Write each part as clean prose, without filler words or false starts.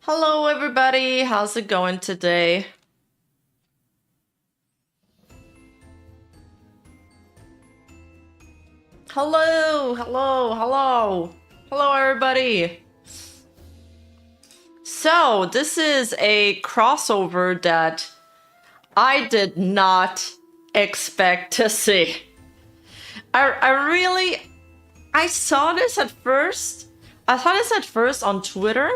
Hello everybody, how's it going today? Hello everybody. So, this is a crossover that I did not expect to see. I saw this at first. I saw this at first on Twitter,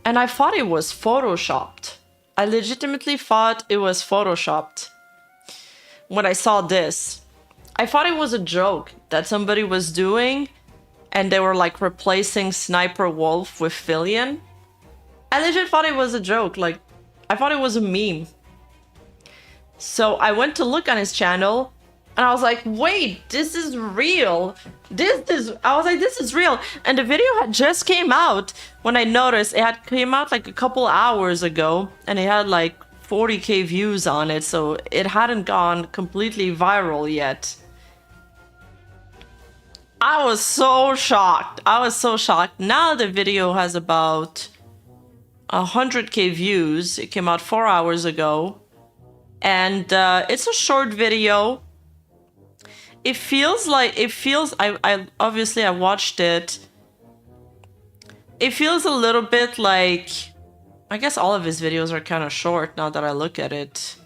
and I thought it was photoshopped. I legitimately thought it was photoshopped when I saw this. I thought it was a joke that somebody was doing, and they were like replacing Sniper Wolf with Filian. I legit thought it was a joke, like, I thought it was a meme. So I went to look on his channel, and I was like, wait, this is real. This is real. And the video had just came out when I noticed it had came out like a couple hours ago, and it had like 40k views on it, so it hadn't gone completely viral yet. I was so shocked. Now the video has about 100k views. It came out 4 hours ago, and it's a short video. I obviously I watched it. It feels a little bit like, I guess all of his videos are kind of short now that I look at it.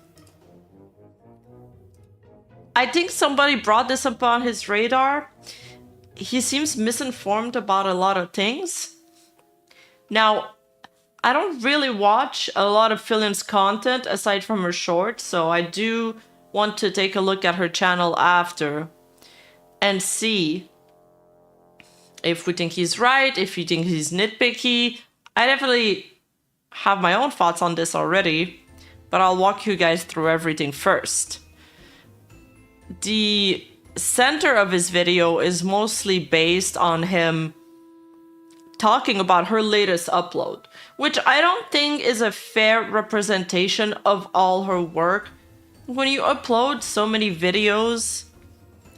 I think somebody brought this up on his radar. He seems misinformed about a lot of things. Now, I don't really watch a lot of Filian's content aside from her shorts, so I do want to take a look at her channel after and see if we think he's right, if we think he's nitpicky. I definitely have my own thoughts on this already, but I'll walk you guys through everything first. The center of his video is mostly based on him talking about her latest upload, which I don't think is a fair representation of all her work. When you upload so many videos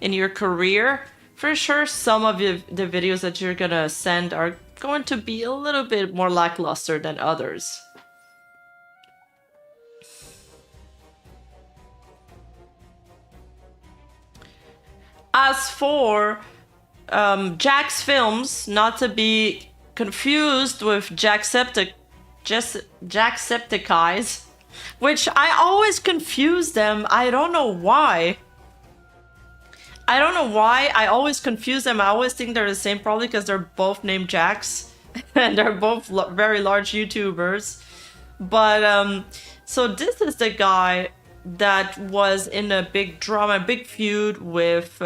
in your career, for sure some of the videos that you're gonna send are going to be a little bit more lackluster than others. As for JJJACKFILMS, not to be confused with Jacksepticeye's, which I always confuse them. I don't know why. I always confuse them. I always think they're the same, probably because they're both named Jax and they're both very large YouTubers. But so this is the guy that was in a big drama, big feud with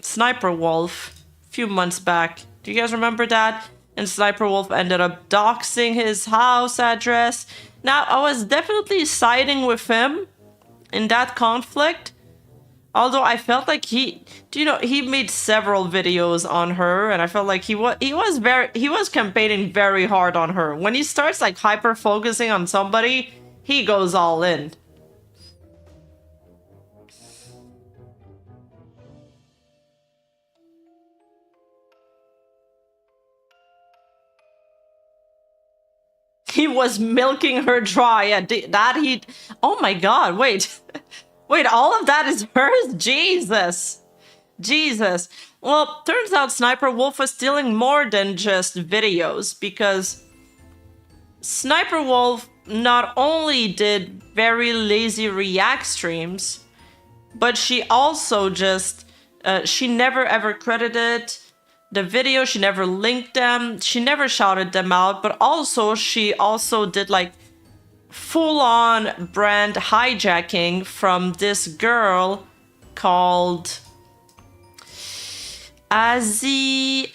Sniper Wolf a few months back. Do you guys remember that? And Sniper Wolf ended up doxing his house address. Now, I was definitely siding with him in that conflict. Although I felt like he made several videos on her, and I felt like he was campaigning very hard on her. When he starts like hyper focusing on somebody, he goes all in. He was milking her dry. Yeah, oh my god, wait. Wait, all of that is hers? Jesus. Well, turns out Sniper Wolf was stealing more than just videos, because Sniper Wolf not only did very lazy react streams, but she also just, she never ever credited the video, she never linked them, she never shouted them out, but also she also did like full-on brand hijacking from this girl called Azzy,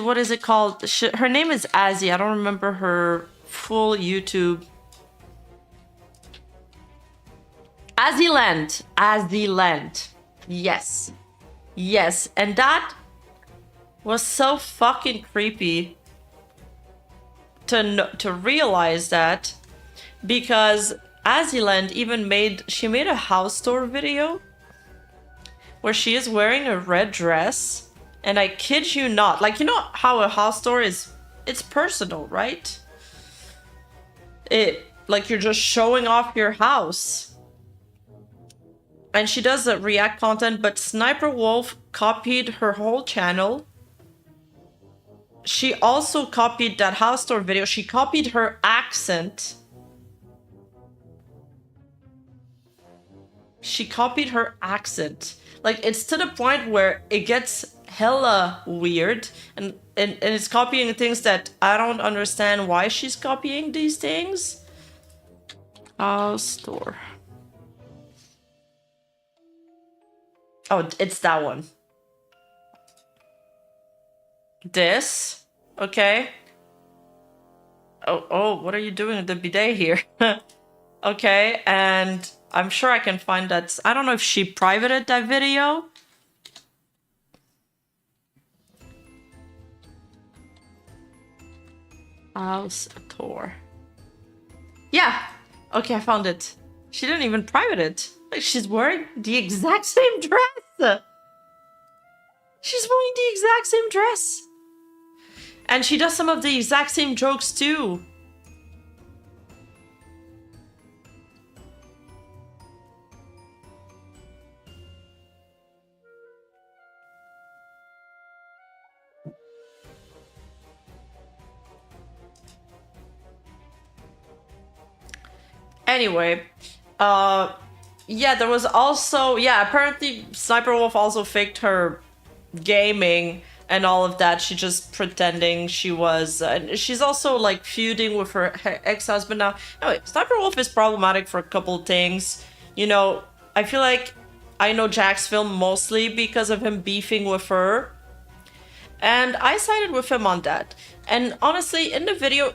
what is it called? Her name is Azzy. I don't remember her full YouTube. Azzyland. Yes, and that was so fucking creepy to realize that, because Azzyland even made a house tour video where she is wearing a red dress, and I kid you not, like, you know how a house tour is, it's personal, right? like you're just showing off your house. And she does the react content, but Sniper Wolf copied her whole channel. She also copied that house tour video. She copied her accent. She copied her accent. Like, it's to the point where it gets hella weird. And it's copying things that I don't understand why she's copying these things. House tour. Oh, it's that one. This. Okay. Oh, what are you doing with the bidet here? Okay, and I'm sure I can find that. I don't know if she privated that video. House tour. Yeah. Okay, I found it. She didn't even private it. Like, she's wearing the exact same dress. She's wearing the exact same dress. And she does some of the exact same jokes too. Anyway, yeah, there was also, yeah, apparently Sniper Wolf also faked her gaming and all of that. She just pretending she was, and she's also like feuding with her ex-husband now. Anyway, Sniper Wolf is problematic for a couple things. You know, I feel like I know Jack's film mostly because of him beefing with her. And I sided with him on that. And honestly, in the video,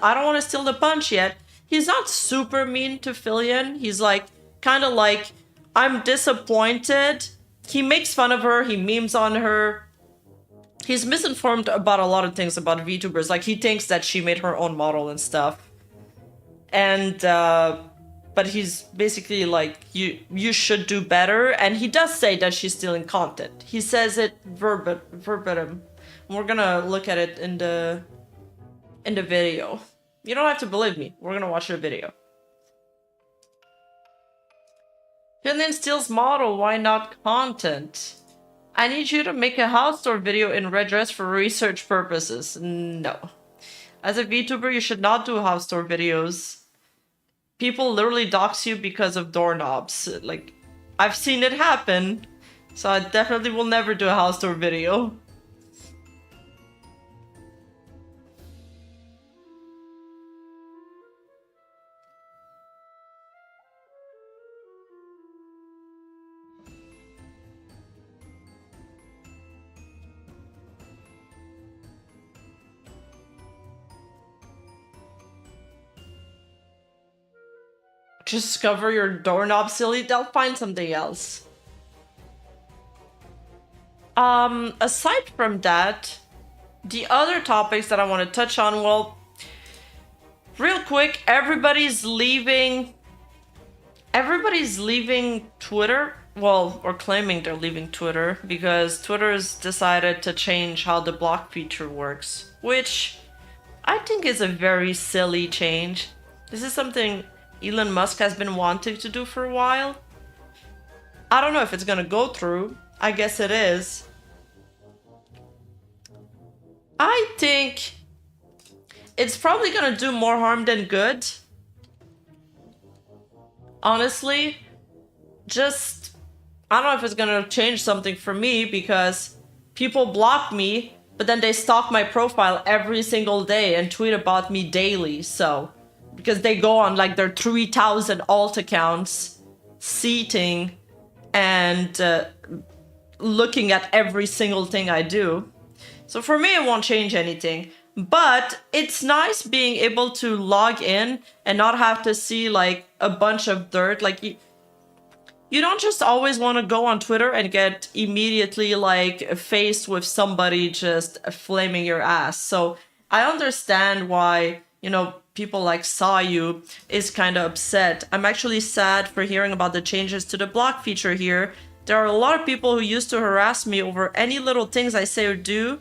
I don't want to steal the punch yet. He's not super mean to Filian. He's like, kind of like, I'm disappointed. He makes fun of her. He memes on her. He's misinformed about a lot of things about VTubers. Like, he thinks that she made her own model and stuff. And, but he's basically like, you should do better. And he does say that she's stealing content. He says it verbatim. We're gonna look at it in the video. You don't have to believe me. We're gonna watch the video. Filian steals model, why not content? I need you to make a house tour video in red dress for research purposes. No. As a VTuber, you should not do house tour videos. People literally dox you because of doorknobs. Like, I've seen it happen. So I definitely will never do a house tour video. Just cover your doorknob, silly. They'll find something else. Aside from that, the other topics that I want to touch on, well, real quick, everybody's leaving Twitter. Well, or claiming they're leaving Twitter because Twitter's decided to change how the block feature works, which I think is a very silly change. This is something Elon Musk has been wanting to do for a while. I don't know if it's gonna go through. I guess it is. I think it's probably gonna do more harm than good. Honestly, just, I don't know if it's gonna change something for me because people block me, but then they stalk my profile every single day and tweet about me daily, so. Because they go on like their 3,000 alt accounts, seating, and looking at every single thing I do. So for me, it won't change anything. But it's nice being able to log in and not have to see like a bunch of dirt. Like you don't just always want to go on Twitter and get immediately like faced with somebody just flaming your ass. So I understand why, you know, people like Saw You is kind of upset. I'm actually sad for hearing about the changes to the block feature here. There are a lot of people who used to harass me over any little things I say or do.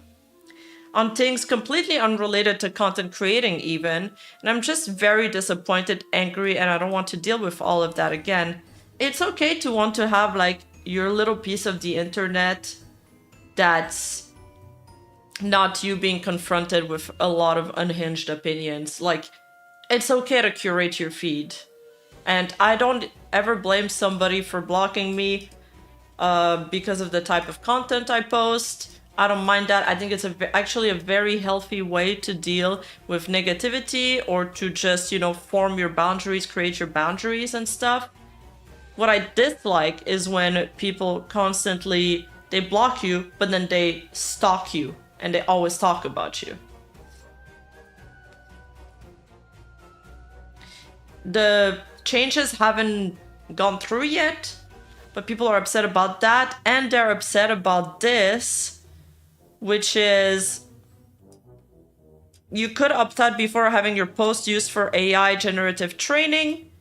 on things completely unrelated to content creating even. And I'm just very disappointed, angry, and I don't want to deal with all of that again. It's okay to want to have like your little piece of the internet that's not you being confronted with a lot of unhinged opinions. Like, it's okay to curate your feed. And I don't ever blame somebody for blocking me because of the type of content I post. I don't mind that. I think it's actually a very healthy way to deal with negativity, or to just, you know, form your boundaries, create your boundaries and stuff. What I dislike is when people constantly, they block you, but then they stalk you and they always talk about you. The changes haven't gone through yet, but people are upset about that, and they're upset about this, which is you could opt out before having your post used for AI generative training,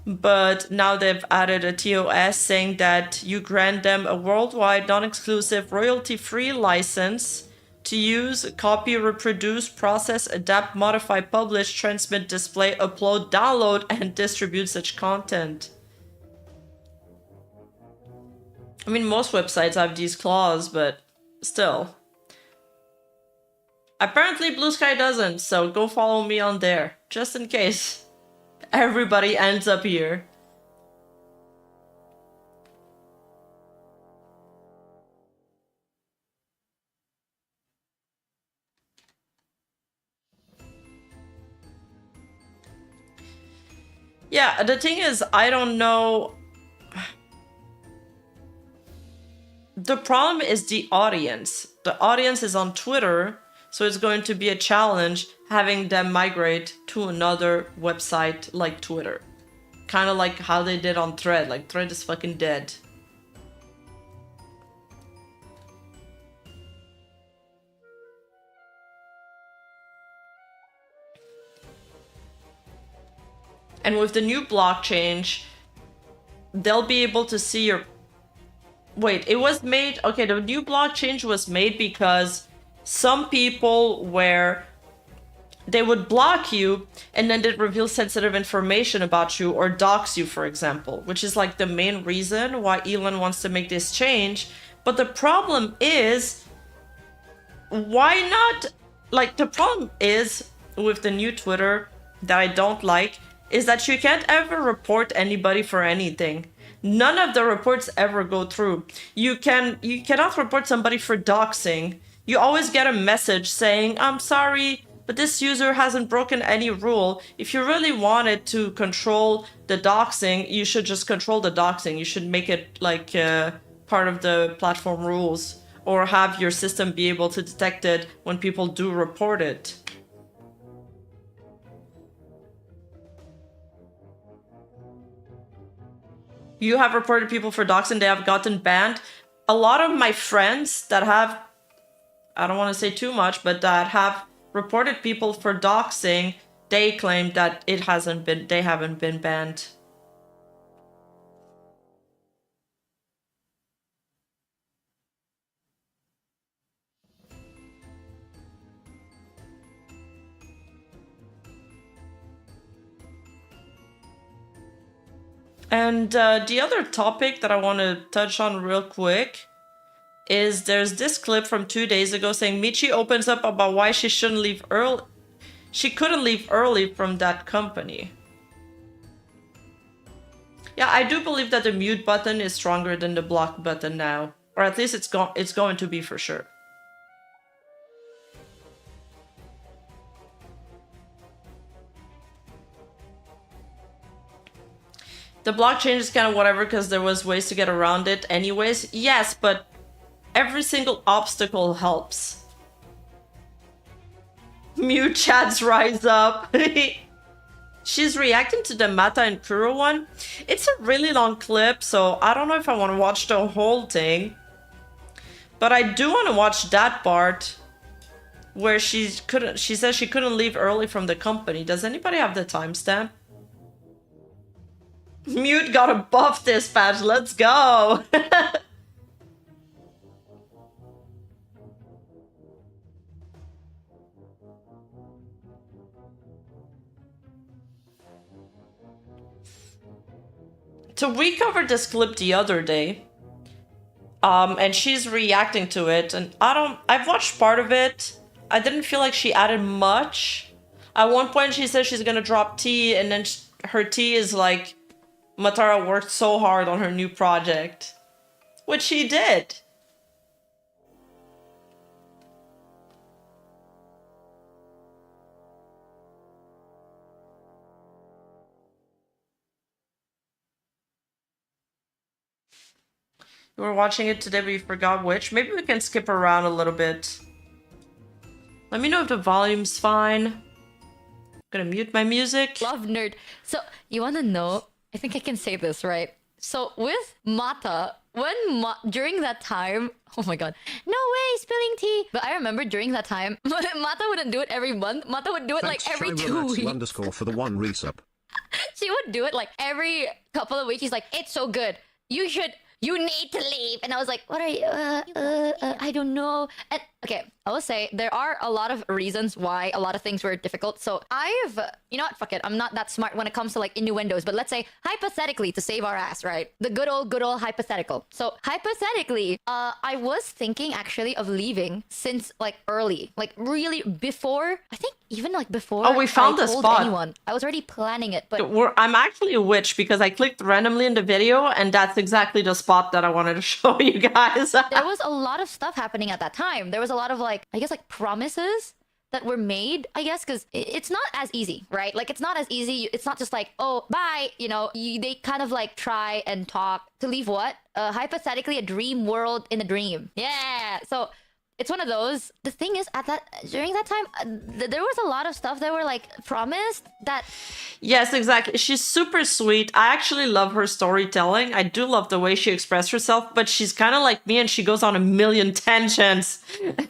but now they've added a TOS saying that you grant them a worldwide non-exclusive royalty-free license to use, copy, reproduce, process, adapt, modify, publish, transmit, display, upload, download, and distribute such content. I mean, most websites have these clauses, but still. Apparently Blue Sky doesn't, so go follow me on there, just in case everybody ends up here. Yeah, the thing is, I don't know. The problem is the audience. The audience is on Twitter, so it's going to be a challenge having them migrate to another website like Twitter. Kind of like how they did on Thread. Like, Thread is fucking dead. And with the new block change, they'll be able to see your... Wait, it was made... Okay, the new block change was made because some people were... They would block you, and then they'd reveal sensitive information about you, or dox you, for example, which is like the main reason why Elon wants to make this change. But the problem is, why not? Like, the problem is with the new Twitter that I don't like is that you can't ever report anybody for anything. None of the reports ever go through. You cannot report somebody for doxing. You always get a message saying, I'm sorry, but this user hasn't broken any rule. If you really wanted to control the doxing, you should just control the doxing. You should make it like part of the platform rules, or have your system be able to detect it when people do report it. You have reported people for doxing, they have gotten banned. A lot of my friends that have, I don't want to say too much, but that have reported people for doxing, they claim that they haven't been banned. And the other topic that I want to touch on real quick is there's this clip from 2 days ago saying Michi opens up about why she shouldn't leave early. She couldn't leave early from that company. Yeah, I do believe that the mute button is stronger than the block button now, or at least it's going to be for sure. The block change is kind of whatever because there was ways to get around it anyways. Yes, but every single obstacle helps. Mute chats rise up. She's reacting to the Mata and Kuro one. It's a really long clip, so I don't know if I want to watch the whole thing. But I do want to watch that part where she says she couldn't leave early from the company. Does anybody have the timestamp? Mute got a buff dispatch, let's go! So we covered this clip the other day. And she's reacting to it, and I've watched part of it. I didn't feel like she added much. At one point she says she's gonna drop tea, and then her tea is like, Matara worked so hard on her new project. Which she did. We were watching it today, but we forgot which. Maybe we can skip around a little bit. Let me know if the volume's fine. I'm gonna mute my music. Love nerd. So, you wanna know? I think I can say this, right? So, with Mata, during that time... Oh my god. No way, spilling tea! But I remember during that time, Mata wouldn't do it every month. Mata would do it like every 2 weeks. Underscore for the 1 resub. She would do it like every couple of weeks. She's like, it's so good. You need to leave. And I was like, what are you? I don't know. And okay, I will say there are a lot of reasons why a lot of things were difficult. So you know what? Fuck it. I'm not that smart when it comes to like innuendos. But let's say hypothetically, to save our ass, right? The good old hypothetical. So hypothetically, I was thinking actually of leaving since like early, like really before. I think even like before. Oh, we found the spot. Anyone. I was already planning it. But I'm actually a witch because I clicked randomly in the video, and that's exactly the spot that I wanted to show you guys. There was a lot of stuff happening at that time. There was a lot of like, I guess like promises that were made, I guess, because it's not as easy, right? Like it's not as easy. It's not just like, oh, bye. You know, they kind of like try and talk to leave what? Hypothetically, a dream world in a dream. Yeah. So it's one of those. The thing is, during that time, there was a lot of stuff that were like promised that... Yes, exactly. She's super sweet. I actually love her storytelling. I do love the way she expressed herself, but she's kind of like me and she goes on a million tangents.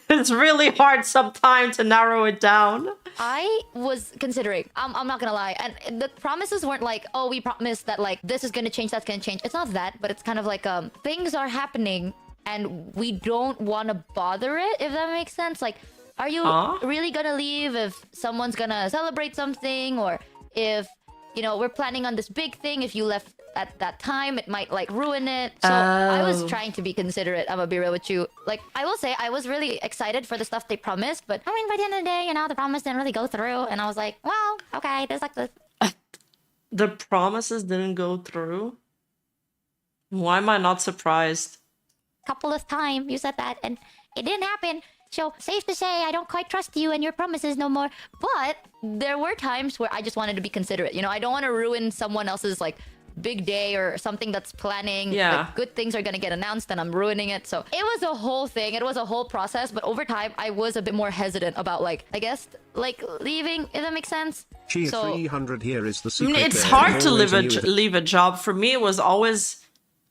It's really hard sometimes to narrow it down. I was considering, I'm not gonna lie, and the promises weren't like, oh, we promised that like this is gonna change, that's gonna change. It's not that, but it's kind of like things are happening and we don't want to bother it, if that makes sense. Like, are you really gonna leave if someone's gonna celebrate something, or if, you know, we're planning on this big thing, if you left at that time, it might like ruin it. So I was trying to be considerate. I'm gonna be real with you. Like, I will say I was really excited for the stuff they promised, but I mean, by the end of the day, you know, the promise didn't really go through, and I was like, well, okay, there's like the... The promises didn't go through? Why am I not surprised? Couple of times you said that and it didn't happen, so safe to say I don't quite trust you and your promises no more. But there were times where I just wanted to be considerate, you know. I don't want to ruin someone else's like big day or something that's planning. Yeah, like, good things are gonna get announced and I'm ruining it. So it was a whole thing, it was a whole process. But over time I was a bit more hesitant about like, I guess, like leaving, if that makes sense. So 300 here is the secret. It's hard to leave a job. For me, it was always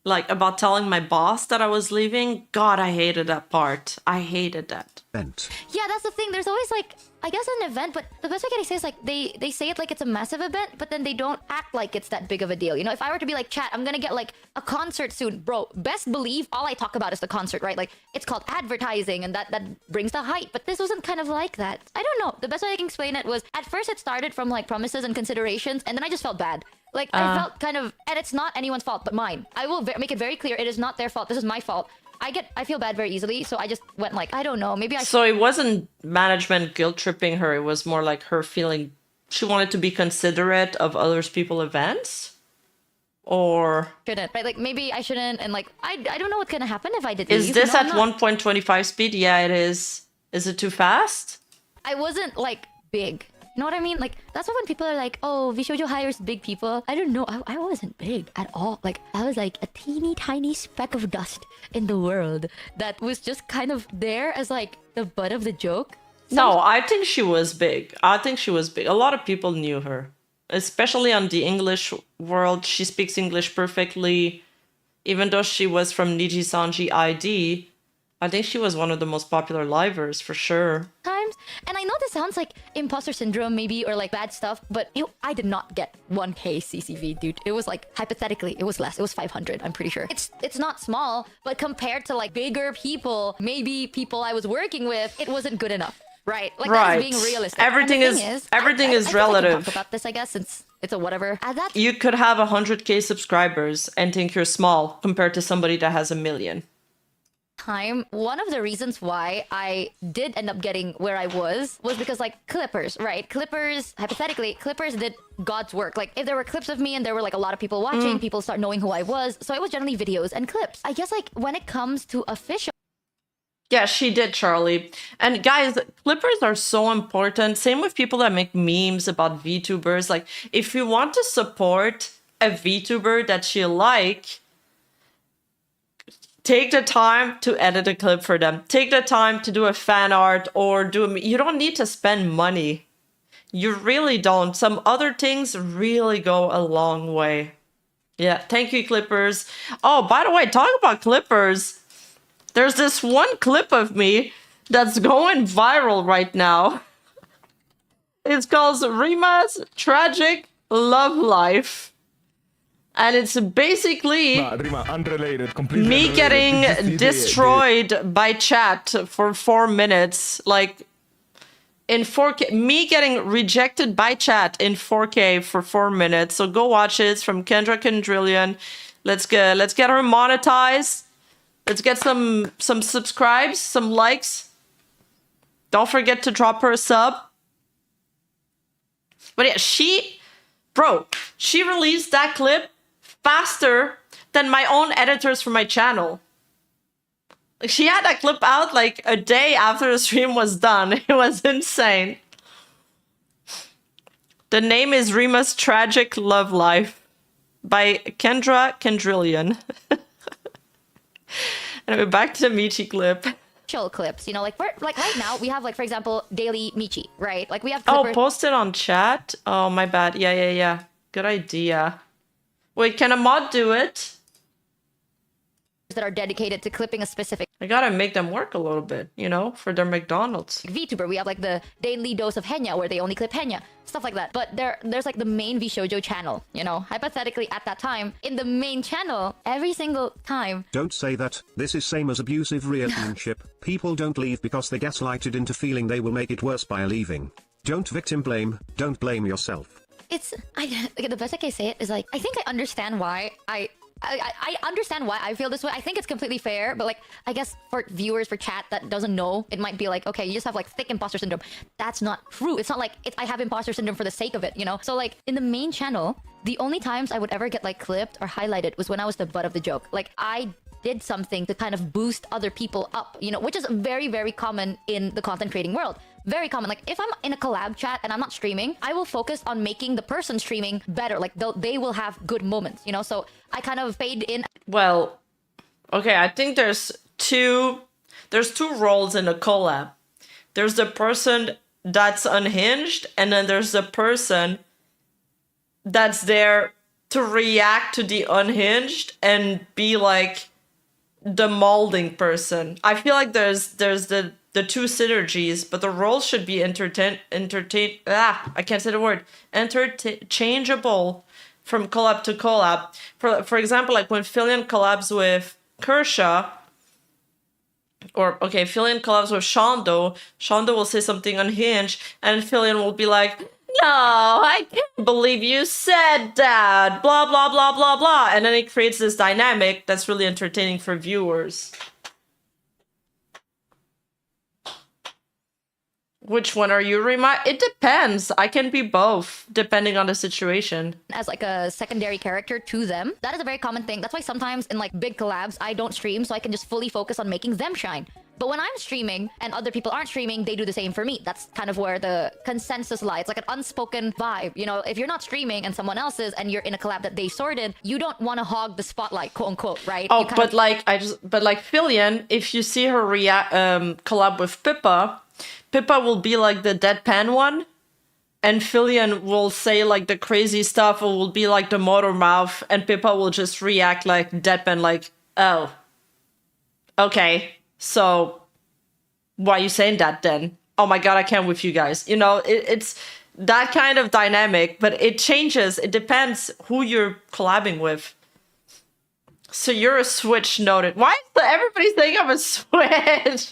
like about telling my boss that I was leaving. God, I hated that part. I hated that. Yeah, that's the thing. There's always like, I guess, an event, but the best way I can say is like they say it like it's a massive event, but then they don't act like it's that big of a deal. You know, if I were to be like, chat, I'm gonna get like a concert soon, bro, best believe all I talk about is the concert, right? Like, it's called advertising, and that brings the hype. But this wasn't kind of like that. I don't know. The best way I can explain it was, at first it started from like promises and considerations, and then I just felt bad. Like, I felt kind of... And it's not anyone's fault but mine. I will make it very clear, it is not their fault. This is my fault. I feel bad very easily, so I just went like, I don't know, maybe I... So it wasn't management guilt-tripping her, it was more like her feeling she wanted to be considerate of other people's events? Or... Shouldn't, right? Like, maybe I shouldn't, and like, I don't know what's gonna happen if I did leave. Is this at 1.25 speed? Yeah, it is. Is it too fast? I wasn't, like, big. You know what I mean? Like, that's why when people are like, oh, Vshoujo hires big people. I don't know. I wasn't big at all. Like, I was like a teeny tiny speck of dust in the world that was just kind of there as like the butt of the joke. No, I think she was big. I think she was big. A lot of people knew her. Especially on the English world. She speaks English perfectly. Even though she was from Nijisanji ID, I think she was one of the most popular livers, for sure. Times, and I know this sounds like imposter syndrome, maybe, or like bad stuff, but I did not get 1K CCV, dude. It was like, hypothetically, it was less. It was 500, I'm pretty sure. It's not small, but compared to like bigger people, maybe people I was working with, it wasn't good enough. right? Like Right. that is being realistic. Everything And the is thing everything I is think I can relative. talk about this, I guess, since it's a whatever. At that You could have 100K subscribers and think you're small compared to somebody that has 1 million. time, one of the reasons why I did end up getting where I was because like Clippers, right? Clippers, hypothetically, Clippers did God's work. Like if there were clips of me and there were like a lot of people watching, people start knowing who I was. So it was generally videos and clips. I guess like when it comes to official Yeah, she did, Charlie. And guys, clippers are so important. Same with people that make memes about VTubers. Like, if you want to support a VTuber that you like, take the time to edit a clip for them. Take the time to do a fan art or you don't need to spend money. You really don't. Some other things really go a long way. Yeah, thank you, Clippers. Oh, by the way, talk about Clippers. There's this one clip of me that's going viral right now. It's called Rima's Tragic Love Life. And it's basically me getting destroyed by chat for 4 minutes. Like, in 4K, me getting rejected by chat in 4K for 4 minutes. So go watch it. It's from Kendra Kendrillion. Let's get her monetized. Let's get some subscribes, some likes. Don't forget to drop her a sub. But yeah, she released that clip faster than my own editors for my channel. Like, she had that clip out like a day after the stream was done. It was insane. The name is Rima's Tragic Love Life by Kendra Kendrillion. Anyway, back to the Michi clip. clips, you know, like right now we have like, for example, daily Michi, right? Like we have Oh, Clippers post it on chat? Oh, my bad. Yeah. Good idea. Wait, can a mod do it? that are dedicated to clipping a specific I gotta make them work a little bit, you know, for their McDonald's. VTuber. We have like the daily dose of Henya where they only clip Henya, stuff like that. But there's like the main VShojo channel, you know, hypothetically at that time in the main channel, every single time. Don't say that. This is same as abusive relationship. People don't leave because they gaslighted into feeling they will make it worse by leaving. Don't victim blame. Don't blame yourself. The best I can say it is like, I think I understand why I understand why I feel this way. I think it's completely fair, but like, I guess for viewers, for chat that doesn't know, it might be like, okay, you just have like thick imposter syndrome. That's not true. It's not like I have imposter syndrome for the sake of it, you know? So like in the main channel, the only times I would ever get like clipped or highlighted was when I was the butt of the joke. Like I did something to kind of boost other people up, you know, which is very, very common in the content creating world. Very common. Like if I'm in a collab chat and I'm not streaming, I will focus on making the person streaming better. Like they will have good moments, you know? So I kind of fade in. Well, okay, I think there's two roles in a collab. There's the person that's unhinged, and then there's the person that's there to react to the unhinged and be like the molding person. I feel like there's the two synergies, but the roles should be interchangeable from collab to collab. For example, like when Filian collabs with Kershaw, Filian collabs with Shondo will say something unhinged, and Filian will be like, no, I can't believe you said that, blah, blah, blah, blah, blah. And then it creates this dynamic that's really entertaining for viewers. Which one are you, Rima? It depends. I can be both, depending on the situation. As like a secondary character to them. That is a very common thing. That's why sometimes in like big collabs, I don't stream so I can just fully focus on making them shine. But when I'm streaming and other people aren't streaming, they do the same for me. That's kind of where the consensus lies. It's like an unspoken vibe. You know, if you're not streaming and someone else is, and you're in a collab that they sorted, you don't want to hog the spotlight, quote unquote, right? Oh, but like Filian, if you see her collab with Pippa will be like the deadpan one, and Filian will say like the crazy stuff, or will be like the motor mouth, and Pippa will just react like deadpan, like, oh, okay. So, why are you saying that then? Oh my god, I can't with you guys. You know, it's that kind of dynamic, but it changes. It depends who you're collabing with. So you're a Switch noted. Why is everybody saying I'm a Switch?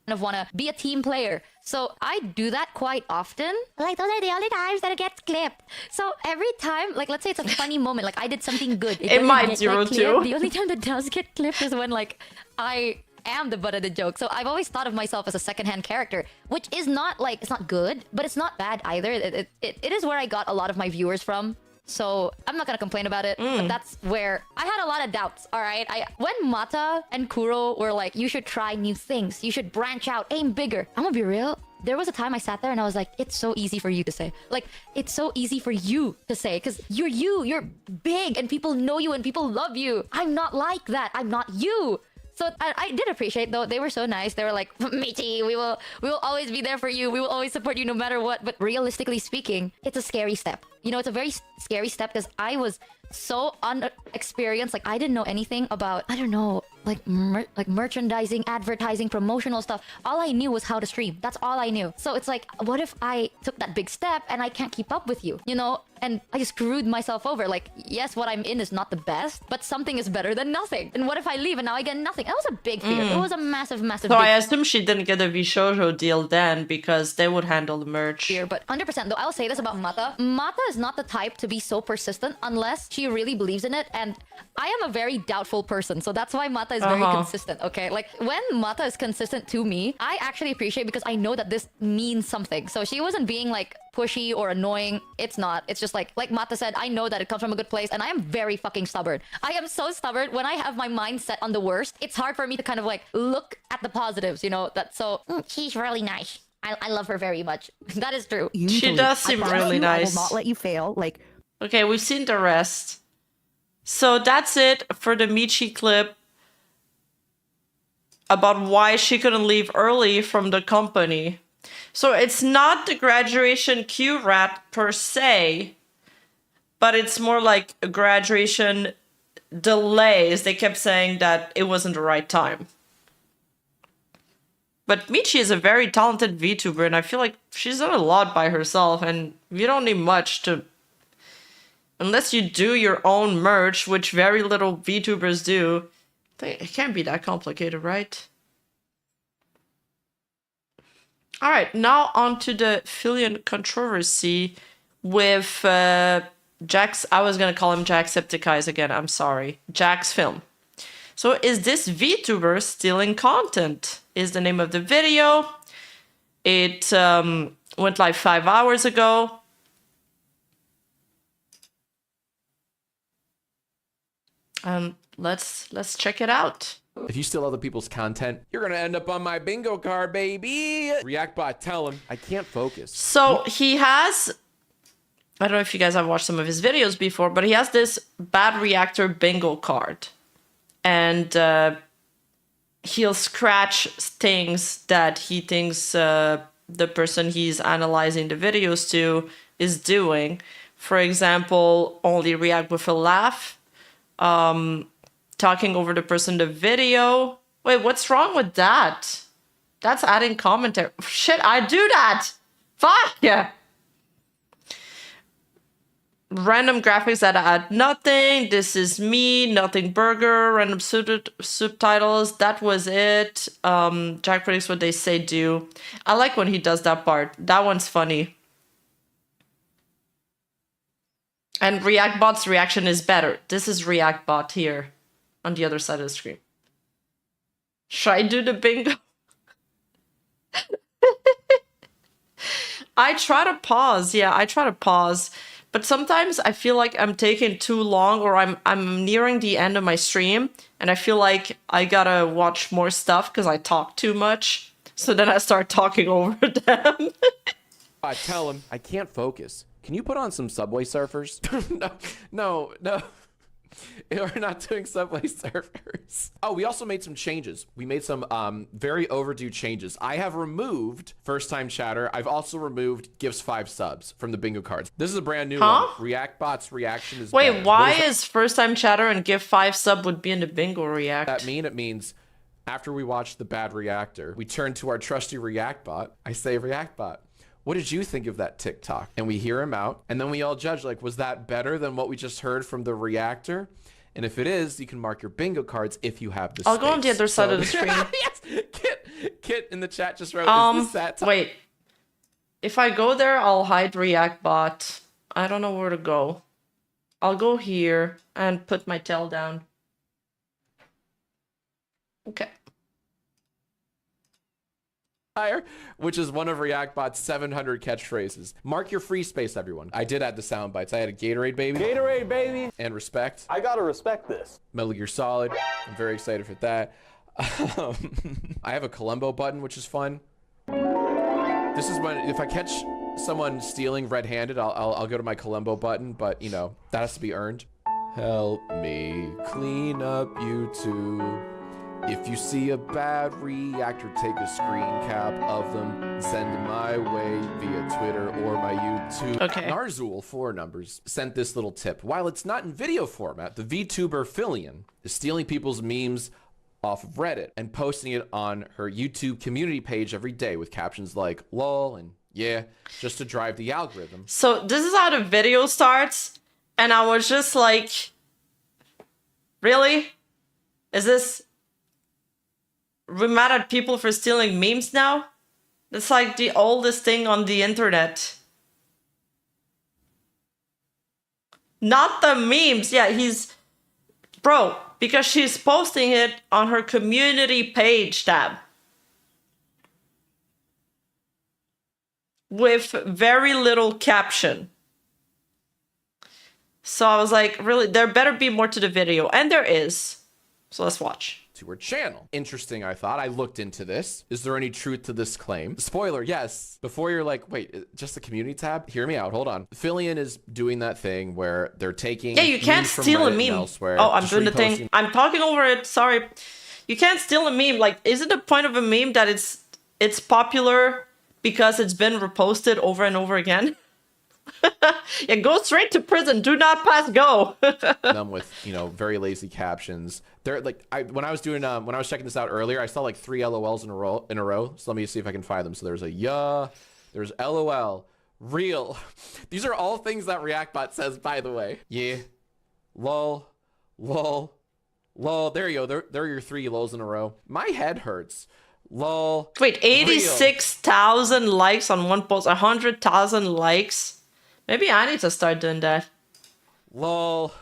of want to be a team player. So I do that quite often. Like, those are the only times that it gets clipped. So every time, like, let's say it's a funny moment, like I did something good. It might get, zero like, too. clipped. The only time that does get clipped is when, like, I am the butt of the joke. So I've always thought of myself as a secondhand character, which is not, like, it's not good, but it's not bad either. It is where I got a lot of my viewers from. So I'm not gonna complain about it, but that's where I had a lot of doubts. All right, when Mata and Kuro were like, you should try new things, you should branch out, aim bigger. I'm gonna be real. There was a time I sat there and I was like, it's so easy for you to say. Like, it's so easy for you to say, because you're big and people know you and people love you. I'm not like that. I'm not you. So I did appreciate, though. They were so nice. They were like, matey, we will always be there for you. We will always support you no matter what. But realistically speaking, it's a scary step. You know, it's a very scary step because I was so unexperienced. Like, I didn't know anything about, I don't know, like merchandising, advertising, promotional stuff. All I knew was how to stream. That's all I knew. So it's like, what if I took that big step and I can't keep up with you, you know? And I just screwed myself over. Like, yes, what I'm in is not the best, but something is better than nothing. And what if I leave and now I get nothing? That was a big fear. It was a massive, massive So big I assume she didn't get a Vshoujo deal then because they would handle the merch. fear. But 100%, though, I'll say this about Mata. Mata is not the type to be so persistent unless she really believes in it. And I am a very doubtful person. So that's why Mata is very consistent, okay? Like, when Mata is consistent to me, I actually appreciate because I know that this means something. So she wasn't being, like, pushy or annoying. It's not. It's just like Mata said, I know that it comes from a good place, and I am very fucking stubborn. I am so stubborn. When I have my mind set on the worst, it's hard for me to kind of like look at the positives, you know? That so she's really nice. I love her very much. That is true. She does seem really nice. I will not let you fail. Like, okay, we've seen the rest. So that's it for the Michi clip about why she couldn't leave early from the company. So it's not the graduation Q rat per se, but it's more like a graduation delays. They kept saying that it wasn't the right time. But Michi is a very talented VTuber, and I feel like she's done a lot by herself, and you don't need much to... Unless you do your own merch, which very little VTubers do, it can't be that complicated, right? All right, now on to the Filian controversy with Jax. I was going to call him Jacksepticeye again. I'm sorry. JJJACKFILMS. So is this VTuber stealing content? Is the name of the video. It went live 5 hours ago. Let's check it out. If you steal other people's content, you're gonna end up on my bingo card, baby. Reactbot, tell him I can't focus. So he has, I don't know if you guys have watched some of his videos before, but he has this bad reactor bingo card. And he'll scratch things that he thinks the person he's analyzing the videos to is doing. For example, only react with a laugh. Talking over the person in the video. Wait, what's wrong with that? That's adding commentary. Shit, I do that! Fuck yeah! Random graphics that add nothing. This is me, nothing burger, random subtitles. That was it. Jack predicts what they say do. I like when he does that part. That one's funny. And Reactbot's reaction is better. This is Reactbot here on the other side of the screen. Should I do the bingo? I try to pause. Yeah, I try to pause. But sometimes I feel like I'm taking too long, or I'm nearing the end of my stream and I feel like I gotta watch more stuff because I talk too much. So then I start talking over them. Tell him I can't focus. Can you put on some Subway Surfers? No. We're not doing Subway Surfers. Oh, we also made some changes. We made some very overdue changes. I have removed first time chatter. I've also removed gives 5 subs from the bingo cards. This is a brand new one. Reactbot's reaction is Wait, better. why is first time chatter and give 5 sub would be in the bingo react? That mean? It means after we watch the bad reactor, we turn to our trusty Reactbot. I say, Reactbot, what did you think of that TikTok? And we hear him out, and then we all judge, like, was that better than what we just heard from the reactor? And if it is, you can mark your bingo cards if you have the I'll go on the space. other side So- of the screen. Yes, Kit in the chat just wrote, is this that time? Wait. If I go there, I'll hide React bot. I don't know where to go. I'll go here and put my tail down. Okay. Which is one of Reactbot's 700 catchphrases. Mark your free space, everyone. I did add the sound bites. I had a Gatorade baby. Gatorade, baby. And respect. I gotta respect this. Metal Gear Solid. I'm very excited for that. I have a Columbo button, which is fun. This is when, if I catch someone stealing red-handed, I'll go to my Columbo button, but you know, that has to be earned. Help me clean up YouTube. If you see a bad reactor, take a screen cap of them, send them my way via Twitter or my YouTube. Okay. Narzul, 4 numbers, sent this little tip. While it's not in video format, the Vtuber Filian is stealing people's memes off of Reddit and posting it on her YouTube community page every day with captions like lol and yeah, just to drive the algorithm. So this is how the video starts, and I was just like, really? Is this... We're mad at people for stealing memes now? That's like the oldest thing on the internet. Not the memes. Yeah, he's... Bro, because she's posting it on her community page tab. With very little caption. So I was like, really, there better be more to the video. And there is. So let's watch. To her channel. Interesting, I thought. I looked into this. Is there any truth to this claim? Spoiler, yes. Before you're like, wait, just the community tab? Hear me out. Hold on. Filian is doing that thing where they're taking... Yeah, you can't memes from steal a Reddit and meme. elsewhere, Oh, I'm just doing the thing. reposting- I'm talking over it. Sorry. You can't steal a meme. Like, isn't the point of a meme that it's popular because it's been reposted over and over again? Yeah, go straight to prison. Do not pass go. them with, you know, very lazy captions. They're like, when I was checking this out earlier, I saw like 3 LOLs in a row. So let me see if I can find them. So there's a yeah, there's LOL, real. These are all things that ReactBot says, by the way. Yeah, lol, lol, lol. There you go. There are your 3 lols in a row. My head hurts. Lol. Wait, 86,000 likes on one post. 100,000 likes. Maybe I need to start doing that. Lol.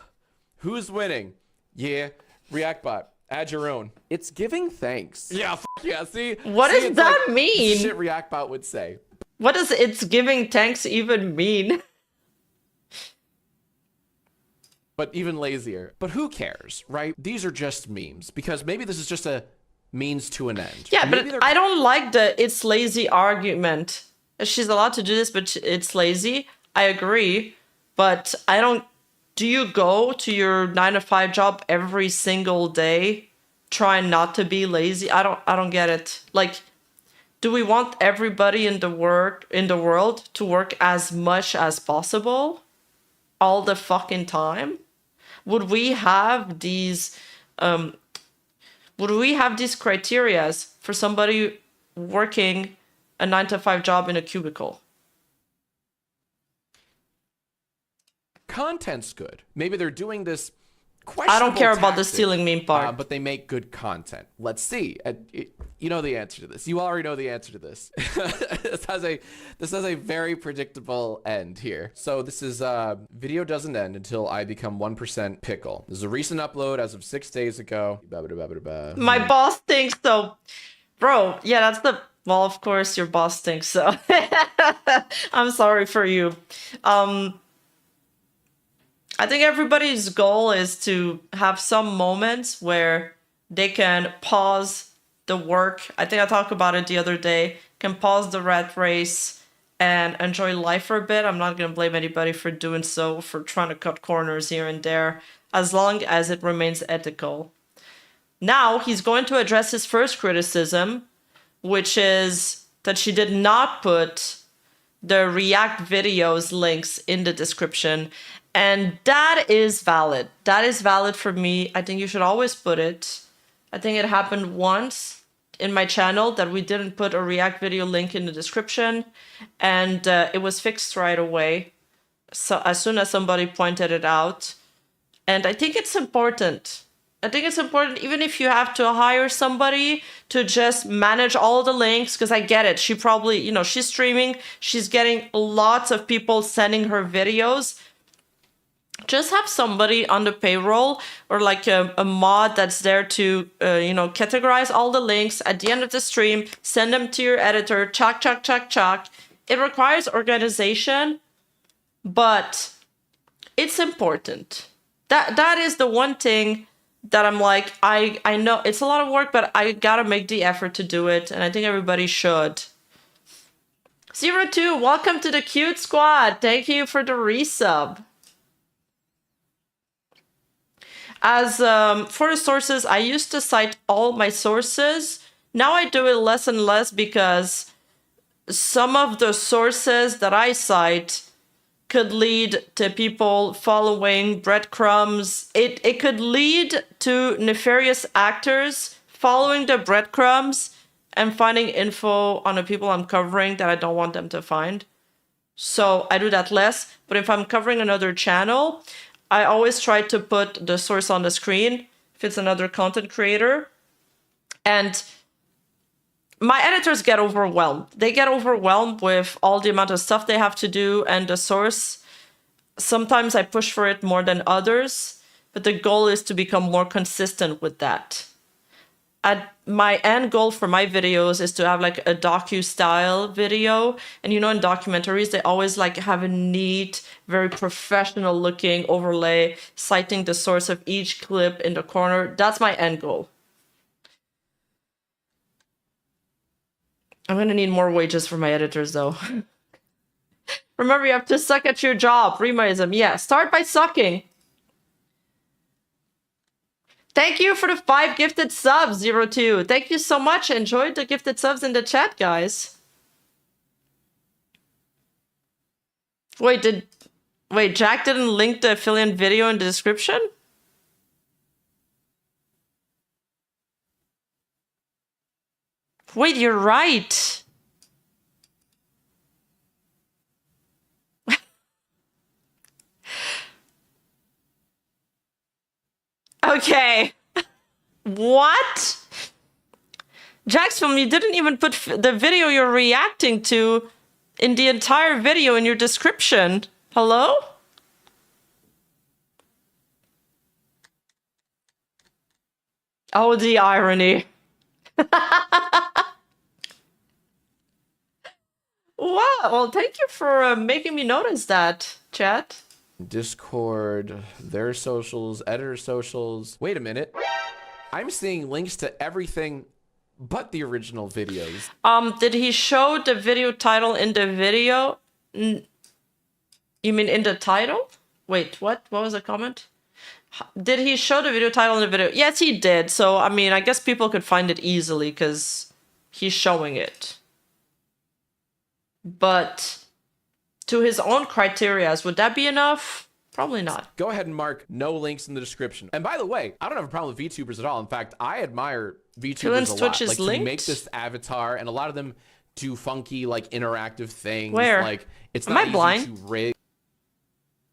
Who's winning? Yeah, ReactBot. Add your own. It's giving thanks. Yeah, yeah. See, What see, does it's that like mean? Shit, ReactBot would say. What does it's giving thanks even mean? But even lazier. But who cares, right? These are just memes because maybe this is just a means to an end. Yeah, Maybe but I don't like the it's lazy argument. She's allowed to do this, but it's lazy. I agree, but I don't... Do you go to your 9-to-5 job every single day trying not to be lazy? I don't get it. Like, do we want everybody in the world to work as much as possible all the fucking time? Would we have these criteria for somebody working a 9-to-5 job in a cubicle? Content's good. Maybe they're doing this I questionable don't care about the tactic, stealing meme part. but they make good content. Let's see. You know the answer to this. You already know the answer to this. This has a very predictable end here. So this is video doesn't end until I become 1% pickle. This is a recent upload as of 6 days ago. My boss thinks so. Bro, yeah, that's the... Well, of course your boss thinks so. I'm sorry for you. I think everybody's goal is to have some moments where they can pause the work. I think I talked about it the other day. Can pause the rat race and enjoy life for a bit. I'm not going to blame anybody for doing so, for trying to cut corners here and there, as long as it remains ethical. Now he's going to address his first criticism, which is that she did not put the React videos links in the description. And that is valid. That is valid for me. I think you should always put it. I think it happened once in my channel that we didn't put a React video link in the description, and it was fixed right away. So as soon as somebody pointed it out, And I think it's important. I think it's important, even if you have to hire somebody to just manage all the links, because I get it. She probably, you know, she's streaming. She's getting lots of people sending her videos. Just have somebody on the payroll or like a mod that's there to, you know, categorize all the links at the end of the stream, send them to your editor, chuck. It requires organization, but it's important. That is the one thing that I'm like, I know it's a lot of work, but I gotta make the effort to do it, and I think everybody should. 02, welcome to the cute squad. Thank you for the resub. As for the sources, I used to cite all my sources. Now I do it less and less because some of the sources that I cite could lead to people following breadcrumbs. It could lead to nefarious actors following the breadcrumbs and finding info on the people I'm covering that I don't want them to find. So I do that less. But if I'm covering another channel, I always try to put the source on the screen if it's another content creator. And my editors get overwhelmed. They get overwhelmed with all the amount of stuff they have to do and the source. Sometimes I push for it more than others, but the goal is to become more consistent with that. My end goal for my videos is to have like a docu-style video. And you know, in documentaries, they always like have a neat, very professional looking overlay, citing the source of each clip in the corner. That's my end goal. I'm gonna need more wages for my editors though. Remember, you have to suck at your job. Remaism, yeah, start by sucking. Thank you for the 5 gifted subs, 02. Thank you so much. Enjoyed the gifted subs in the chat, guys. Wait, Jack didn't link the Filian video in the description? Wait, you're right. Okay. What? Jacksfilm, you didn't even put the video you're reacting to in the entire video in your description. Hello? Oh, the irony. Wow. Well, thank you for making me notice that, chat. Discord, their socials, editor socials. Wait a minute. I'm seeing links to everything but the original videos. Did he show the video title in the video? You mean in the title? Wait, what? What was the comment? Did he show the video title in the video? Yes, he did. So, I mean, I guess people could find it easily because he's showing it. But to his own criteria, would that be enough? Probably not. Go ahead and mark no links in the description. And by the way, I don't have a problem with VTubers at all. In fact, I admire VTubers Filian's a lot. Twitch is like linked? to make this avatar, and a lot of them do funky, like interactive things. Where? Like it's Am not I easy blind? to rig.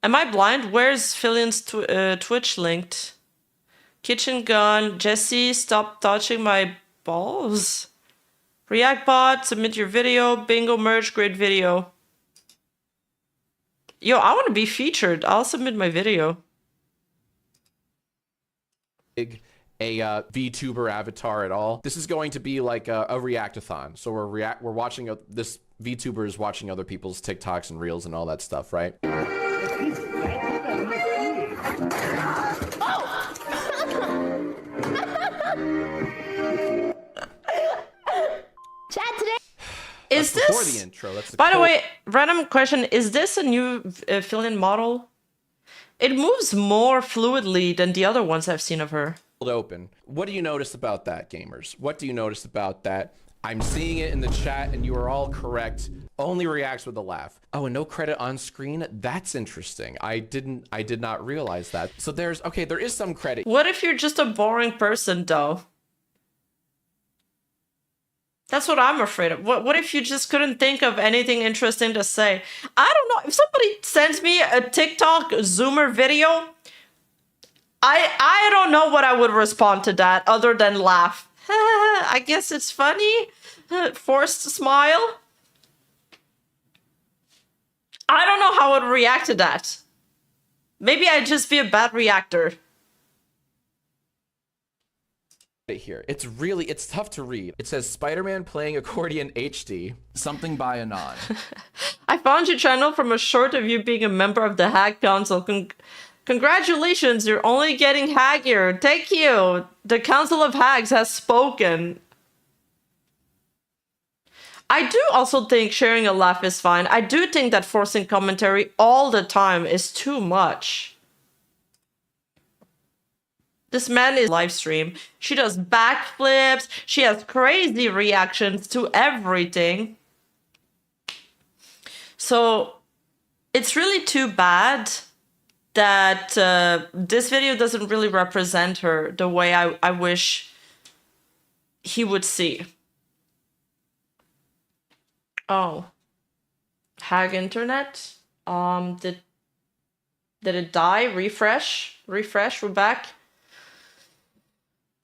Am I blind? Where's Filian's Twitch linked? Kitchen gun. Jesse, stop touching my balls. React bot, submit your video. Bingo merge, great video. Yo, I want to be featured. I'll submit my video. A VTuber avatar at all. This is going to be like a reactathon. So we're watching this VTuber is watching other people's TikToks and reels and all that stuff, right? Chat today. Is That's before this? the intro. That's the By the quote. way, random question: is this a new Filian model? It moves more fluidly than the other ones I've seen of her. Open. What do you notice about that, gamers? What do you notice about that? I'm seeing it in the chat, and you are all correct. Only reacts with a laugh. Oh, and no credit on screen. That's interesting. I did not realize that. So there is some credit. What if you're just a boring person, though? That's what I'm afraid of. What if you just couldn't think of anything interesting to say? I don't know. If somebody sends me a TikTok Zoomer video, I don't know what I would respond to that other than laugh. I guess it's funny. Forced smile. I don't know how I would react to that. Maybe I'd just be a bad reactor. Here, it's tough to read. It says Spider-Man playing accordion HD, something by Anon. I found your channel from a short of you being a member of the Hag Council. Congratulations, you're only getting haggier. Thank you. The Council of Hags has spoken. I do also think sharing a laugh is fine. I do think that forcing commentary all the time is too much. This man is live stream. She does backflips. She has crazy reactions to everything. So it's really too bad that this video doesn't really represent her the way I wish he would see. Oh. Hag internet. Did it die? Refresh. We're back.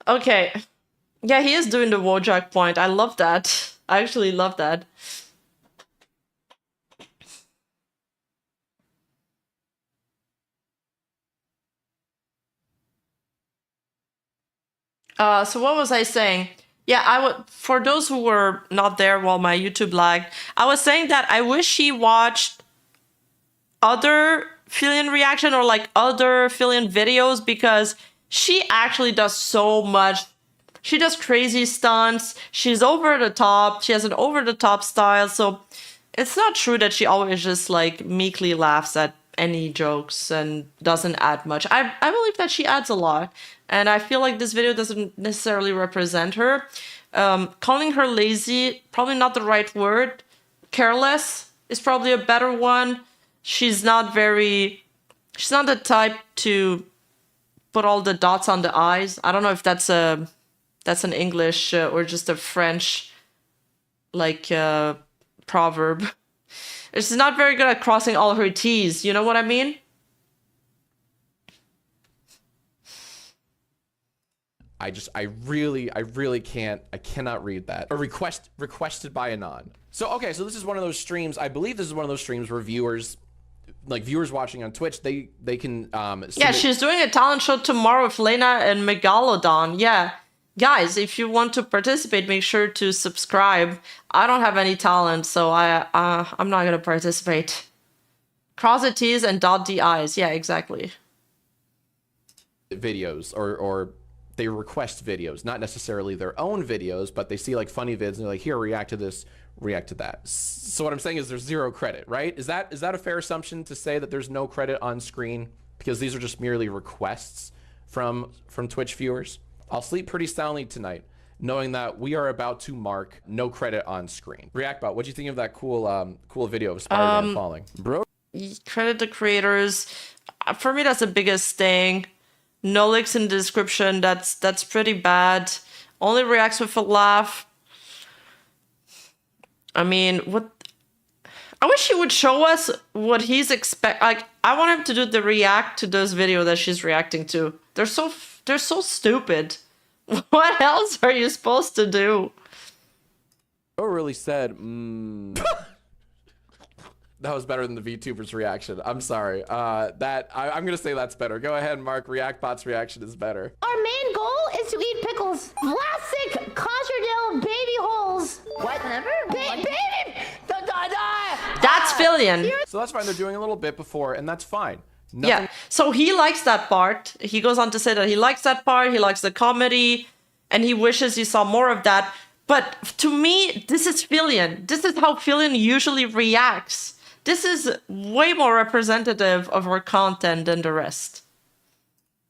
Okay. Yeah, he is doing the Wojak point. I love that. I actually love that. So what was I saying? Yeah, I would, for those who were not there while my YouTube lagged, I was saying that I wish he watched other Filian reaction or like other Filian videos, because she actually does so much. She does crazy stunts. She's over the top. She has an over the top style. So it's not true that she always just like meekly laughs at any jokes and doesn't add much. I believe that she adds a lot. And I feel like this video doesn't necessarily represent her. Calling her lazy, probably not the right word. Careless is probably a better one. She's not the type to put all the dots on the eyes. I don't know if that's an English or just a French like proverb. She's not very good at crossing all her T's. You know what I mean? I really cannot read that. A requested by Anon. So, okay, so this is one of those streams. I believe this is one of those streams where viewers watching on Twitch, they can, yeah, she's doing a talent show tomorrow with Lena and Megalodon. Yeah. Guys, if you want to participate, make sure to subscribe. I don't have any talent, so I'm not gonna participate. Cross the T's and dot the I's. Yeah, exactly. Videos or they request videos, not necessarily their own videos, but they see like funny vids and they're like, here, react to this, react to that. So what I'm saying is there's zero credit, right? Is that a fair assumption to say that there's no credit on screen because these are just merely requests from Twitch viewers? I'll sleep pretty soundly tonight, knowing that we are about to mark no credit on screen. Reactbot, what'd you think of that cool video of Spider-Man falling? Bro, credit the creators. For me, that's the biggest thing. No links in the description. That's pretty bad. Only reacts with a laugh. I mean, what? I wish he would show us what he's Like, I want him to do the react to those videos that she's reacting to. They're so stupid. What else are you supposed to do? Bro really said, That was better than the VTuber's reaction. I'm sorry. I'm gonna say that's better. Go ahead, Mark. Reactbot's reaction is better. Our main goal is to eat pickles. Plastic contradill baby holes. What? Never? Baby! That's Filian. So that's fine. They're doing a little bit before, and that's fine. Yeah, so he likes that part. He goes on to say that he likes that part, he likes the comedy, and he wishes he saw more of that. But to me, this is Filian. This is how Filian usually reacts. This is way more representative of her content than the rest.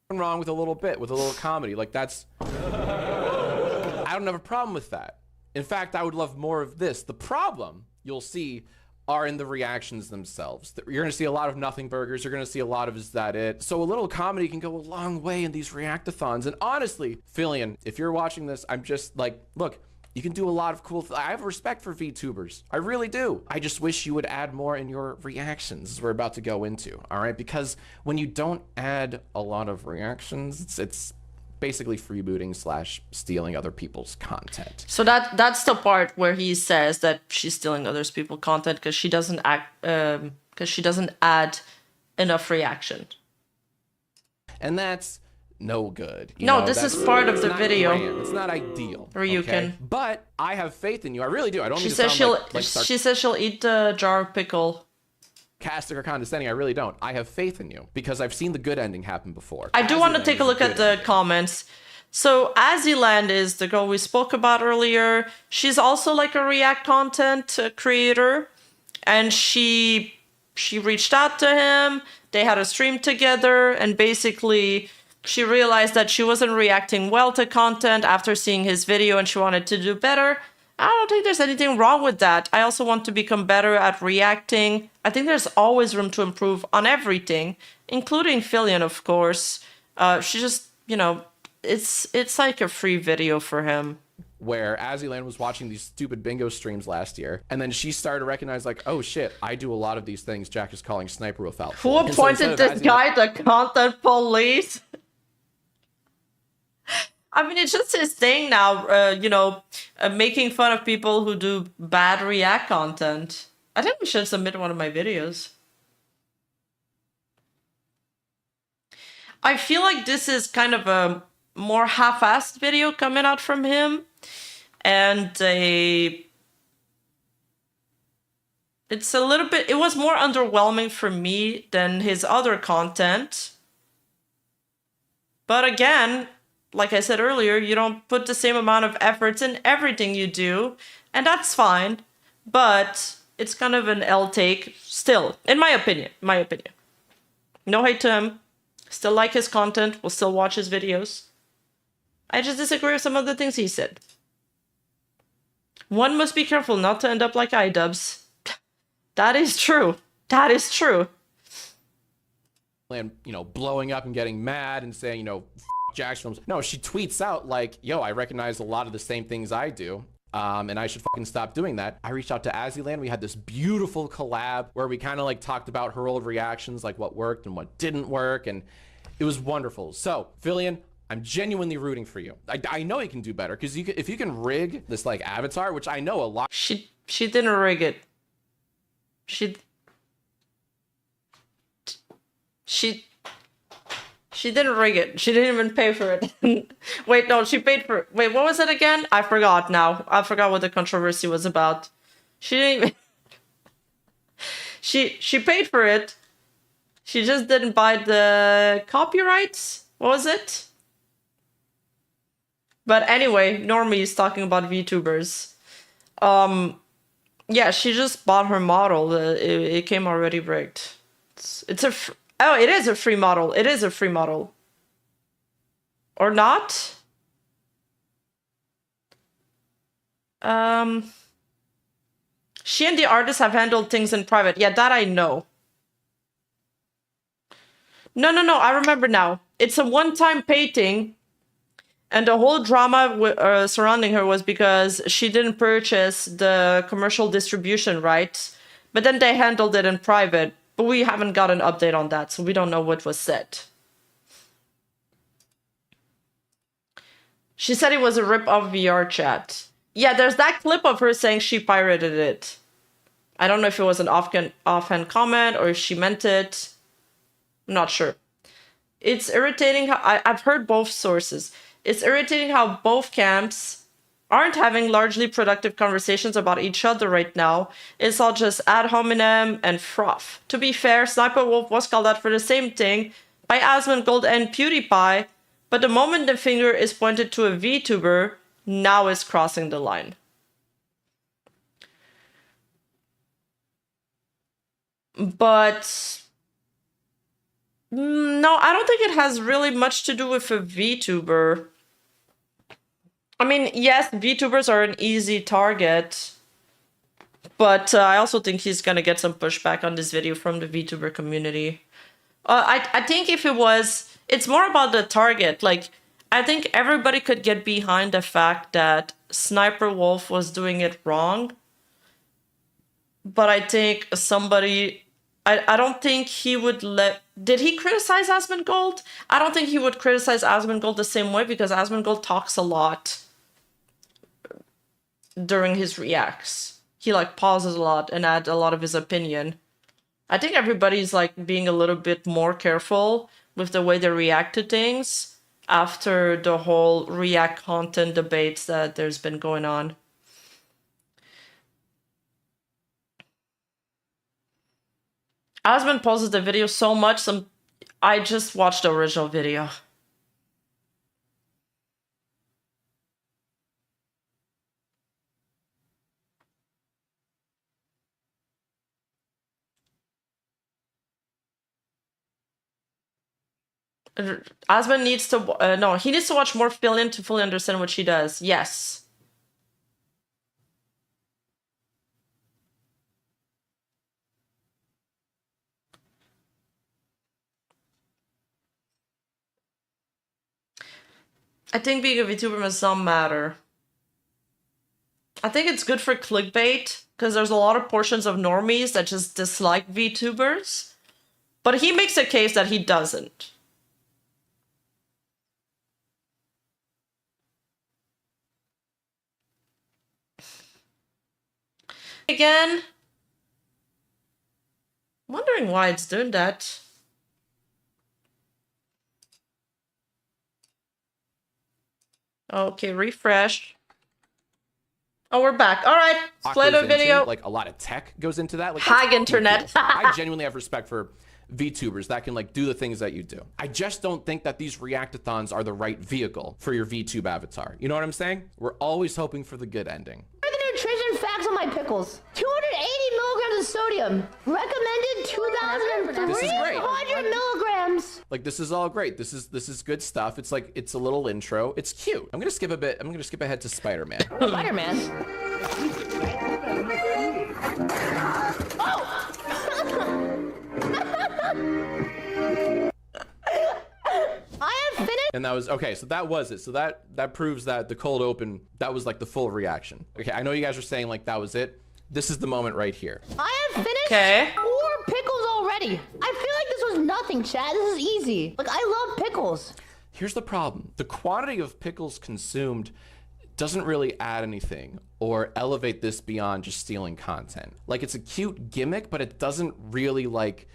Nothing wrong with a little bit, with a little comedy. Like, that's... I don't have a problem with that. In fact, I would love more of this. The problem, you'll see, are in the reactions themselves. You're going to see a lot of nothing burgers. You're going to see a lot of is that it. So a little comedy can go a long way in these reactathons. And honestly, Filian, if you're watching this, I'm just like, look, You can do a lot of cool I have respect for VTubers. I really do. I just wish you would add more in your reactions, as we're about to go into, all right? Because when you don't add a lot of reactions, it's basically freebooting / stealing other people's content. So that's the part where he says that she's stealing other people's content because she doesn't add enough reaction. And that's no good. No, this is part of the video. Grand. It's not ideal. Ryukin. Okay? But I have faith in you. I really do. I don't She mean to says sound she says she'll eat the jar of pickle. sarcastic or condescending. I really don't. I have faith in you because I've seen the good ending happen before. I do want to take a look at the comments. So Aziland is the girl we spoke about earlier. She's also like a React content creator, and she reached out to him. They had a stream together, and basically she realized that she wasn't reacting well to content after seeing his video, and she wanted to do better. I don't think there's anything wrong with that. I also want to become better at reacting. I think there's always room to improve on everything, including Filian, of course. She just, it's like a free video for him. Where Aziland was watching these stupid bingo streams last year, and then she started to recognize, like, oh shit, I do a lot of these things Jack is calling sniper wolf out. Who appointed this guy the content police? I mean, it's just his thing now, making fun of people who do bad React content. I think we should submit one of my videos. I feel like this is kind of a more half-assed video coming out from him. And it's a little bit, it was more underwhelming for me than his other content. But again, like I said earlier, you don't put the same amount of efforts in everything you do, and that's fine. But it's kind of an L take still, in my opinion. No hate to him. Still like his content. Will still watch his videos. I just disagree with some of the things he said. One must be careful not to end up like iDubbbz. That is true. That is true. And, blowing up and getting mad and saying, Jack's films. No, she tweets out like, yo, I recognize a lot of the same things I do. And I should fucking stop doing that. I reached out to Aziland. We had this beautiful collab where we kind of like talked about her old reactions, like what worked and what didn't work. And it was wonderful. So, Filian, I'm genuinely rooting for you. I know you can do better because if you can rig this like avatar, which I know a lot. She didn't rig it. She didn't rig it. She didn't even pay for it. Wait, no, she paid for it. Wait, what was it again? I forgot now. I forgot what the controversy was about. She didn't even... She paid for it. She just didn't buy the copyrights. What was it? But anyway, Normie is talking about VTubers. Yeah, she just bought her model. It came already rigged. It is a free model. It is a free model. Or not? She and the artist have handled things in private. Yeah, that I know. No, I remember now. It's a one-time painting, and the whole drama surrounding her was because she didn't purchase the commercial distribution rights, but then they handled it in private. But we haven't got an update on that, so we don't know what was said. She said it was a rip-off VR chat. Yeah, there's that clip of her saying she pirated it. I don't know if it was an offhand comment or if she meant it. I'm not sure. It's irritating how... I've heard both sources. It's irritating how both camps aren't having largely productive conversations about each other right now. It's all just ad hominem and froth. To be fair, Sniper Wolf was called out for the same thing by Asmongold and PewDiePie, but the moment the finger is pointed to a VTuber, now is crossing the line. But... no, I don't think it has really much to do with a VTuber. I mean, yes, VTubers are an easy target, but I also think he's gonna get some pushback on this video from the VTuber community. I think if it was, it's more about the target. Like, I think everybody could get behind the fact that Sniper Wolf was doing it wrong. But I think somebody... I don't think he would let... Did he criticize Asmongold? I don't think he would criticize Asmongold the same way because Asmongold talks a lot during his reacts. He like pauses a lot and adds a lot of his opinion. I think everybody's like being a little bit more careful with the way they react to things after the whole react content debates that there's been going on. Asmon pauses the video so much, I just watched the original video. Asmon needs to, no, he needs to watch more Filian to fully understand what she does. Yes. I think being a VTuber must not matter. I think it's good for clickbait, because there's a lot of portions of normies that just dislike VTubers. But he makes a case that he doesn't. Again, wondering why it's doing that. Okay, refresh. Oh, we're back. All right, play the video. Like a lot of tech goes into that. Like, Hag internet. I genuinely have respect for VTubers that can like do the things that you do. I just don't think that these reactathons are the right vehicle for your VTube avatar. You know what I'm saying? We're always hoping for the good ending. What are the nutrition facts on my pickles? 280 milligrams of sodium. Recommended 2,300 milligrams. Like, this is all great. This is good stuff. It's like, it's a little intro. It's cute. I'm gonna skip a bit. I'm gonna skip ahead to Spider-Man. Spider-Man? I have finished. And that was, okay, so that was it. So that proves that the cold open, that was like the full reaction. Okay, I know you guys are saying like that was it. This is the moment right here. I have finished 4 pickles already. I feel like this was nothing, Chad. This is easy. Like, I love pickles. Here's the problem. The quantity of pickles consumed doesn't really add anything or elevate this beyond just stealing content. Like, it's a cute gimmick, but it doesn't really like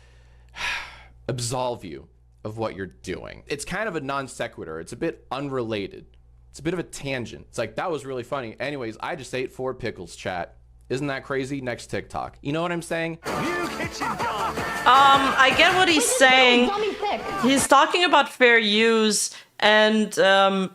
absolve you of what you're doing. It's kind of a non sequitur. It's a bit unrelated. It's a bit of a tangent. It's like, that was really funny. Anyways, I just ate 4 pickles, chat. Isn't that crazy? Next TikTok. You know what I'm saying? I get what he's saying. He's talking about fair use, and I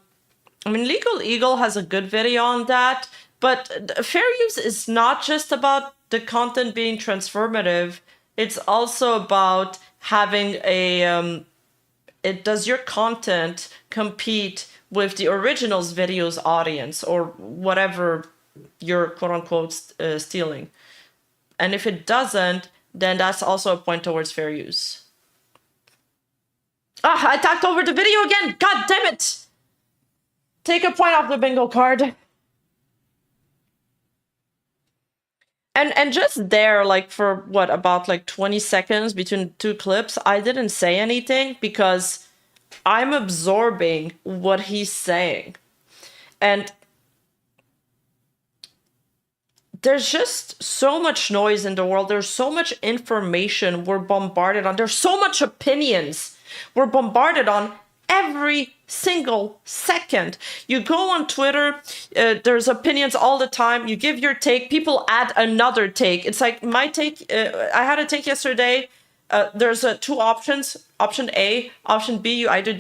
mean, Legal Eagle has a good video on that, but fair use is not just about the content being transformative. It's also about having a, does your content compete with the original's video's audience or whatever you're quote-unquote stealing? And if it doesn't, then that's also a point towards fair use. Ah, I talked over the video again! God damn it! Take a point off the bingo card. And just there, like for what, about like 20 seconds between 2 clips, I didn't say anything because I'm absorbing what he's saying. And there's just so much noise in the world. There's so much information we're bombarded on. There's so much opinions we're bombarded on every single second. You go on Twitter, there's opinions all the time. You give your take, people add another take. It's like my take, I had a take yesterday. There's 2 options, option A, option B. You either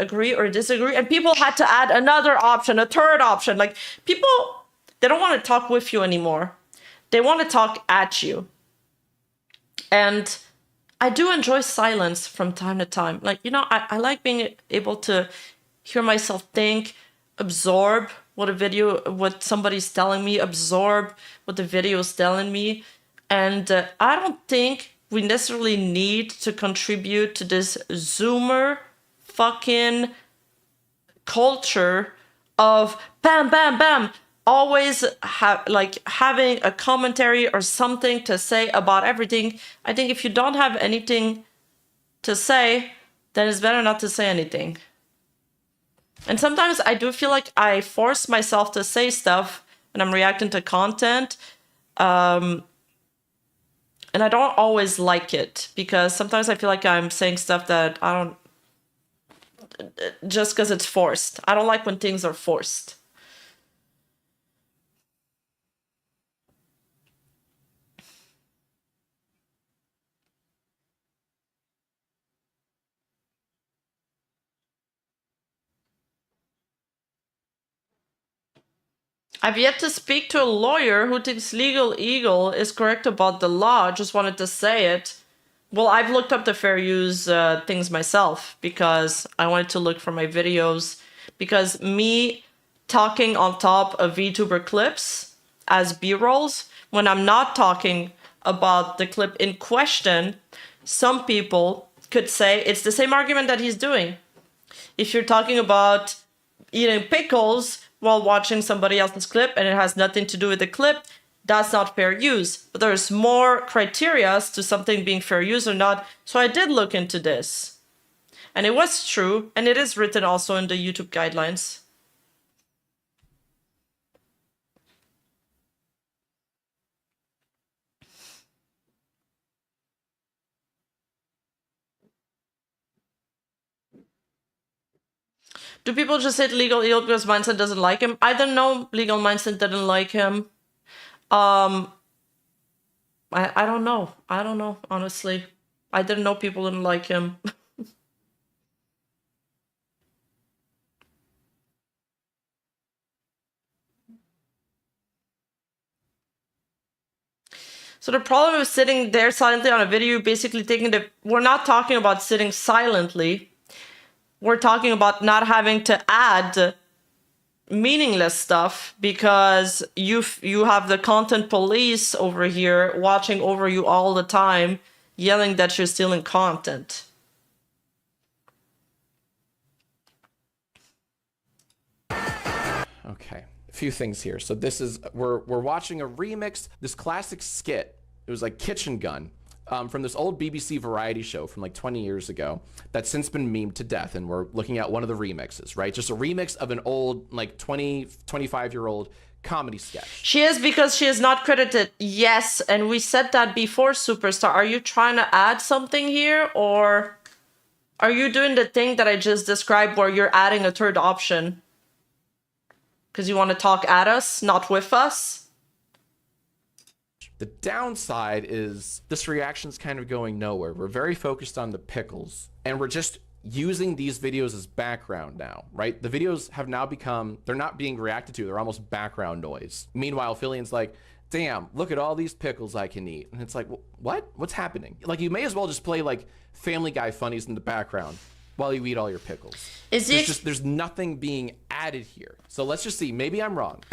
agree or disagree. And people had to add another option, a third option. Like, people, they don't want to talk with you anymore. They want to talk at you. And I do enjoy silence from time to time. Like, you know, I like being able to hear myself think, absorb what somebody's telling me, absorb what the video is telling me. And I don't think we necessarily need to contribute to this Zoomer fucking culture of bam, bam, bam, always having a commentary or something to say about everything. I think if you don't have anything to say, then it's better not to say anything. And sometimes I do feel like I force myself to say stuff when I'm reacting to content. And I don't always like it, because sometimes I feel like I'm saying stuff that I don't, just because it's forced. I don't like when things are forced. I've yet to speak to a lawyer who thinks Legal Eagle is correct about the law. Just wanted to say it. Well, I've looked up the fair use things myself, because I wanted to look for my videos. Because me talking on top of VTuber clips as B-rolls, when I'm not talking about the clip in question, some people could say it's the same argument that he's doing. If you're talking about eating pickles while watching somebody else's clip and it has nothing to do with the clip, that's not fair use. But there's more criteria to something being fair use or not. So I did look into this. And it was true, and it is written also in the YouTube guidelines. Do people just hate Legal Eagle because Mindset doesn't like him? I don't know. Legal Mindset didn't like him. I don't know. I don't know, honestly. I didn't know people didn't like him. So the problem with sitting there silently on a video, basically we're not talking about sitting silently. We're talking about not having to add meaningless stuff, because you have the content police over here watching over you all the time, yelling that you're stealing content. Okay, a few things here. So this is, we're watching a remix, this classic skit. It was like Kitchen Gun, from this old BBC variety show from like 20 years ago that's since been memed to death. And we're looking at one of the remixes, right? Just a remix of an old, like 25-year-old comedy sketch. She is, because she is not credited. Yes, and we said that before, Superstar. Are you trying to add something here, or are you doing the thing that I just described where you're adding a third option? Because you want to talk at us, not with us? The downside is this reaction's kind of going nowhere. We're very focused on the pickles, and we're just using these videos as background now, right? The videos have now become, they're not being reacted to, they're almost background noise. Meanwhile, Filian's like, damn, look at all these pickles I can eat. And it's like, what? What's happening? Like, you may as well just play like Family Guy funnies in the background while you eat all your pickles. There's nothing being added here. So let's just see, maybe I'm wrong.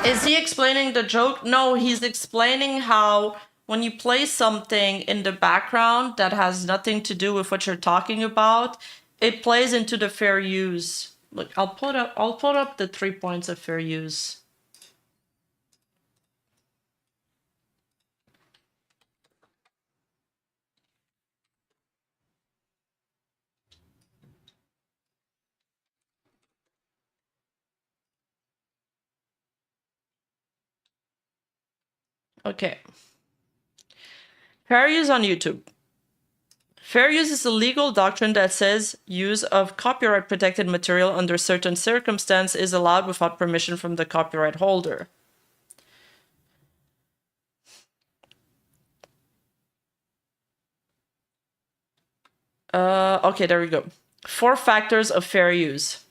Is he explaining the joke? No, he's explaining how when you play something in the background that has nothing to do with what you're talking about, it plays into the fair use. Look, I'll put up the 3 points of fair use. Okay. Fair use on YouTube. Fair use is a legal doctrine that says use of copyright protected material under certain circumstances is allowed without permission from the copyright holder. Okay, there we go. 4 factors of fair use.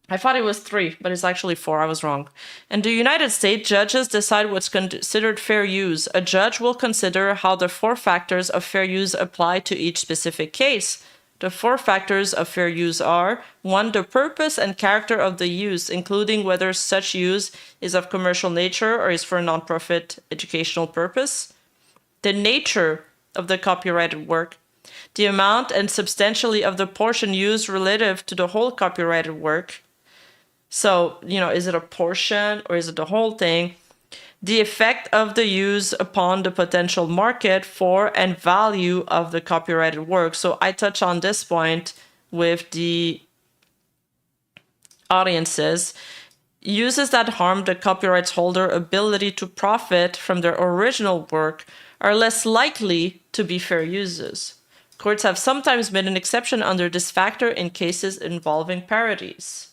I thought it was 3, but it's actually 4. I was wrong. In the United States, judges decide what's considered fair use. A judge will consider how the 4 factors of fair use apply to each specific case. The 4 factors of fair use are: 1, the purpose and character of the use, including whether such use is of commercial nature or is for a nonprofit educational purpose. The nature of the copyrighted work. The amount and substantially of the portion used relative to the whole copyrighted work. So, you know, is it a portion or is it the whole thing? The effect of the use upon the potential market for and value of the copyrighted work. So I touch on this point with the audiences. Uses that harm the copyright holder ability to profit from their original work are less likely to be fair uses. Courts have sometimes made an exception under this factor in cases involving parodies.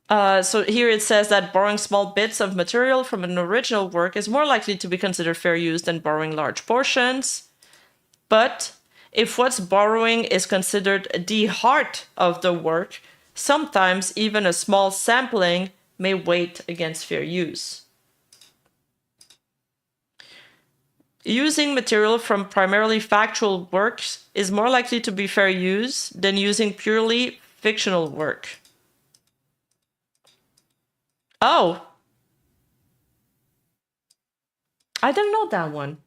So here it says that borrowing small bits of material from an original work is more likely to be considered fair use than borrowing large portions. But if what's borrowing is considered the heart of the work, sometimes even a small sampling may weigh against fair use. Using material from primarily factual works is more likely to be fair use than using purely fictional work. Oh, I didn't know that one.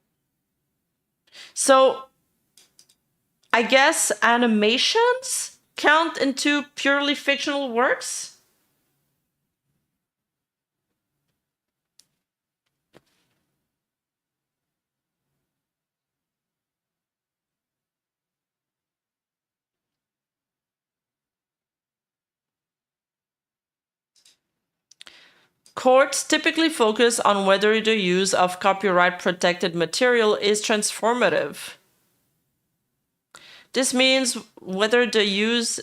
So I guess animations count into purely fictional works? Courts typically focus on whether the use of copyright-protected material is transformative. This means whether the use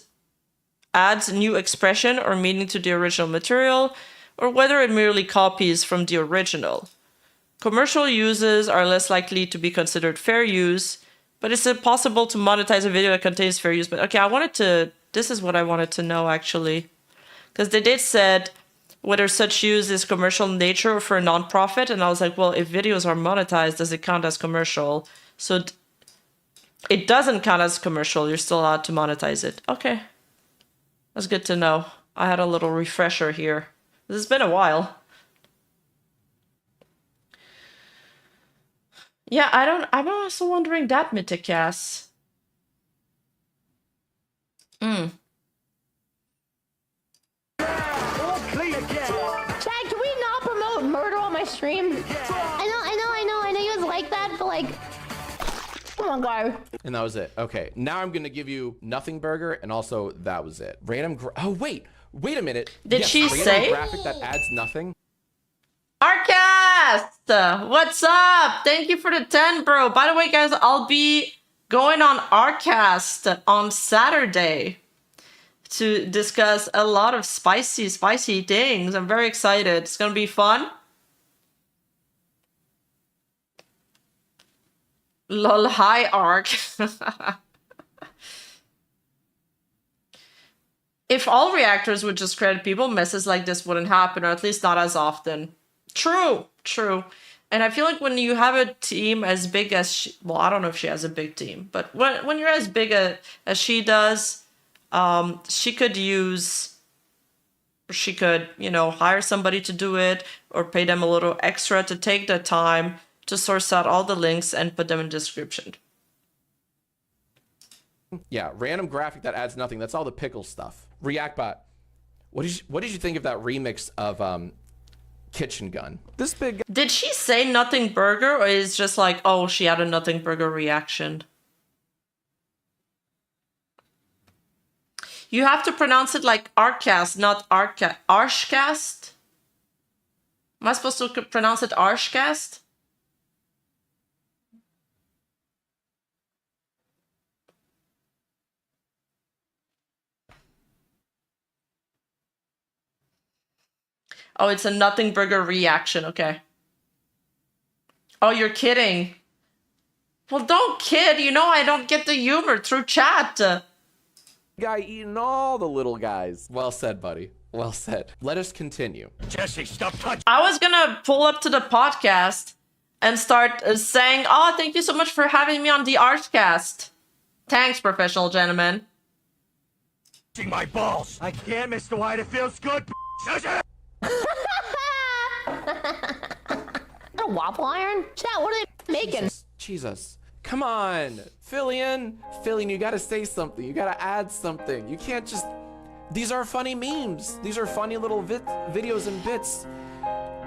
adds new expression or meaning to the original material, or whether it merely copies from the original. Commercial uses are less likely to be considered fair use, but it's possible to monetize a video that contains fair use. But okay, this is what I wanted to know actually. Because they did said whether such use is commercial in nature or for a non-profit, and I was like, well, if videos are monetized, does it count as commercial? So it doesn't count as commercial, you're still allowed to monetize it. Okay. That's good to know. I had a little refresher here. This has been a while. Yeah, I'm also wondering that, Mythicast. Chad, can we not promote murder on my stream? I know you guys like that, but like, come on, guy. And that was it. Okay, now I'm gonna give you nothing burger, and also that was it. Oh wait a minute. Did she random say? Graphic that adds nothing. Arcast! What's up? Thank you for the 10, bro. By the way, guys, I'll be going on Arcast on Saturday to discuss a lot of spicy things. I'm very excited. It's gonna be fun. Lol, hi, Arc. If all reactors would just credit people, messes like this wouldn't happen, or at least not as often. True. And I feel like when you have a team as big as well, I don't know if she has a big team, but when you're as big as she does, she could, you know, hire somebody to do it or pay them a little extra to take the time to source out all the links and put them in the description. Yeah, random graphic that adds nothing. That's all the pickle stuff. ReactBot, what did you think of that remix of Kitchen Gun? This big. Did she say nothing burger, or is just like, oh, she had a nothing burger reaction? You have to pronounce it like Arcast, not Arshcast. Am I supposed to pronounce it Arshcast? Oh, it's a nothing burger reaction. Okay. Oh, you're kidding. Well, don't kid. You know I don't get the humor through chat. Guy eating all the little guys. Well said, buddy. Well said. Let us continue. Jesse, stop touching. I was gonna pull up to the podcast and start saying, oh, thank you so much for having me on the Artcast. Thanks, professional gentlemen. My balls. I can't, Mr. White. It feels good. A waffle iron? Chat, what are they making? Jesus. Come on, Filian, you gotta say something. You gotta add something. You can't just. These are funny memes. These are funny little videos and bits.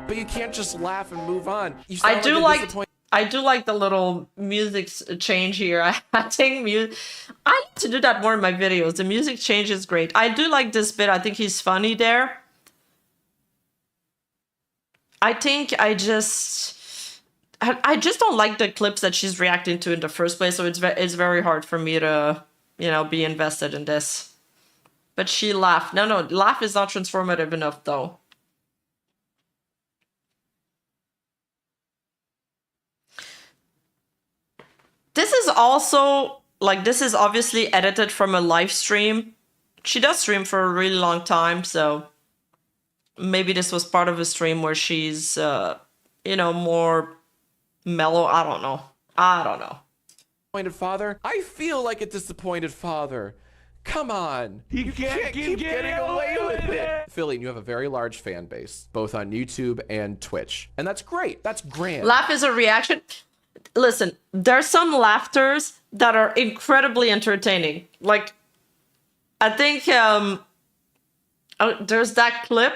But you can't just laugh and move on. You sound I do like the little music change here. I think I need to do that more in my videos. The music change is great. I do like this bit. I think he's funny there. I think I just don't like the clips that she's reacting to in the first place. So it's very hard for me to, you know, be invested in this. But she laughed. No, laugh is not transformative enough though. This is also, like, this is obviously edited from a live stream. She does stream for a really long time, so maybe this was part of a stream where she's, you know, more mellow. I don't know. Disappointed father? I feel like a disappointed father. Come on. You can't keep getting away with it. Filian, you have a very large fan base, both on YouTube and Twitch. And that's great. That's grand. Laugh is a reaction. Listen, there's some laughters that are incredibly entertaining. Like, I think there's that clip.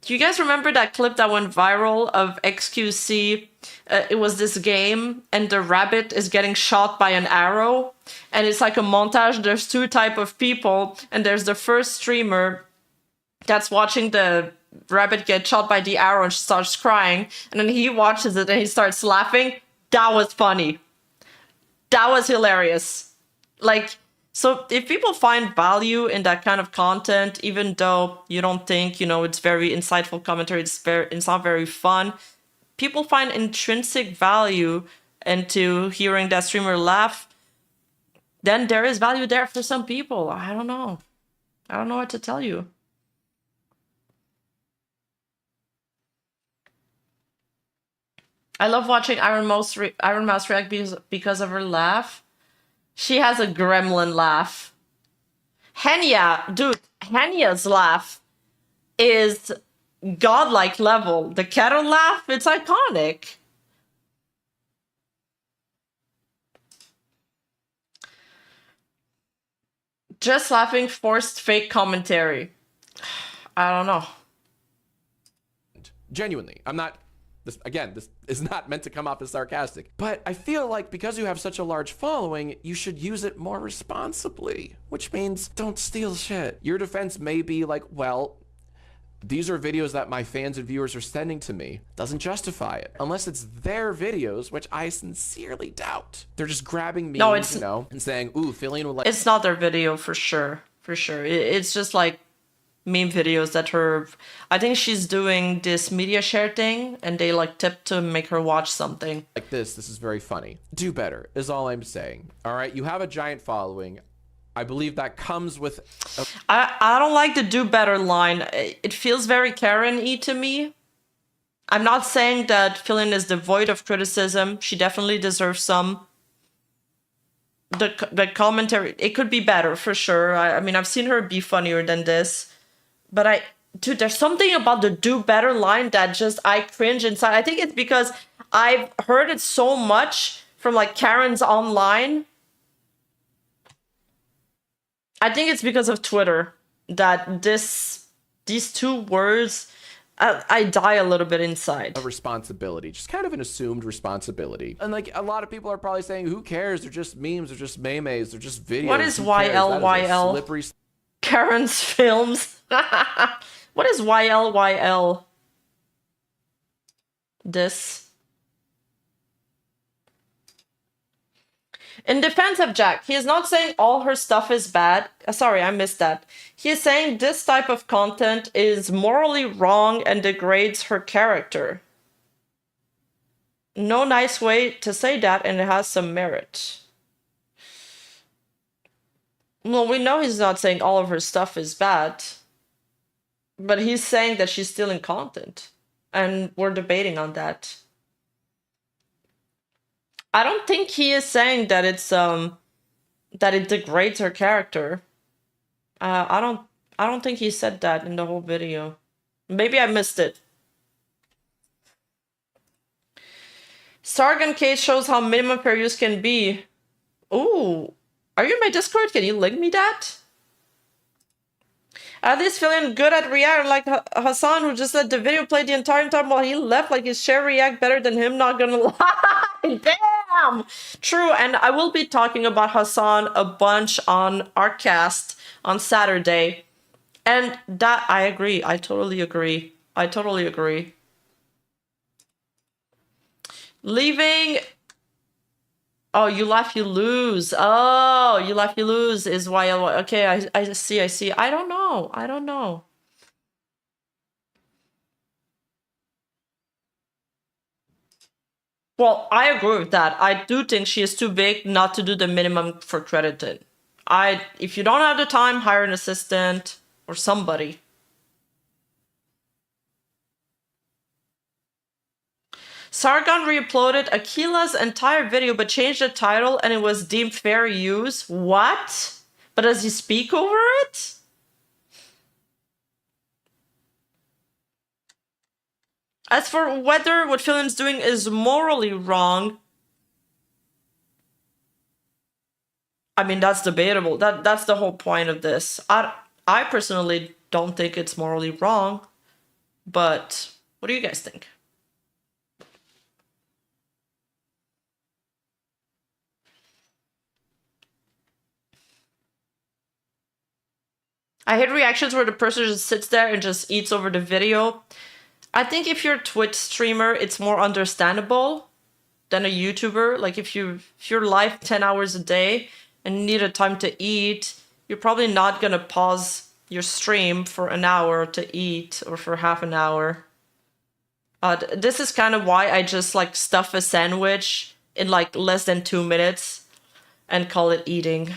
Do you guys remember that clip that went viral of XQC? It was this game and the rabbit is getting shot by an arrow. And it's like a montage. There's two types of people. And there's the first streamer that's watching the rabbit get shot by the arrow and she starts crying. And then he watches it and he starts laughing. That was funny. That was hilarious. Like, so if people find value in that kind of content, even though you don't think, you know, it's very insightful commentary, it's not very fun, people find intrinsic value into hearing that streamer laugh, then there is value there for some people. I don't know. I don't know what to tell you. I love watching Iron Mouse react because of her laugh. She has a gremlin laugh. Henya, dude, Henya's laugh is godlike level. The kettle laugh, it's iconic. Just laughing, forced fake commentary. I don't know. Genuinely, I'm not. This is not meant to come off as sarcastic, but I feel like because you have such a large following, you should use it more responsibly, which means don't steal shit. Your defense may be like, well, these are videos that my fans and viewers are sending to me. Doesn't justify it. Unless it's their videos, which I sincerely doubt. They're just grabbing memes, you know, and saying, ooh, Filian would like— It's not their video for sure. For sure. It's just like meme videos that I think she's doing this media share thing and they like tip to make her watch something. Like this is very funny. Do better is all I'm saying. All right, you have a giant following. I believe that comes with I don't like the do better line. It feels very Karen-y to me. I'm not saying that Filian is devoid of criticism. She definitely deserves some. The commentary, it could be better for sure. I mean, I've seen her be funnier than this. But dude, there's something about the do better line that just I cringe inside. I think it's because I've heard it so much from like Karen's online. I think it's because of Twitter that these two words, I die a little bit inside. A responsibility, just kind of an assumed responsibility. And like a lot of people are probably saying, who cares? They're just memes, they're just memes, they're just videos. What is YLYL? Slippery... Karen's films. What is YLYL? This. In defense of Jack, he is not saying all her stuff is bad. Sorry, I missed that. He is saying this type of content is morally wrong and degrades her character. No nice way to say that, and it has some merit. Well, we know he's not saying all of her stuff is bad. But he's saying that she's stealing content. And we're debating on that. I don't think he is saying that it's that it degrades her character. I don't think he said that in the whole video. Maybe I missed it. Sargon case shows how minimum fair use can be. Ooh, are you in my Discord? Can you link me that? At least feeling good at React, like Hassan, who just let the video play the entire time while he left, like his share React better than him, not gonna lie. Damn! True, and I will be talking about Hassan a bunch on our cast on Saturday. And that, I agree. I totally agree. I totally agree. Leaving... Oh, you laugh, you lose. Oh, you laugh, you lose is why... Okay, I see, I see. I don't know. I don't know. Well, I agree with that. I do think she is too big not to do the minimum for credited. If you don't have the time, hire an assistant or somebody. Sargon re-uploaded Akila's entire video but changed the title and it was deemed fair use. What? But does he speak over it? As for whether what Filian's doing is morally wrong, I mean, that's debatable. That's the whole point of this. I personally don't think it's morally wrong, but what do you guys think? I hate reactions where the person just sits there and just eats over the video. I think if you're a Twitch streamer, it's more understandable than a YouTuber. Like if you're live 10 hours a day and you need a time to eat, you're probably not gonna pause your stream for an hour to eat or for half an hour. This is kind of why I just like stuff a sandwich in like less than 2 minutes and call it eating.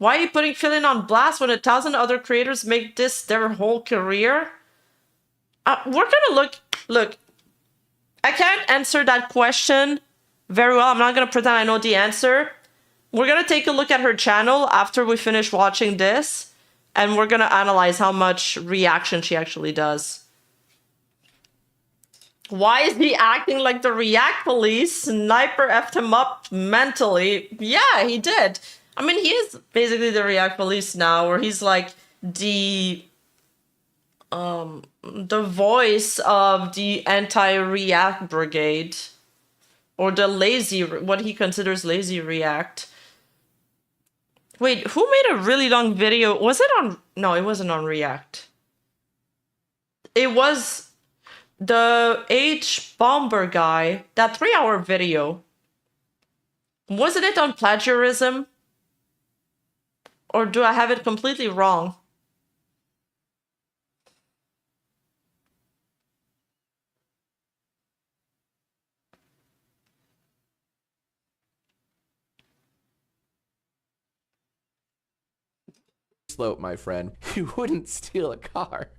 Why are you putting Filian on blast when 1,000 other creators make this their whole career? We're gonna look, I can't answer that question very well. I'm not gonna pretend I know the answer. We're gonna take a look at her channel after we finish watching this, and we're gonna analyze how much reaction she actually does. Why is he acting like the React police? Sniper effed him up mentally. Yeah, he did. I mean, he is basically the React police now, where he's like the voice of the anti-React brigade, or the lazy, what he considers lazy React. Wait, who made a really long video? Was it on? No, it wasn't on React. It was the H Bomber guy. That 3-hour video. Wasn't it on plagiarism? Or do I have it completely wrong? Slope, my friend. You wouldn't steal a car.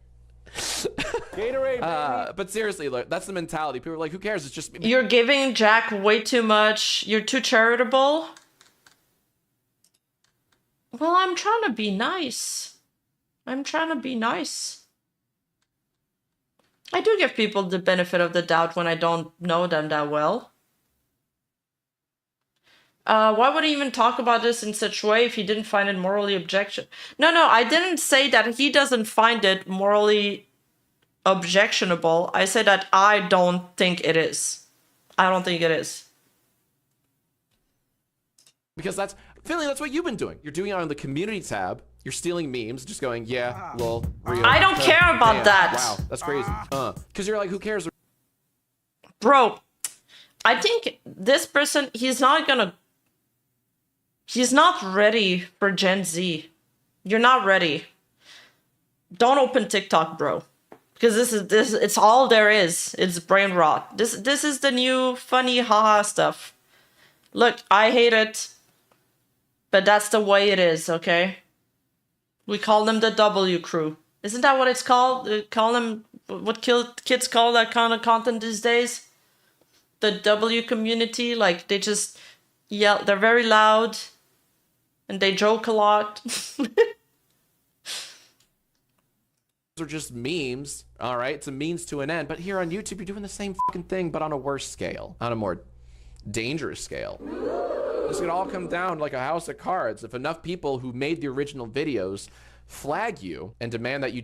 Gatorade, baby. But seriously, look, that's the mentality. People are like, who cares? It's just... You're giving Jack way too much. You're too charitable. Well, I'm trying to be nice. I'm trying to be nice. I do give people the benefit of the doubt when I don't know them that well. Why would he even talk about this in such a way if he didn't find it morally objectionable? No, I didn't say that he doesn't find it morally objectionable. I said that I don't think it is. I don't think it is. Because that's... Filian, that's what you've been doing. You're doing it on the community tab. You're stealing memes, just going, yeah, lol, real. I don't care about damn, that. Wow, that's crazy. Because you're like, who cares? Bro, I think this person, he's not ready for Gen Z. You're not ready. Don't open TikTok, bro. Because this it's all there is. It's brain rot. This is the new funny haha stuff. Look, I hate it. But that's the way it is, okay? We call them the W crew. Isn't that what it's called? They call them what kids call that kind of content these days? The W community. Like, they just yell. They're very loud. And they joke a lot. are just memes, all right? It's a means to an end. But here on YouTube, you're doing the same fucking thing, but on a worse scale, on a more dangerous scale. This could all come down like a house of cards. If enough people who made the original videos flag you and demand that you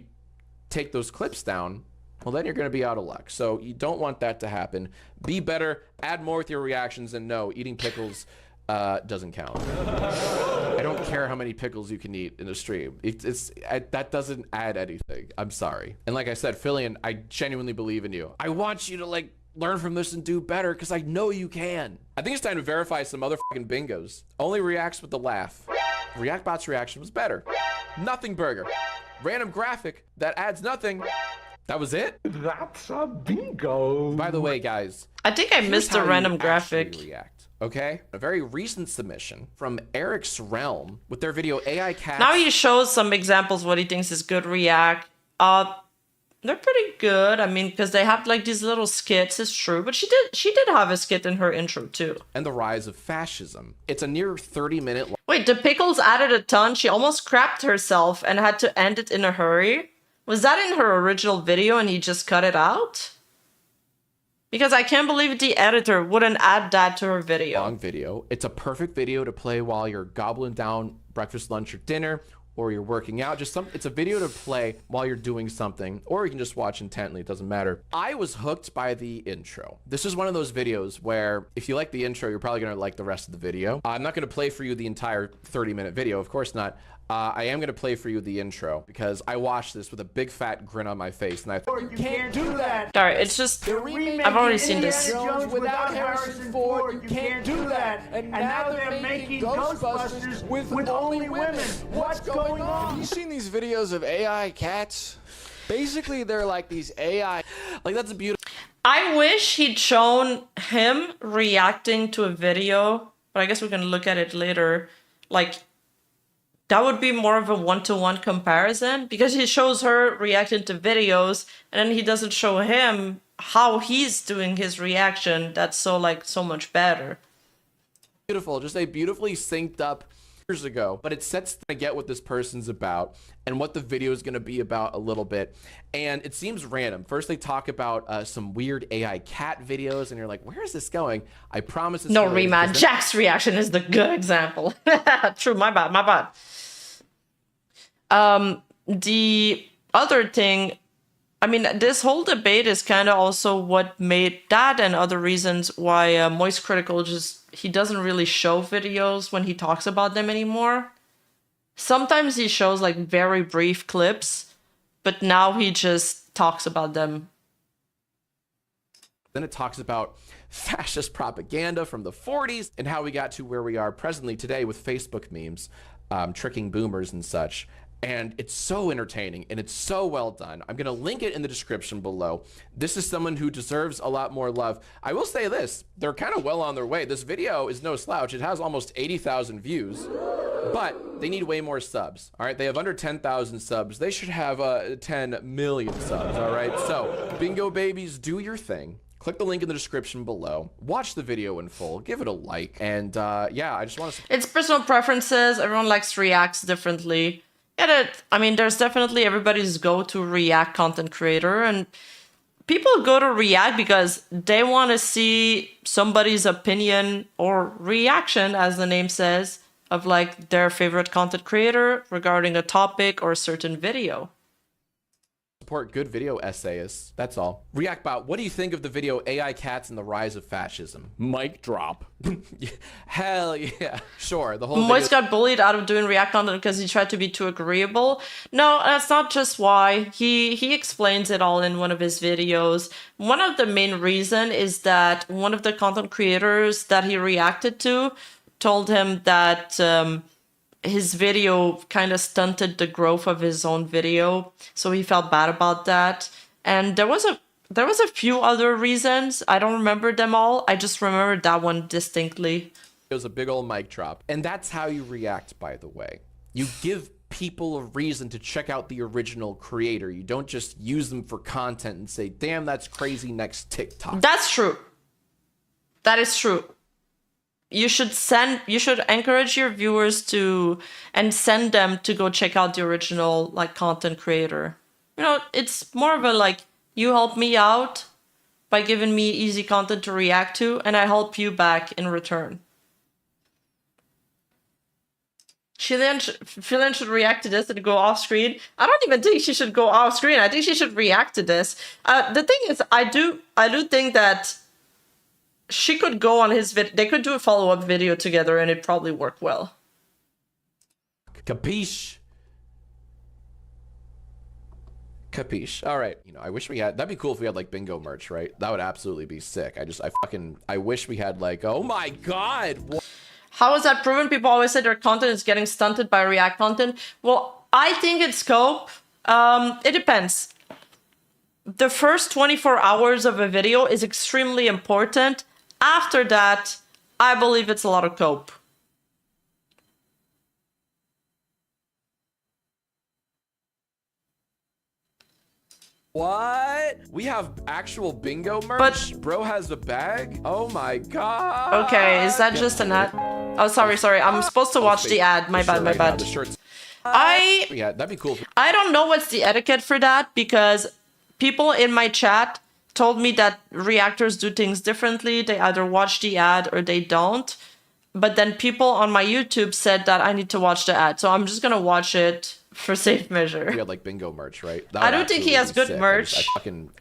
take those clips down, well, then you're going to be out of luck. So you don't want that to happen. Be better, add more with your reactions, and no, eating pickles doesn't count. I don't care how many pickles you can eat in a stream. That doesn't add anything. I'm sorry. And like I said, Filian, I genuinely believe in you. I want you to like learn from this and do better because I know you can. I think it's time to verify some other fucking bingos. Only reacts with the laugh. Reactbot's reaction was better. Nothing burger. Random graphic that adds nothing. That was it? That's a bingo. By the way, guys, I think I missed the random graphic. React, okay? A very recent submission from Eric's Realm with their video AI Cats. Now he shows some examples what he thinks is good react. They're pretty good. I mean, because they have like these little skits, it's true. But she did have a skit in her intro too. And the rise of fascism. It's a near 30-minute. Wait, the pickles added a ton. She almost crapped herself and had to end it in a hurry. Was that in her original video and he just cut it out? Because I can't believe the editor wouldn't add that to her video. Long video. It's a perfect video to play while you're gobbling down breakfast, lunch, or dinner, or you're working out. It's a video to play while you're doing something, or you can just watch intently. It doesn't matter. I was hooked by the intro. This is one of those videos where if you like the intro, you're probably gonna like the rest of the video. I'm not gonna play for you the entire 30-minute video, of course not. I am going to play for you the intro because I watched this with a big fat grin on my face and I thought, You can't do that. Sorry, it's just, I've already seen this. Jones without Harrison Ford, you can't do that. And now they're making Ghostbusters with only women. What's going on? Have you seen these videos of AI cats? Basically, they're like these AI. like, that's a beautiful. I wish he'd shown him reacting to a video, but I guess we can look at it later. Like, that would be more of a one-to-one comparison because he shows her reacting to videos and then he doesn't show him how he's doing his reaction. That's so much better. Beautiful, just a beautifully synced up years ago, but it sets to get what this person's about and what the video is going to be about a little bit. And it seems random. First they talk about some weird AI cat videos and you're like, where is this going? I promise it's no, Rima, Jack's reaction is the good example. True, my bad. The other thing, I mean, this whole debate is kind of also what made that and other reasons why Moist Critical he doesn't really show videos when he talks about them anymore. Sometimes he shows like very brief clips, but now he just talks about them. Then it talks about fascist propaganda from the 40s and how we got to where we are presently today with Facebook memes, tricking boomers and such. And it's so entertaining and it's so well done. I'm going to link it in the description below. This is someone who deserves a lot more love. I will say this, they're kind of well on their way. This video is no slouch. It has almost 80,000 views, but they need way more subs. All right, they have under 10,000 subs. They should have 10 million subs. All right, so bingo babies, do your thing. Click the link in the description below. Watch the video in full. Give it a like. And yeah, I just want to... It's personal preferences. Everyone likes reacts differently. Yeah, I mean, there's definitely everybody's go-to React content creator, and people go to React because they want to see somebody's opinion or reaction, as the name says, of like their favorite content creator regarding a topic or a certain video. Support good video essayists. That's all. Reactbot, what do you think of the video AI Cats and the Rise of Fascism? Mic drop. Hell yeah. Sure. The whole Moist video... got bullied out of doing React content because he tried to be too agreeable. No, that's not just why. He explains it all in one of his videos. One of the main reason is that one of the content creators that he reacted to told him that his video kind of stunted the growth of his own video, so he felt bad about that. And there was a few other reasons. I don't remember them all. I just remember that one distinctly. It was a big old mic drop. And that's how you react, by the way. You give people a reason to check out the original creator. You don't just use them for content and say, damn, that's crazy, next TikTok. That's true. That is true. You should encourage your viewers to and send them to go check out the original like content creator. You know, it's more of a like, you help me out by giving me easy content to react to, and I help you back in return. Filian should react to this and go off screen. I don't even think she should go off screen. I think she should react to this. The thing is, I do think that she could go on his vid. They could do a follow-up video together, and it'd probably work well. Capiche? Capiche. All right. You know, I wish we had. That'd be cool if we had like bingo merch, right? That would absolutely be sick. I wish we had like. Oh my god. What? How is that proven? People always say their content is getting stunted by React content. Well, I think it's scope. It depends. The first 24 hours of a video is extremely important. After that, I believe it's a lot of cope. What? We have actual bingo merch? Bro has a bag? Oh my god. Okay, is that just an ad? Oh, sorry. I'm supposed to watch the ad. My bad. The shirts. Yeah, that'd be cool. I don't know what's the etiquette for that, because people in my chat told me that reactors do things differently. They either watch the ad or they don't. But then people on my YouTube said that I need to watch the ad. So I'm just gonna watch it for safe measure. We had like bingo merch, right? I don't think he has good merch.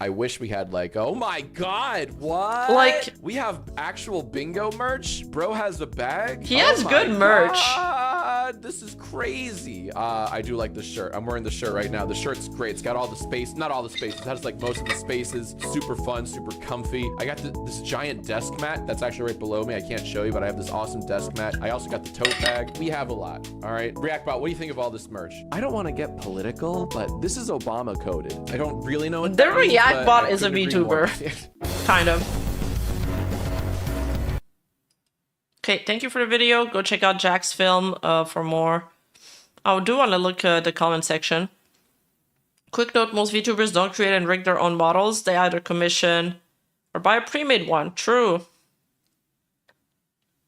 I wish we had like, oh my god, what? Like, we have actual bingo merch? Bro has a bag? He has good merch. God, this is crazy. I do like this shirt. I'm wearing the shirt right now. The shirt's great. It's got all the space, not all the spaces. It has like most of the spaces. Super fun, super comfy. I got this giant desk mat that's actually right below me. I can't show you, but I have this awesome desk mat. I also got the tote bag. We have a lot. All right, Reactbot, what do you think of all this merch? I don't want to get political, but this is Obama coded. I don't really know what the Reactbot is a VTuber. Kind of. Okay, thank you for the video. Go check out Jack's film for more. I do want to look at the comment section. Quick note, most VTubers don't create and rig their own models. They either commission or buy a pre-made one. True.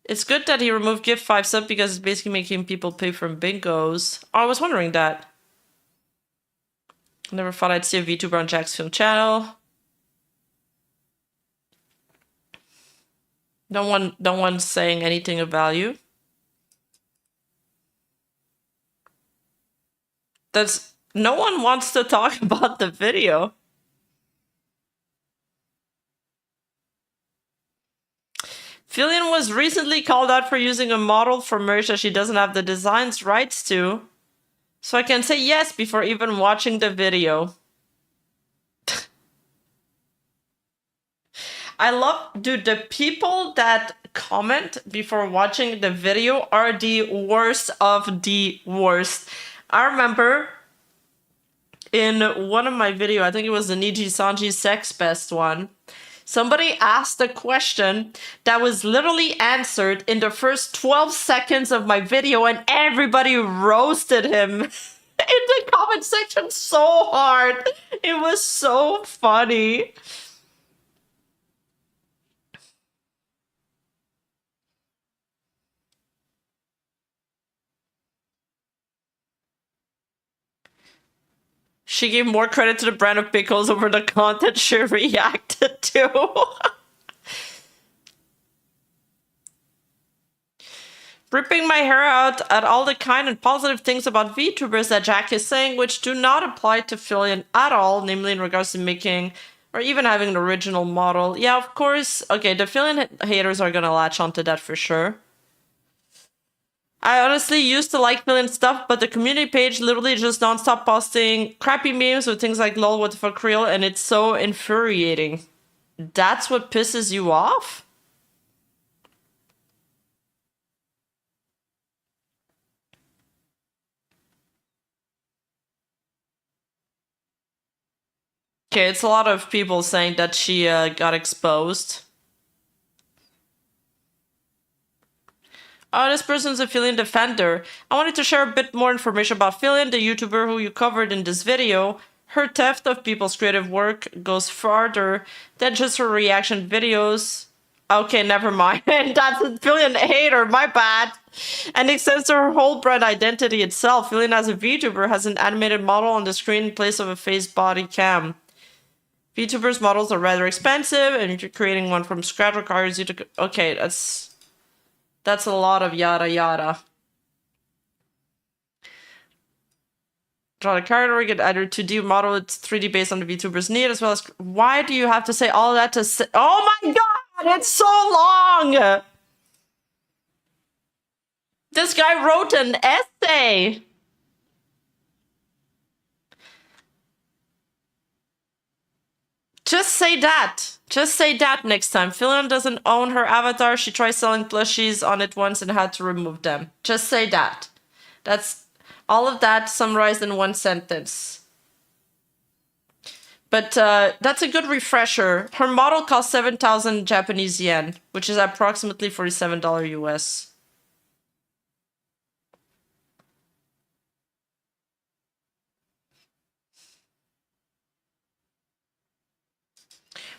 It's good that he removed gift 5 sub because it's basically making people pay for bingos. Oh, I was wondering that. Never thought I'd see a VTuber on Jack's film channel. No one's saying anything of value. No one wants to talk about the video. Filian was recently called out for using a model for merch that she doesn't have the design's rights to. So I can say yes before even watching the video. I love, dude, the people that comment before watching the video are the worst of the worst. I remember in one of my videos, I think it was the Niji Sanji Sex Best one, somebody asked a question that was literally answered in the first 12 seconds of my video, and everybody roasted him in the comment section so hard. It was so funny. She gave more credit to the brand of pickles over the content she reacted to. Ripping my hair out at all the kind and positive things about VTubers that Jack is saying, which do not apply to Filian at all, namely in regards to making or even having an original model. Yeah, of course. Okay, the Filian haters are gonna latch onto that for sure. I honestly used to like Filian stuff, but the community page literally just non-stop posting crappy memes with things like lol, what the fuck real, and it's so infuriating. That's what pisses you off? Okay, it's a lot of people saying that she got exposed. Oh, this person's a Filian defender. I wanted to share a bit more information about Filian, the YouTuber who you covered in this video. Her theft of people's creative work goes farther than just her reaction videos Okay, never mind. That's a Filian hater, my bad. And extends to her whole brand identity itself. Filian as a VTuber has an animated model on the screen in place of a face body cam. VTubers models are rather expensive, and if you're creating one from scratch requires you to... Okay, that's a lot of yada yada. Draw the character, get either 2D model, it's 3D based on the VTuber's need, as well as... Why do you have to say all that to say... Oh my god, it's so long! This guy wrote an essay! Just say that. Just say that next time. Filian doesn't own her avatar. She tried selling plushies on it once and had to remove them. Just say that. That's all of that summarized in one sentence. But that's a good refresher. Her model costs 7,000 Japanese yen, which is approximately $47 US.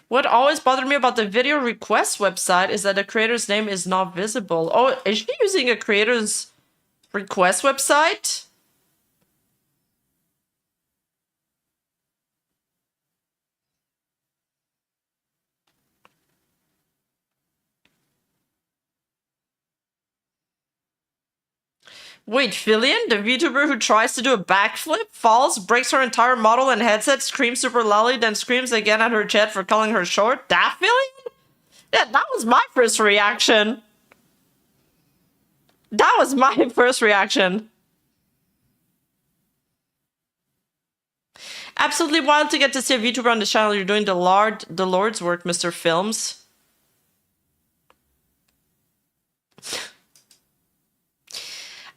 What always bothered me about the video request website is that the creator's name is not visible. Oh, is she using a creator's request website? Wait, Filian, the VTuber who tries to do a backflip, falls, breaks her entire model and headset, screams super loudly, then screams again at her chat for calling her short? That Filian? Yeah, that was my first reaction. That was my first reaction. Absolutely wild to get to see a VTuber on the channel. You're doing the Lord's work, Mr. Films.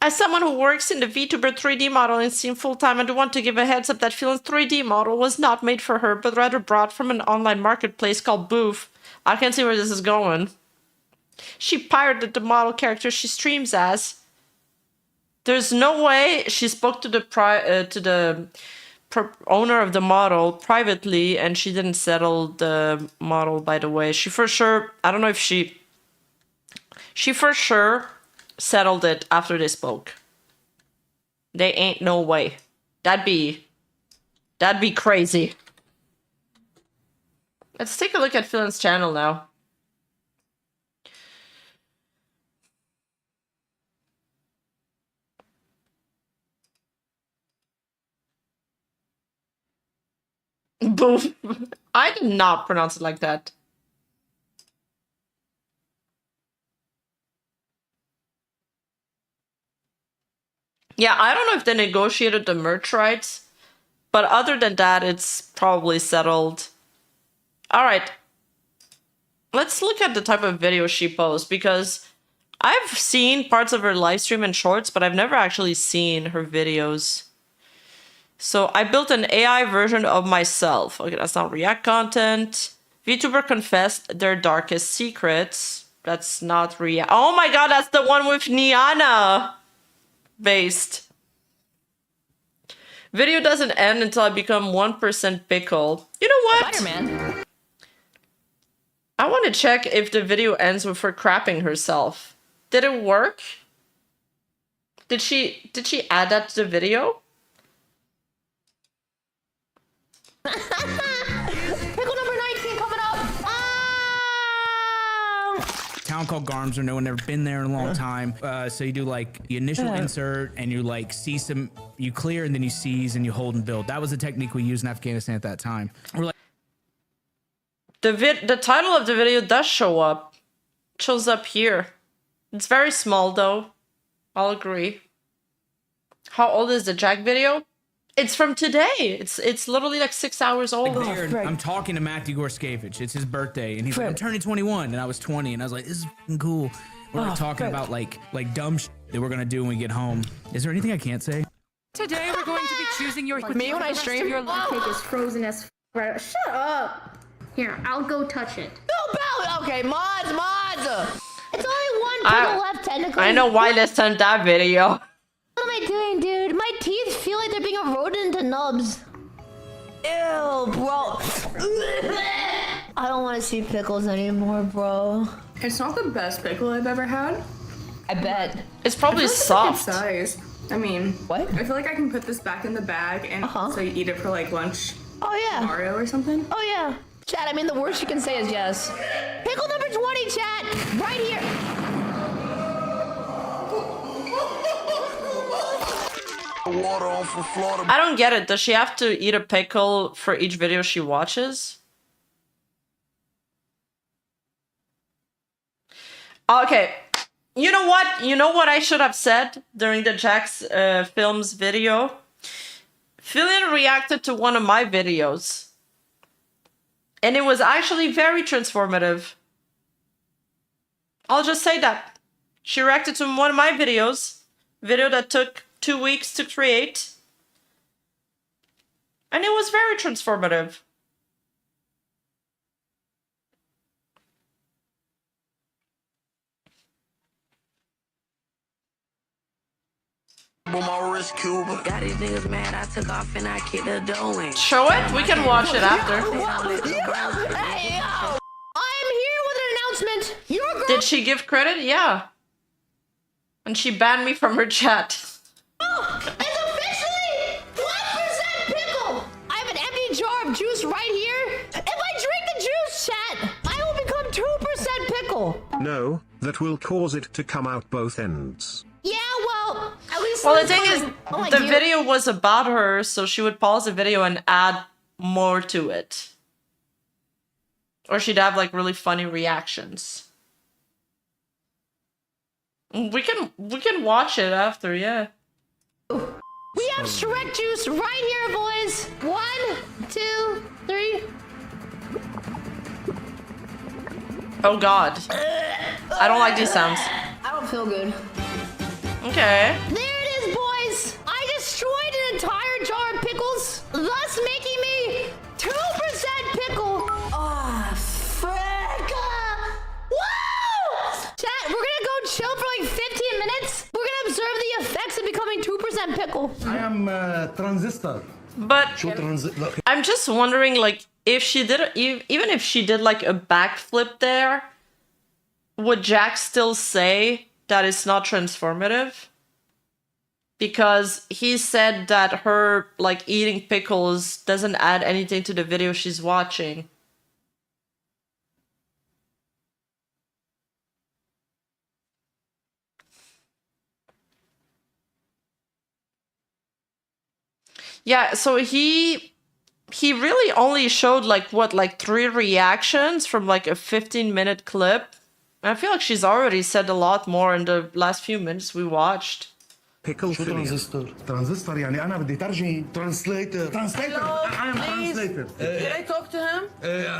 As someone who works in the VTuber 3D modeling scene full-time, I do want to give a heads up that Filian's 3D model was not made for her, but rather brought from an online marketplace called Booth. I can't see where this is going. She pirated the model character she streams as. There's no way she spoke to the owner of the model privately, and she didn't settle the model, by the way. She for sure... I don't know if she for sure... settled it after they spoke. They ain't no way. That'd be crazy. Let's take a look at Filian's channel now. Boom. I did not pronounce it like that. Yeah, I don't know if they negotiated the merch rights, but other than that, it's probably settled. All right. Let's look at the type of video she posts, because I've seen parts of her live stream and shorts, but I've never actually seen her videos. So I built an AI version of myself. Okay, that's not React content. VTuber confessed their darkest secrets. That's not React. Oh my god, that's the one with Niana. Based. Video doesn't end until I become 1% pickle. You know what? Spider-Man. I want to check if the video ends with her crapping herself. Did it work? Did she add that to the video? Pickle number 19 coming up. Town called Garms, or no one ever been there in a long time. So you do like the initial insert, and you like see some, you clear, and then you seize, and you hold and build. That was the technique we used in Afghanistan at that time. We're like, the title of the video does show up. It shows up here. It's very small though. I'll agree. How old is the Jack video? It's from today. It's literally like 6 hours old. I'm talking to Matthew Gorskevich. It's his birthday, and he's like, I'm turning 21, and I was 20, and I was like, this is fucking cool. We're like talking about like dumb shit that we're gonna do when we get home. Is there anything I can't say? Today we're going to be choosing your Me when I stream, your cake is frozen as right. Shut up. Here, I'll go touch it. No, Bell. Okay, mods. It's only one pickle left, technically. I know why they sent that video. What am I doing, dude? My teeth feel like they're being eroded into nubs. Ew, bro. I don't want to see pickles anymore, bro. It's not the best pickle I've ever had. I bet. It's probably soft. Good size. I mean, what? I feel like I can put this back in the bag and so you eat it for like lunch. Oh yeah. Tomorrow or something. Oh yeah. Chat, I mean the worst you can say is yes. Pickle number 20, chat. Right here. I don't get it. Does she have to eat a pickle for each video she watches? Okay. You know what? You know what I should have said during the Jack's Films video? Filian reacted to one of my videos. And it was actually very transformative. I'll just say that. She reacted to one of my videos. Video that took 2 weeks to create. And it was very transformative. Got these niggas mad, I took off and I kicked the dough in. Show it? We can watch it after. Hey, yo! I am here with an announcement. Your girl. Did she give credit? Yeah. And she banned me from her chat. It's officially 1% pickle. I have an empty jar of juice right here. If I drink the juice, chat, I will become 2% pickle. No, that will cause it to come out both ends. Yeah, well, at least. Well, the thing is, the video was about her, so she would pause the video and add more to it. Or she'd have like really funny reactions. We can watch it after, yeah. We have Shrek juice right here, boys. 1, 2, 3. Oh God. I don't like these sounds. I don't feel good. Okay. There it is, boys. I destroyed an entire jar of pickles, thus making me 2% pickle. Oh, frick. Woo! Chat, we're gonna go chill for like 15 minutes. We're gonna observe the effects of becoming 2% pickle. I am transistor. But I'm just wondering, like, if she did, even if she did like a backflip there, would Jack still say that it's not transformative? Because he said that her like eating pickles doesn't add anything to the video she's watching. Yeah, so he really only showed like what, like 3 reactions from like a 15-minute clip. I feel like she's already said a lot more in the last few minutes we watched. Pickle شو Filian. ترانزستور؟ ترانزستور يعني أنا بدي ترجم. ترانسليتر. ترانسليتر. I am translator. Can I talk to him?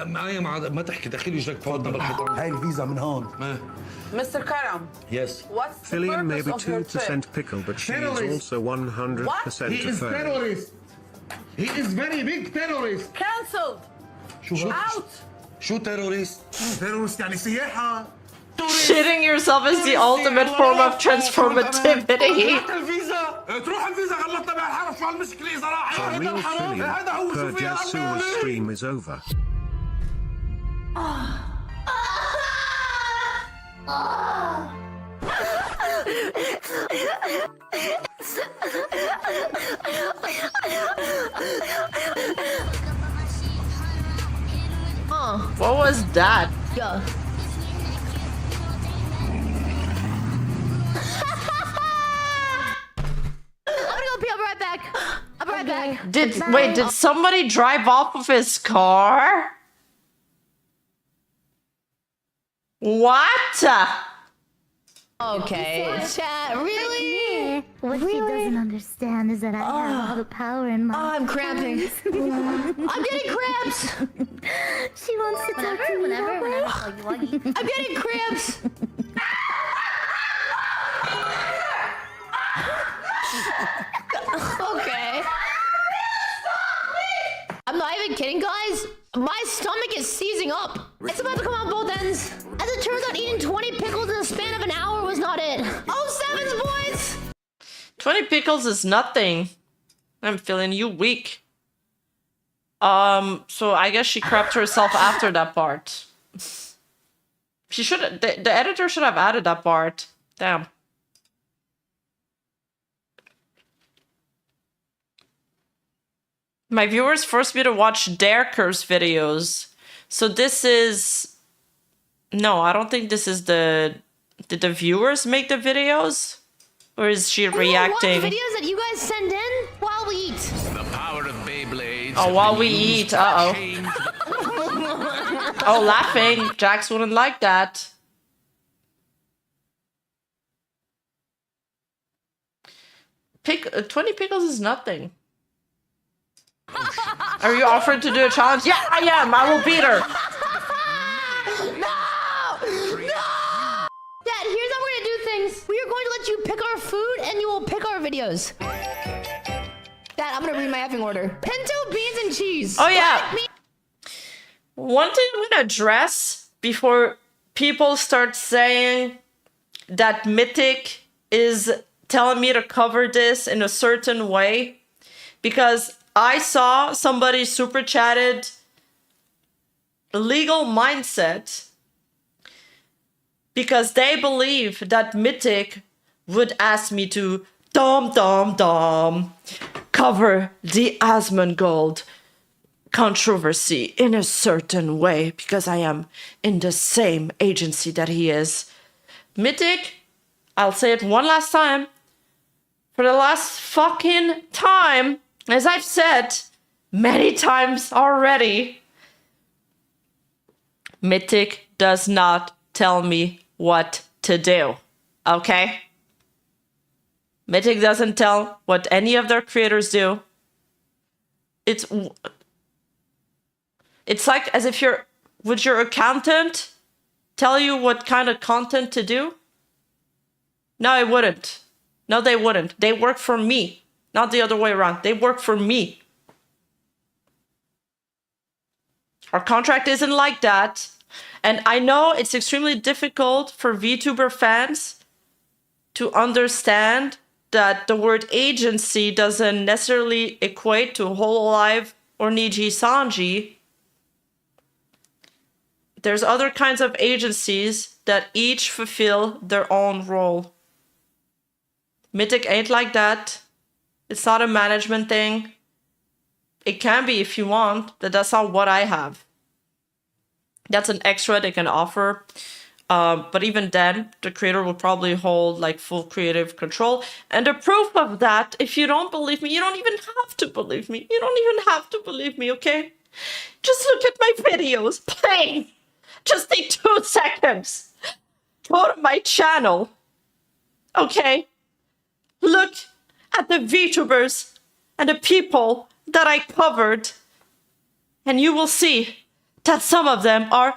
معايا ما تحكي دخيل وجهك فوضنا بالحيطان. هاي الفيزا من هون. Mr. Karam. Yes. What's the Filian may purpose be of your trip? 2% pickle, but she is also 100% He is a furry. terrorist. He is very big terrorist. Cancelled. Out. شو terrorist? terrorist يعني سياحة. Shitting yourself is the ultimate form of transformativity. تروح الفيزا غلطنا بهالحرف شو هالمشكلة إذا راح For real Filian, per Jazzua's stream is over. What was that? Yeah. I'm gonna go pee. I'll be right back. I'll be right back. Wait, did somebody drive off of his car? What? Okay, chat, really? What she doesn't understand is that I have all the power in my I'm cramping. I'm getting cramps. She wants to talk to me. Whenever. I'm getting cramps. Okay. I'm not even kidding, guys. My stomach is seizing up. It's about to come out both ends. As it turns out, eating 20 pickles in the span of an hour was not it. Oh, sevens, boys! 20 pickles is nothing. I'm feeling you weak. So I guess she crapped herself after that part. She should. The editor should have added that part. Damn. My viewers forced me to watch their curse videos. So this is... No, I don't think this is the... Did the viewers make the videos? Or is she reacting? Watch videos that you guys send in while we eat. The power of Beyblades. Oh, while we eat. Uh-oh. Oh, laughing. Jax wouldn't like that. Pick 20 pickles is nothing. Are you offered to do a challenge? Yeah, I am. I will beat her. No! Dad, here's how we're gonna do things. We are going to let you pick our food and you will pick our videos. Dad, I'm gonna read my effing order. Pinto beans and cheese. Oh, yeah. One thing I'm gonna address before people start saying that Mythic is telling me to cover this in a certain way, because I saw somebody super chatted legal mindset because they believe that Mythic would ask me to cover the Asmongold controversy in a certain way because I am in the same agency that he is. Mythic, I'll say it one last time. For the last fucking time, as I've said many times already, Mythic does not tell me what to do, okay? Mythic doesn't tell what any of their creators do. It's like as if would your accountant tell you what kind of content to do? No, it wouldn't. No, they wouldn't. They work for me, not the other way around. They work for me. Our contract isn't like that. And I know it's extremely difficult for VTuber fans to understand that the word agency doesn't necessarily equate to Hololive or Niji Sanji. There's other kinds of agencies that each fulfill their own role. Mythic ain't like that. It's not a management thing. It can be if you want, but that's not what I have. That's an extra they can offer. But even then, the creator will probably hold like full creative control. And the proof of that, if you don't believe me, you don't even have to believe me. You don't even have to believe me, okay? Just look at my videos, please. Just take 2 seconds. Go to my channel, okay? Look at the VTubers and the people that I covered, and you will see that some of them are,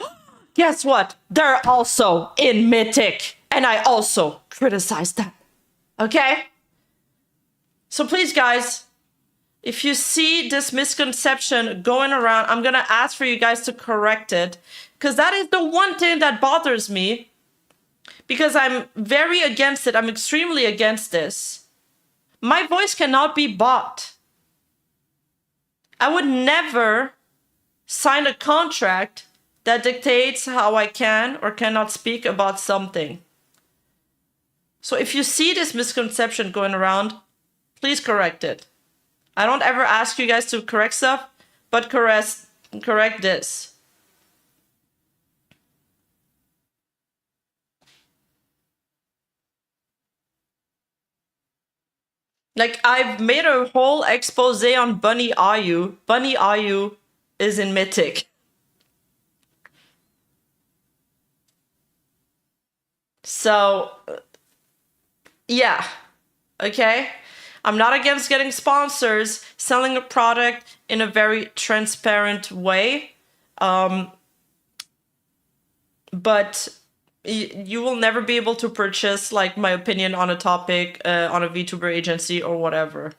guess what? They're also in Mythic, and I also criticize them, okay? So please, guys, if you see this misconception going around, I'm gonna ask for you guys to correct it, because that is the one thing that bothers me, because I'm very against it. I'm extremely against this. My voice cannot be bought. I would never sign a contract that dictates how I can or cannot speak about something. So if you see this misconception going around, please correct it. I don't ever ask you guys to correct stuff, but correct this. Like, I've made a whole expose on Bunny Ayu. Bunny Ayu is in Mythic. So, yeah, okay? I'm not against getting sponsors, selling a product in a very transparent way. But you will never be able to purchase like my opinion on a topic on a VTuber agency or whatever.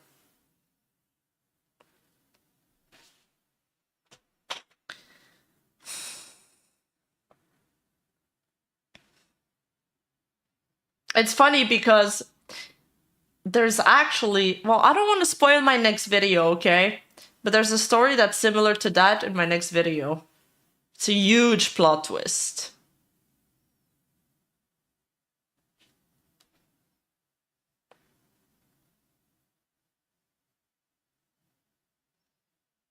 It's funny because there's actually, well, I don't want to spoil my next video, okay? But there's a story that's similar to that in my next video. It's a huge plot twist.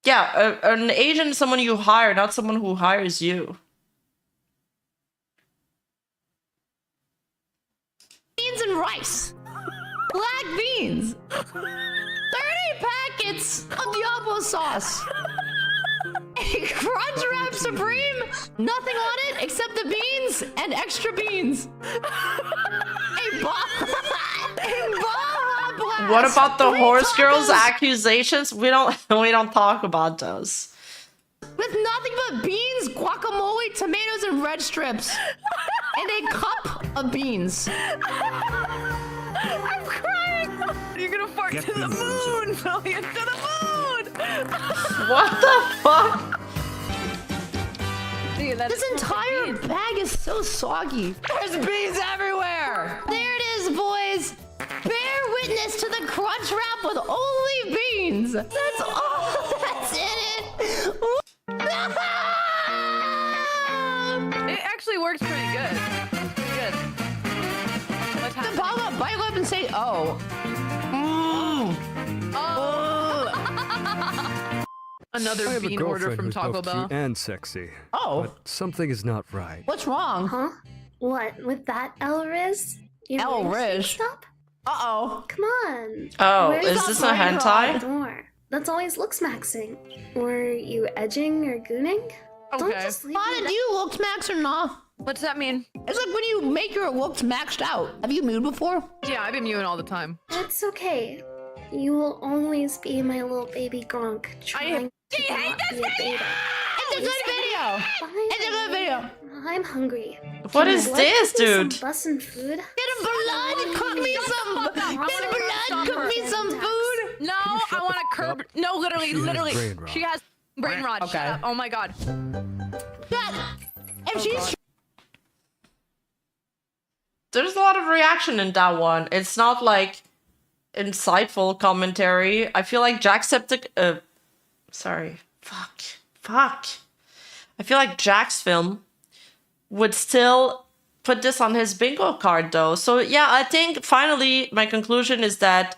Yeah, an agent is someone you hire, not someone who hires you. Beans and rice. Black beans. 30 packets of Diablo sauce. A Crunch Wrap Supreme. Nothing on it except the beans and extra beans. A Baja Blast. What about the 3 horse girls' tacos accusations? We don't talk about those. with nothing but beans, guacamole, tomatoes, and red strips. And a cup of beans. I'm crying. You're gonna fart Get to the moon, Filian, to the moon. What the fuck? Dude, This entire bag is so soggy. There's beans everywhere. There it is, boys. Bear witness to the crunch wrap with only beans. That's all that's in it. It actually works pretty good. Pretty good. What's The happening? Baja bite up and say, oh. Another bean order from Taco Bell. And sexy. Oh. But something is not right. What's wrong? Huh? What? With that Elriz? Elriz? Stop. Uh-oh. Come on. Oh, Where's is that this a line hentai? door? That's always looks maxing. Were you edging or gooning? Don't Okay. just leave How me did you look max or not? What's that mean? It's like when you make your looks maxed out. Have you mewed before? Yeah, I've been mewing all the time. It's okay. You will always be my little baby Gronk trying to not be a beta. It's a good video. It's a good video. I'm hungry. What Can is blood this, cook me some dude? bussin' food? Get a blood, cook me some. Get a blood, cook me some food. No, I want to curb. No, literally, She has literally. brain rot. She has brain rot. Okay. Shut up. Oh my god. God, if she's There's a lot of reaction in that one. It's not like insightful commentary. I feel like Jacksepticeye. Sorry. Fuck. I feel like Jack's film would still put this on his bingo card though. So yeah, I think finally my conclusion is that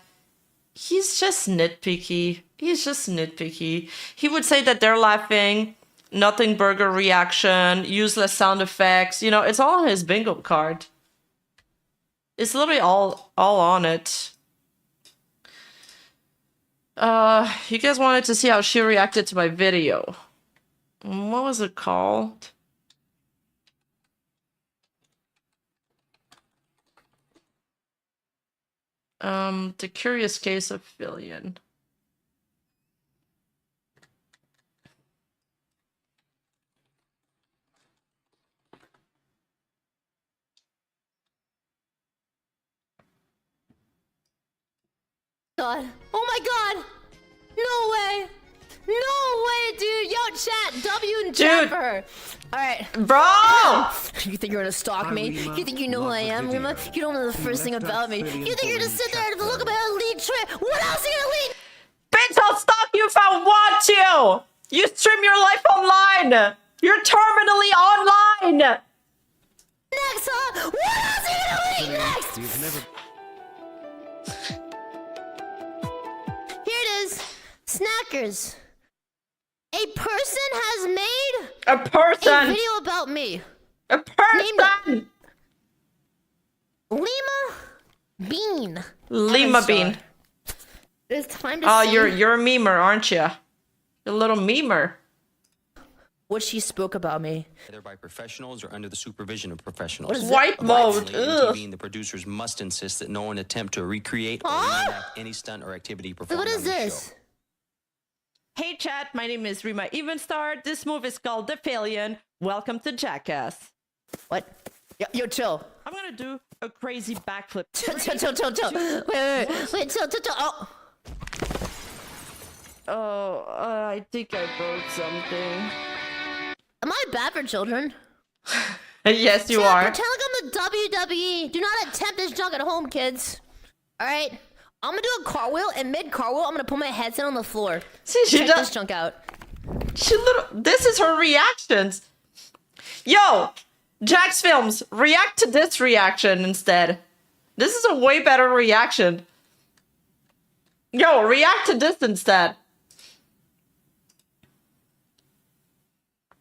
he's just nitpicky. He would say that they're laughing, nothing burger reaction, useless sound effects. You know, it's all on his bingo card. It's literally all on it. You guys wanted to see how she reacted to my video. What was it called? The Curious Case of Filian. God. Oh my god! No way! No way, dude! Yo, chat, W and Jumper! Alright. Bro! You think you're gonna stalk me? You think you know who I am, Rima? You don't know the first thing about me. You think you're gonna sit there and look at my elite trip? What else are you gonna lead? Bitch, I'll stalk you if I want to! You stream your life online! You're terminally online! Next, huh? What else are you gonna lead next? You've never. Here it is. Snackers. A person has made A a person! video about me. A person! Lima Bean. Lima I'm sorry. Bean. It's time to Oh, see you're a memer, aren't you? You're a little memer. what she spoke about me. Either by professionals or under the supervision of professionals. What is White mode. Unfortunately, in Ugh. TV, the producers must insist that no one attempt to recreate or Huh? reenact any stunt or activity performed What is on the this? show. Hey chat, my name is Rima Evenstar. This move is called The Filian. Welcome to Jackass. What? Yo, chill. I'm gonna do a crazy backflip. Chill. Wait, chill. Oh. Oh, I think I broke something. Am I bad for children? Yes, you Chat, are. Pretend like I'm the WWE. Do not attempt this junk at home, kids. Alright? I'm gonna do a cartwheel, and mid-cartwheel, I'm gonna put my headset on the floor. See, she Check does. this junk out. This is her reactions. Yo, Jack's Films, react to this reaction instead. This is a way better reaction. Yo, react to this instead.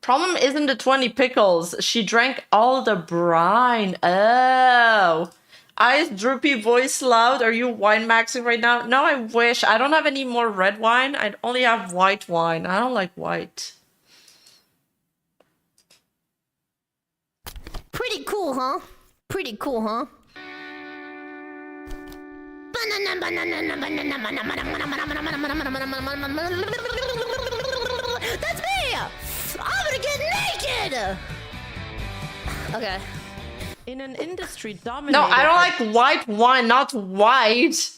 Problem isn't the 20 pickles. She drank all the brine. Oh. Eyes droopy, voice loud. Are you wine maxing right now? No, I wish. I don't have any more red wine. I only have white wine. I don't like white. Pretty cool, huh? Pretty cool, huh? That's me! I'm gonna get naked! Okay. In an industry dominated. No, I don't like white wine, not white.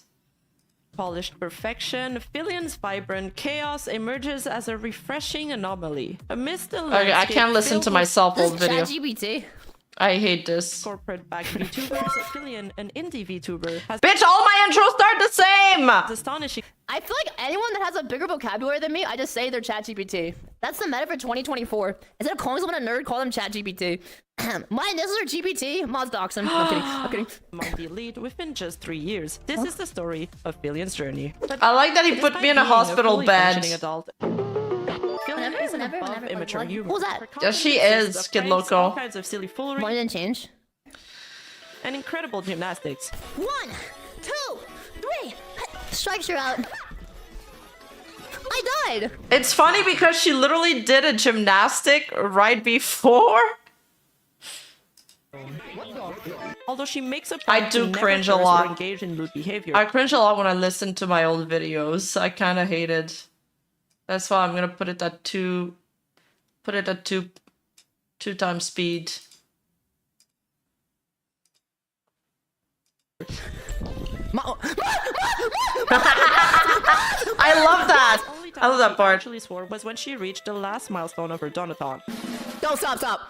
Polished perfection, Filian's vibrant chaos emerges as a refreshing anomaly. Amidst the landscape, I can't listen to myself all video. ChatGPT. I hate this. Corporate backed VTubers, Filian, an indie VTuber, has bitch, all my intros start the same! It's astonishing. I feel like anyone that has a bigger vocabulary than me, I just say they're ChatGPT. That's the meta for 2024. Instead of calling someone a nerd, call them ChatGPT. My initials are GPT. Mods dox him. I'm kidding. I'm kidding. Among the elite within just 3 years. This is the story of Filian's journey. I like that he put me in a hospital bed. Filian is an above immature human. What was that? Yeah, she is, Kid Loco. All kinds of silly foolery. Mine didn't change. And incredible gymnastics. 1, 2, 3. Strikes, you're out. I died. It's funny because she literally did a gymnastic right before. Although she makes a point, I do cringe a lot. Engage in lewd behavior. I cringe a lot when I listen to my old videos. I kind of hate it. That's why I'm gonna put it at two times speed. I love that. I love that part. Actually swore was when she reached the last milestone of her donathon. Don't stop.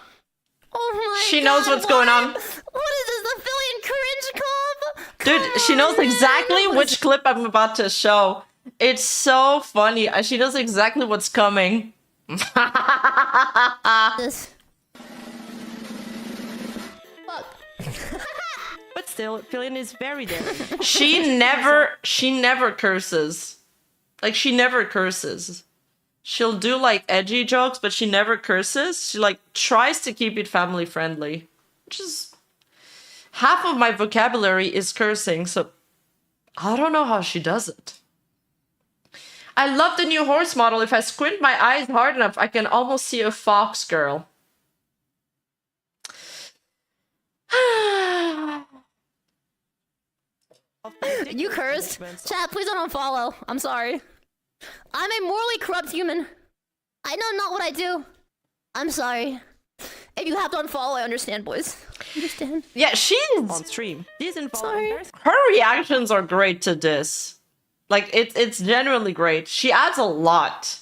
Oh my She knows what's going on. What is this? The Filian cringe comp? Dude, she knows exactly which clip I'm about to show. It's so funny. She knows exactly what's coming. But still, Filian is very daring. She never curses. Like, she never curses. She'll do, like, edgy jokes, but she never curses. She, like, tries to keep it family friendly. Which is... half of my vocabulary is cursing, so... I don't know how she does it. I love the new horse model. If I squint my eyes hard enough, I can almost see a fox girl. You cursed? Chat, please don't unfollow. I'm sorry. I'm a morally corrupt human. I know not what I do. I'm sorry. If you have to unfollow, I understand, boys. Understand? Yeah, she's on stream. Her reactions are great to this. Like, it's genuinely great. She adds a lot.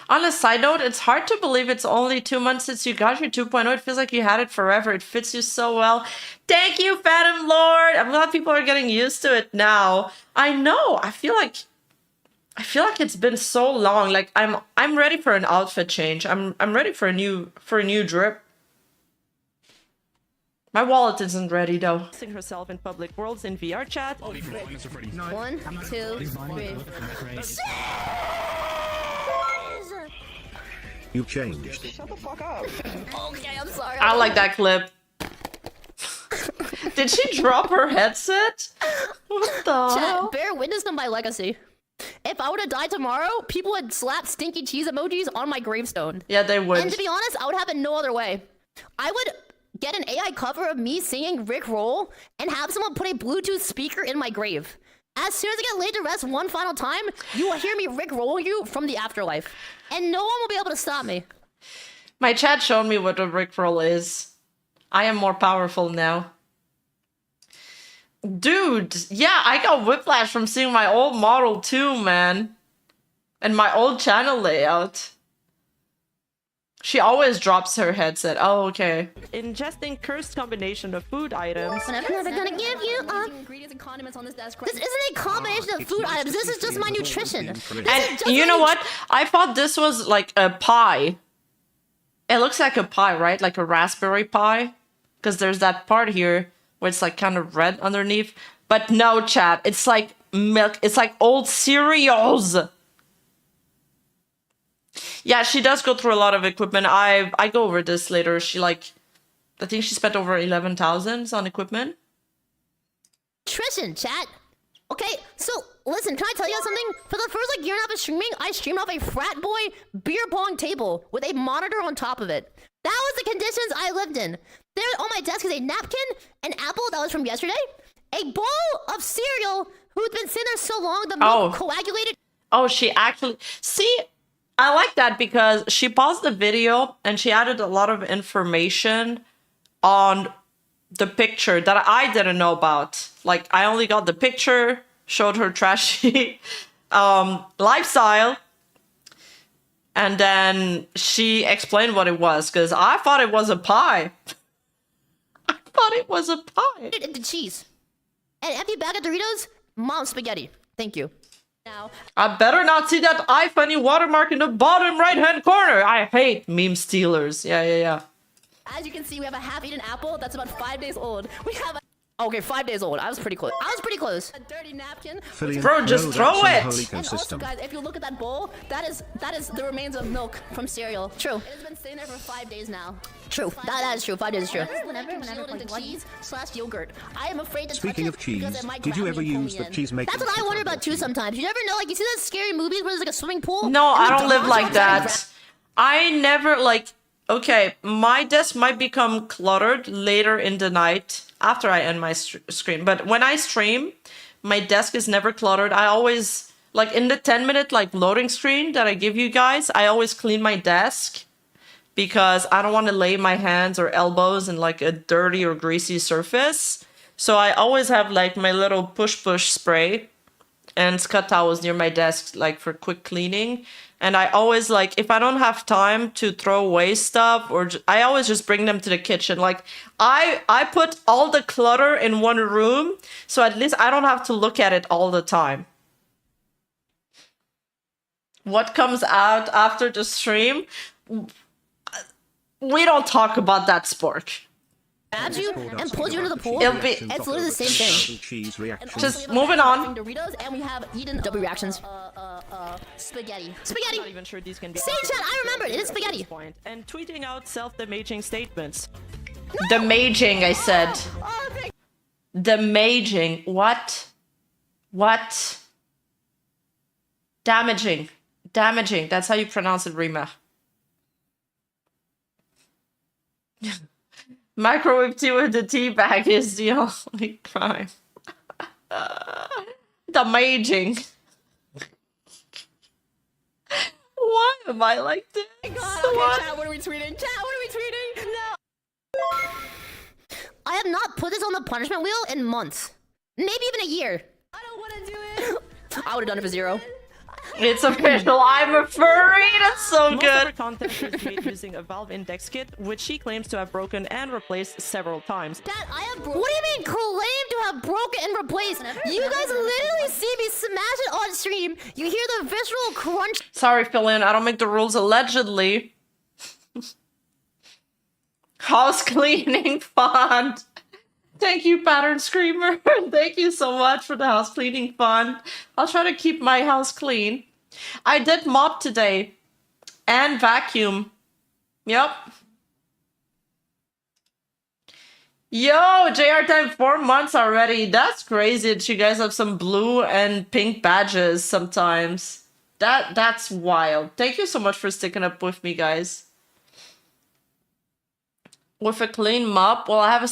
On a side note, it's hard to believe it's only 2 months since you got your 2.0. It feels like you had it forever. It fits you so well. Thank you, Phantom Lord. I'm glad people are getting used to it now. I know. I feel like it's been so long. Like, I'm ready for an outfit change. I'm ready for a new drip. My wallet isn't ready though. Seeing herself in public worlds in VR chat. 1, 2, 3. You changed. Shut the fuck up. Okay, I'm sorry. I like that clip. Did she drop her headset? What the hell? Bear witness to my legacy. If I were to die tomorrow, people would slap stinky cheese emojis on my gravestone. Yeah, they would. And to be honest, I would have it no other way. I would get an AI cover of me singing Rick Roll and have someone put a Bluetooth speaker in my grave. As soon as I get laid to rest one final time, you will hear me Rick Roll you from the afterlife. And no one will be able to stop me. My chat showed me what a Rickroll is. I am more powerful now. Dude, yeah, I got whiplash from seeing my old model too, man. And my old channel layout. She always drops her headset. Oh, okay. Ingesting cursed combination of food items. I'm never gonna give you ingredients and condiments on this desk. This isn't a combination of food items. This is just my nutrition. And you know what? I thought this was like a pie. It looks like a pie, right? Like a raspberry pie. Because there's that part here where it's like kind of red underneath. But no, chat. It's like milk. It's like old cereals. Yeah, she does go through a lot of equipment. I go over this later. She like, I think she spent over 11,000 on equipment. Nutrition, chat. Okay, so listen, can I tell you something? For the first like year and a half of streaming, I streamed off a frat boy beer pong table with a monitor on top of it. That was the conditions I lived in. There on my desk is a napkin, an apple that was from yesterday, a bowl of cereal who's been sitting there so long the milk coagulated. Oh, she actually... See, I like that because she paused the video and she added a lot of information on the picture that I didn't know about. Like, I only got the picture, showed her trashy lifestyle, and then she explained what it was, because I thought it was a pie. I thought it was a pie. Into cheese. An empty bag of Doritos, mom's spaghetti. Thank you. Now, I better not see that iFunny watermark in the bottom right-hand corner. I hate meme stealers. Yeah. as you can see, we have a half-eaten apple that's about 5 days old. We have a... Okay, 5 days old. I was pretty close. A dirty napkin. Filian, bro, just throw it. And also, guys, if you look at that bowl, that is the remains of milk from cereal. True. It has been sitting there for 5 days now. True. That is true. 5 days is true. Whenever into cheese / yogurt. I am afraid to Speaking of cheese, did you ever use the cheese maker? That's what I wonder about too sometimes. You never know, like you see those scary movies where there's like a swimming pool? No, I don't live like that. I never like... Okay, my desk might become cluttered later in the night after I end my stream. But when I stream, my desk is never cluttered. I always, like in the 10-minute like loading screen that I give you guys, I always clean my desk because I don't want to lay my hands or elbows in like a dirty or greasy surface. So I always have like my little push spray and Scott towels near my desk like for quick cleaning. And I always like, if I don't have time to throw away stuff, or I always just bring them to the kitchen. Like I put all the clutter in one room, so at least I don't have to look at it all the time. What comes out after the stream? We don't talk about that, Spork. Grabs you and pulls you into the pool. It'll be, it's literally the same thing. Just moving on. Doritos, and we have eaten W reactions. Spaghetti. I'm not even sure these can be. Say chat, I remember it is spaghetti. And tweeting out self-damaging statements. No! Damaging, I said. Damaging. What? What? Damaging. Damaging. That's how you pronounce it, Rima. Microwave tea with the tea bag is the only crime. Damaging. Why am I like this? Oh my God, okay, chat, what are we tweeting? Chat, what are we tweeting? No. I have not put this on the punishment wheel in months. Maybe even a year. I don't want to do it. I would have done it for 0. It's official. I'm a furry. That's so Most good. of her content is made using a Valve Index kit, which she claims to have broken and replaced several times. Dad, I have what do you mean claim to have broken and replaced? You guys literally see me smash it on stream. You hear the visceral crunch. Sorry, Filian. I don't make the rules. Allegedly. House cleaning fund. Thank you, Pattern Screamer. Thank you so much for the house cleaning fund. I'll try to keep my house clean. I did mop today. And vacuum. Yep. Yo, JR time 4 months already. That's crazy that you guys have some blue and pink badges sometimes. That's wild. Thank you so much for sticking up with me, guys. With a clean mop, well, I have a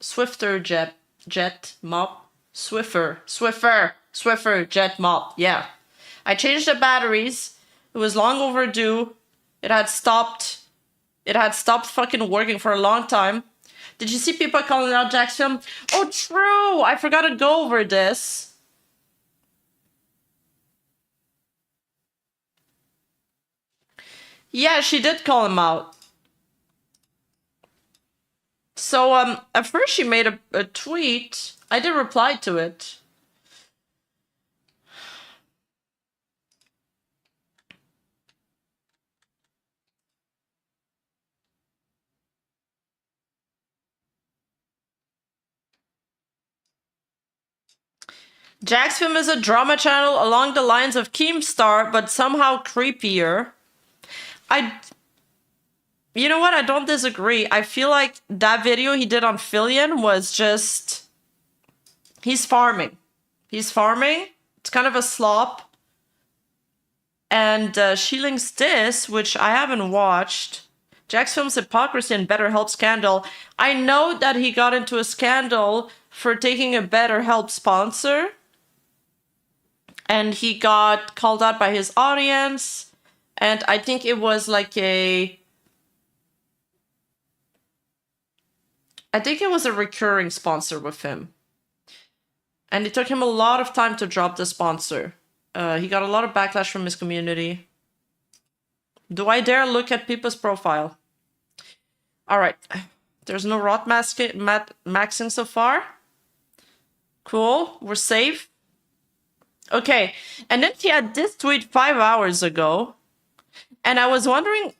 Swifter jet mop. Swiffer jet mop. Yeah. I changed the batteries. It was long overdue. It had stopped fucking working for a long time. Did you see people calling out Jack's film? Oh, true. I forgot to go over this. Yeah, she did call him out. So, at first she made a tweet. I did reply to it. Jack's Film is a drama channel along the lines of Keemstar, but somehow creepier. You know what? I don't disagree. I feel like that video he did on Filian was just... He's farming. He's farming. It's kind of a slop. And she links this, which I haven't watched. Jack's Film's hypocrisy and BetterHelp scandal. I know that he got into a scandal for taking a BetterHelp sponsor. And he got called out by his audience. And I think it was like a... I think it was a recurring sponsor with him. And it took him a lot of time to drop the sponsor. He got a lot of backlash from his community. Do I dare look at people's profile? Alright. There's no rot maxing so far. Cool. We're safe. Okay. And then he had this tweet 5 hours ago. And I was wondering...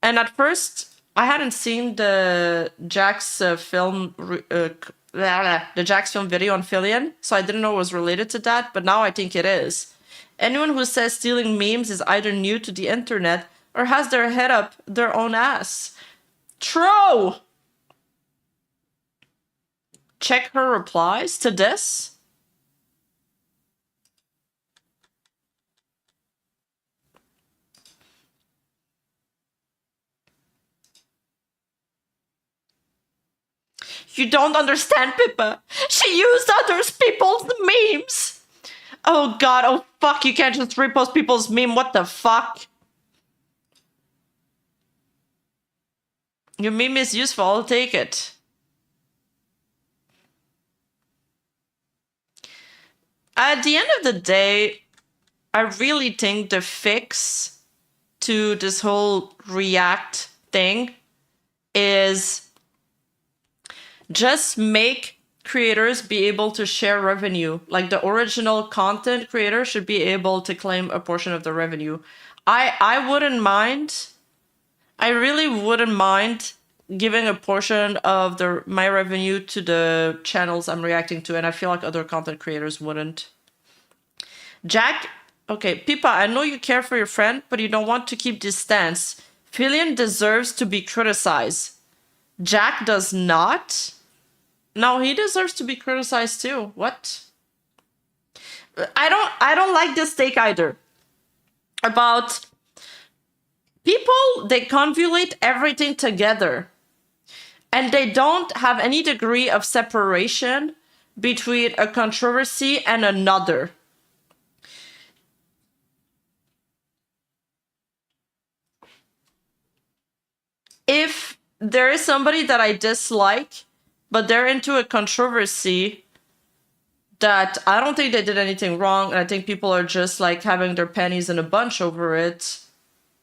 And at first... I hadn't seen the Jack's film, the Jack's Film video on Filian, so I didn't know it was related to that, but now I think it is. Anyone who says stealing memes is either new to the internet or has their head up their own ass. True! Check her replies to this. You don't understand, Pippa. She used other people's memes. Oh god, oh fuck, you can't just repost people's meme. What the fuck? Your meme is useful, I'll take it. At the end of the day, I really think the fix to this whole React thing is just make creators be able to share revenue. Like the original content creator should be able to claim a portion of the revenue. I wouldn't mind. I really wouldn't mind giving a portion of my revenue to the channels I'm reacting to, and I feel like other content creators wouldn't. Jack, okay, Pippa, I know you care for your friend, but you don't want to keep distance. Filian deserves to be criticized. Jack does not. No, he deserves to be criticized too. What? I don't like this take either. About people, they convolute everything together. And they don't have any degree of separation between a controversy and another. If there is somebody that I dislike, but they're into a controversy that I don't think they did anything wrong, and I think people are just like having their pennies in a bunch over it,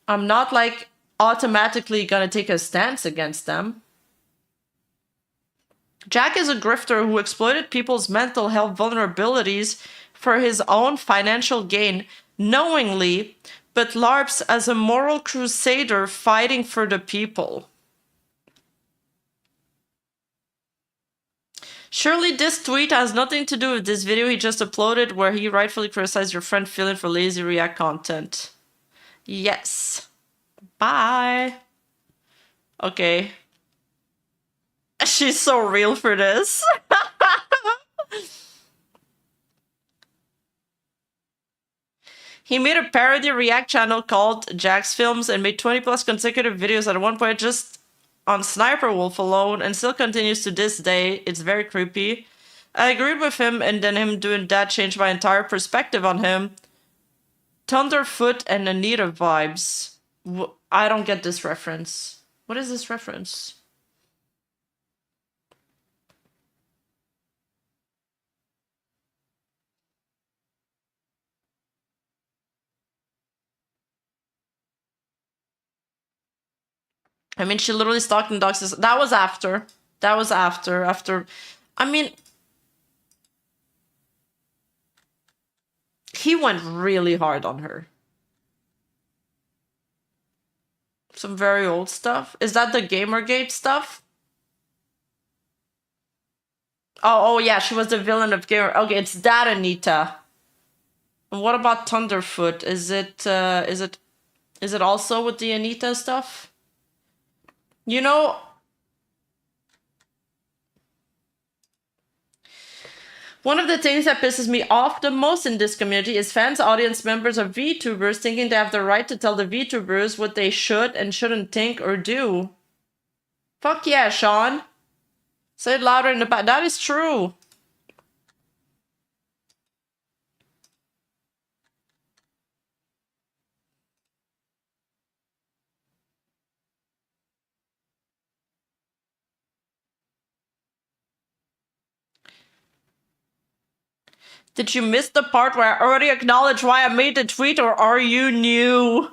I'm not like automatically gonna take a stance against them. Jack is a grifter who exploited people's mental health vulnerabilities for his own financial gain knowingly, but LARPs as a moral crusader fighting for the people. Surely this tweet has nothing to do with this video he just uploaded where he rightfully criticized your friend Filian for lazy React content. Yes. Bye. Okay. She's so real for this. He made a parody React channel called Jack's Films and made 20 plus consecutive videos at one point just on Sniper Wolf alone, and still continues to this day. It's very creepy. I agreed with him, and then him doing that changed my entire perspective on him. Thunderfoot and Anita vibes. I don't get this reference. What is this reference? I mean, she literally stalked and doxed us. That was after. That was after. I mean, he went really hard on her. Some very old stuff. Is that the Gamergate stuff? Oh yeah, she was the villain of Gamer. Okay, it's that Anita. And what about Thunderfoot? Is it also with the Anita stuff? You know, one of the things that pisses me off the most in this community is fans, audience members of VTubers thinking they have the right to tell the VTubers what they should and shouldn't think or do. Fuck yeah, Sean. Say it louder in the back. That is true. Did you miss the part where I already acknowledged why I made the tweet, or are you new?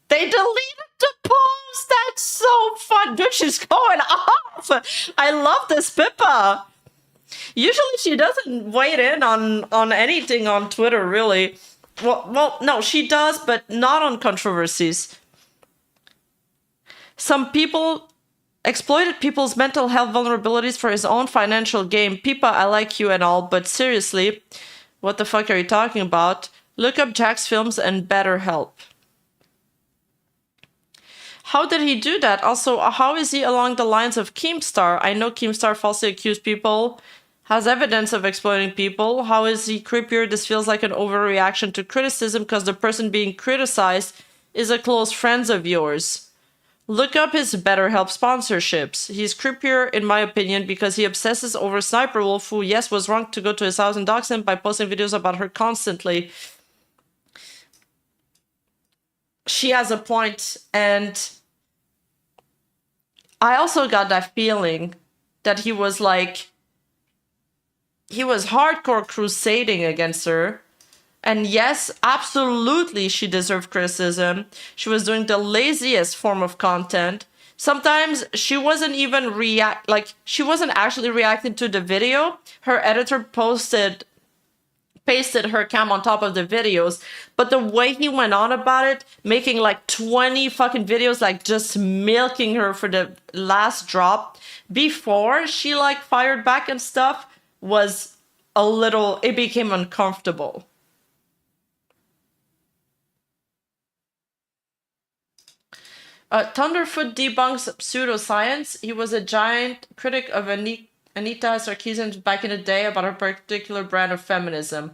They deleted the post! That's so fun! Dude, she's going off! I love this Pippa! Usually she doesn't weigh in on anything on Twitter, really. Well, no, she does, but not on controversies. Some people exploited people's mental health vulnerabilities for his own financial gain. Pippa, I like you and all, but seriously, what the fuck are you talking about? Look up Jack's Films and BetterHelp. How did he do that? Also, how is he along the lines of Keemstar? I know Keemstar falsely accused people, has evidence of exploiting people. How is he creepier? This feels like an overreaction to criticism because the person being criticized is a close friend of yours. Look up his BetterHelp sponsorships. He's creepier, in my opinion, because he obsesses over Sniper Wolf, who, yes, was wrong to go to his house and dox him by posting videos about her constantly. She has a point, and I also got that feeling that he was hardcore crusading against her. And yes, absolutely, she deserved criticism. She was doing the laziest form of content. Sometimes she wasn't even she wasn't actually reacting to the video. Her editor pasted her cam on top of the videos. But the way he went on about it, making like 20 fucking videos, like just milking her for the last drop before she like fired back and stuff, was it became uncomfortable. Thunderfoot debunks pseudoscience. He was a giant critic of Anita Sarkeesian back in the day about her particular brand of feminism.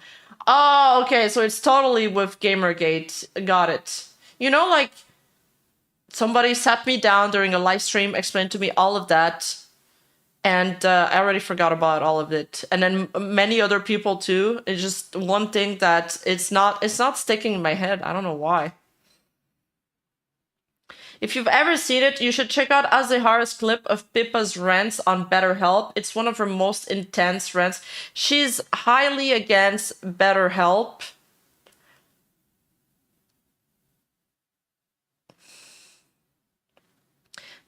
Oh, okay, so it's totally with Gamergate. Got it. You know, like, somebody sat me down during a live stream, explained to me all of that, and I already forgot about all of it. And then many other people too. It's just one thing that it's not sticking in my head. I don't know why. If you've ever seen it, you should check out Azehara's clip of Pippa's rants on BetterHelp. It's one of her most intense rants. She's highly against BetterHelp.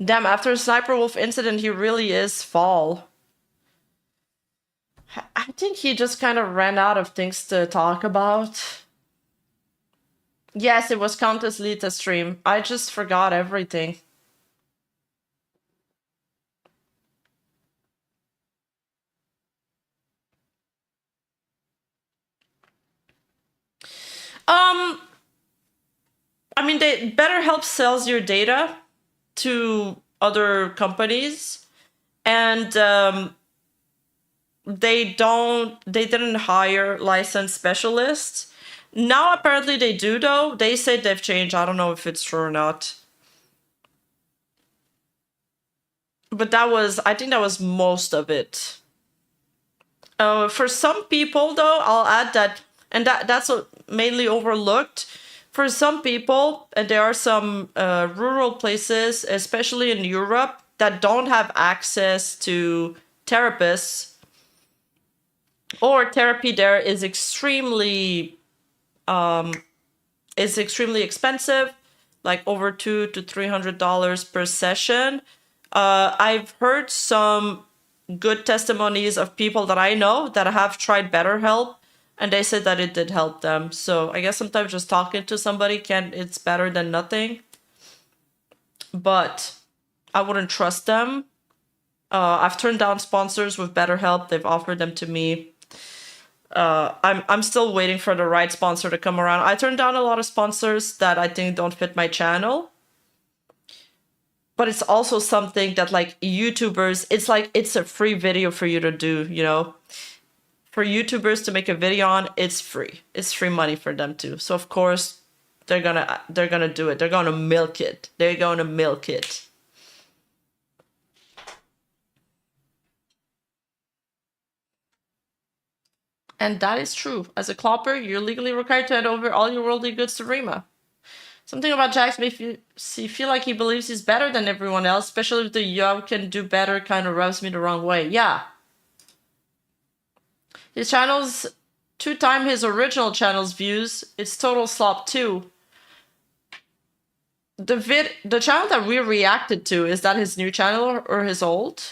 Damn, after Sniper Wolf incident, he really is fall. I think he just kind of ran out of things to talk about. Yes, it was Countess Lita's stream. I just forgot everything. I mean, BetterHelp sells your data to other companies, and they didn't hire licensed specialists. Now apparently they do, though. They say they've changed. I don't know if it's true or not. But I think that was most of it. For some people, though, I'll add that, and that's mainly overlooked. For some people, and there are some rural places, especially in Europe, that don't have access to therapists, or therapy there is extremely expensive. like over $200 to $300 per session. I've heard some good testimonies of people that I know that have tried BetterHelp, and they said that it did help them. So I guess sometimes just talking to somebody it's better than nothing. But I wouldn't trust them. I've turned down sponsors with BetterHelp. They've offered them to me. I'm still waiting for the right sponsor to come around. I turned down a lot of sponsors that I think don't fit my channel. But it's also something that like YouTubers, it's like it's a free video for you to do, you know. For YouTubers to make a video on, it's free. It's free money for them too. So of course they're gonna do it. They're gonna milk it. They're gonna milk it. And that is true. As a clopper, you're legally required to hand over all your worldly goods to Rima. Something about Jax makes me feel like he believes he's better than everyone else, especially with the "yo can do better" kind of rubs me the wrong way. Yeah. His channel's 2 times his original channel's views. It's total slop too. The channel that we reacted to, is that his new channel or his old?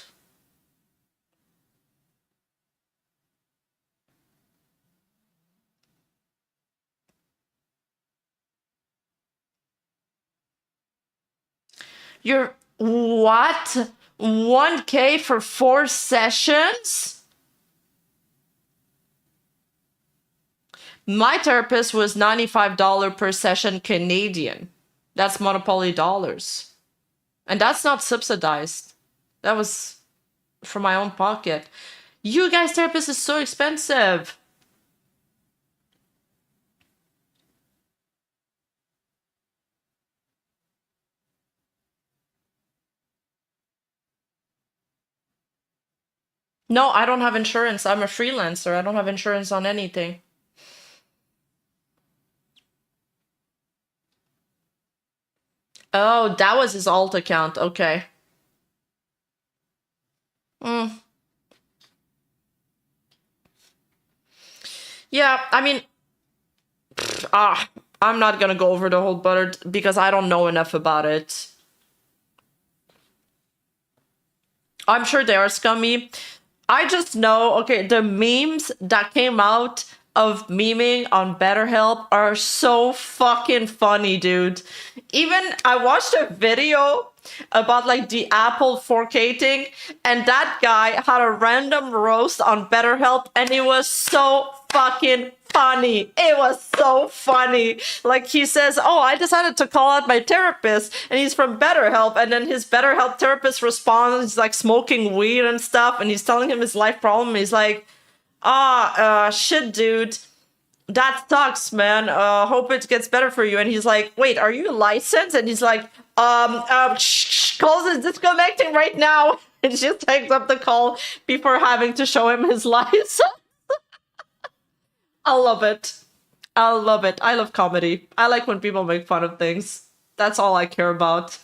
You're what? 1K for 4 sessions? My therapist was $95 per session Canadian. That's Monopoly dollars. And that's not subsidized. That was from my own pocket. You guys' therapist is so expensive. No, I don't have insurance. I'm a freelancer. I don't have insurance on anything. Oh, that was his alt account. Okay. Yeah, I mean, I'm not gonna go over the whole butter because I don't know enough about it. I'm sure they are scummy. I just know, okay, the memes that came out of memeing on BetterHelp are so fucking funny, dude. Even I watched a video about like the Apple 4K thing, and that guy had a random roast on BetterHelp, and it was so fucking funny. It was so funny. Like he says, "Oh, I decided to call out my therapist," and he's from BetterHelp, and then his BetterHelp therapist responds, he's like smoking weed and stuff, and he's telling him his life problem. He's like, shit, dude. That sucks, man. Hope it gets better for you. And he's like, wait, are you licensed? And he's like, calls is disconnecting right now. And she just hangs up the call before having to show him his license. I love it. I love it. I love comedy. I like when people make fun of things. That's all I care about.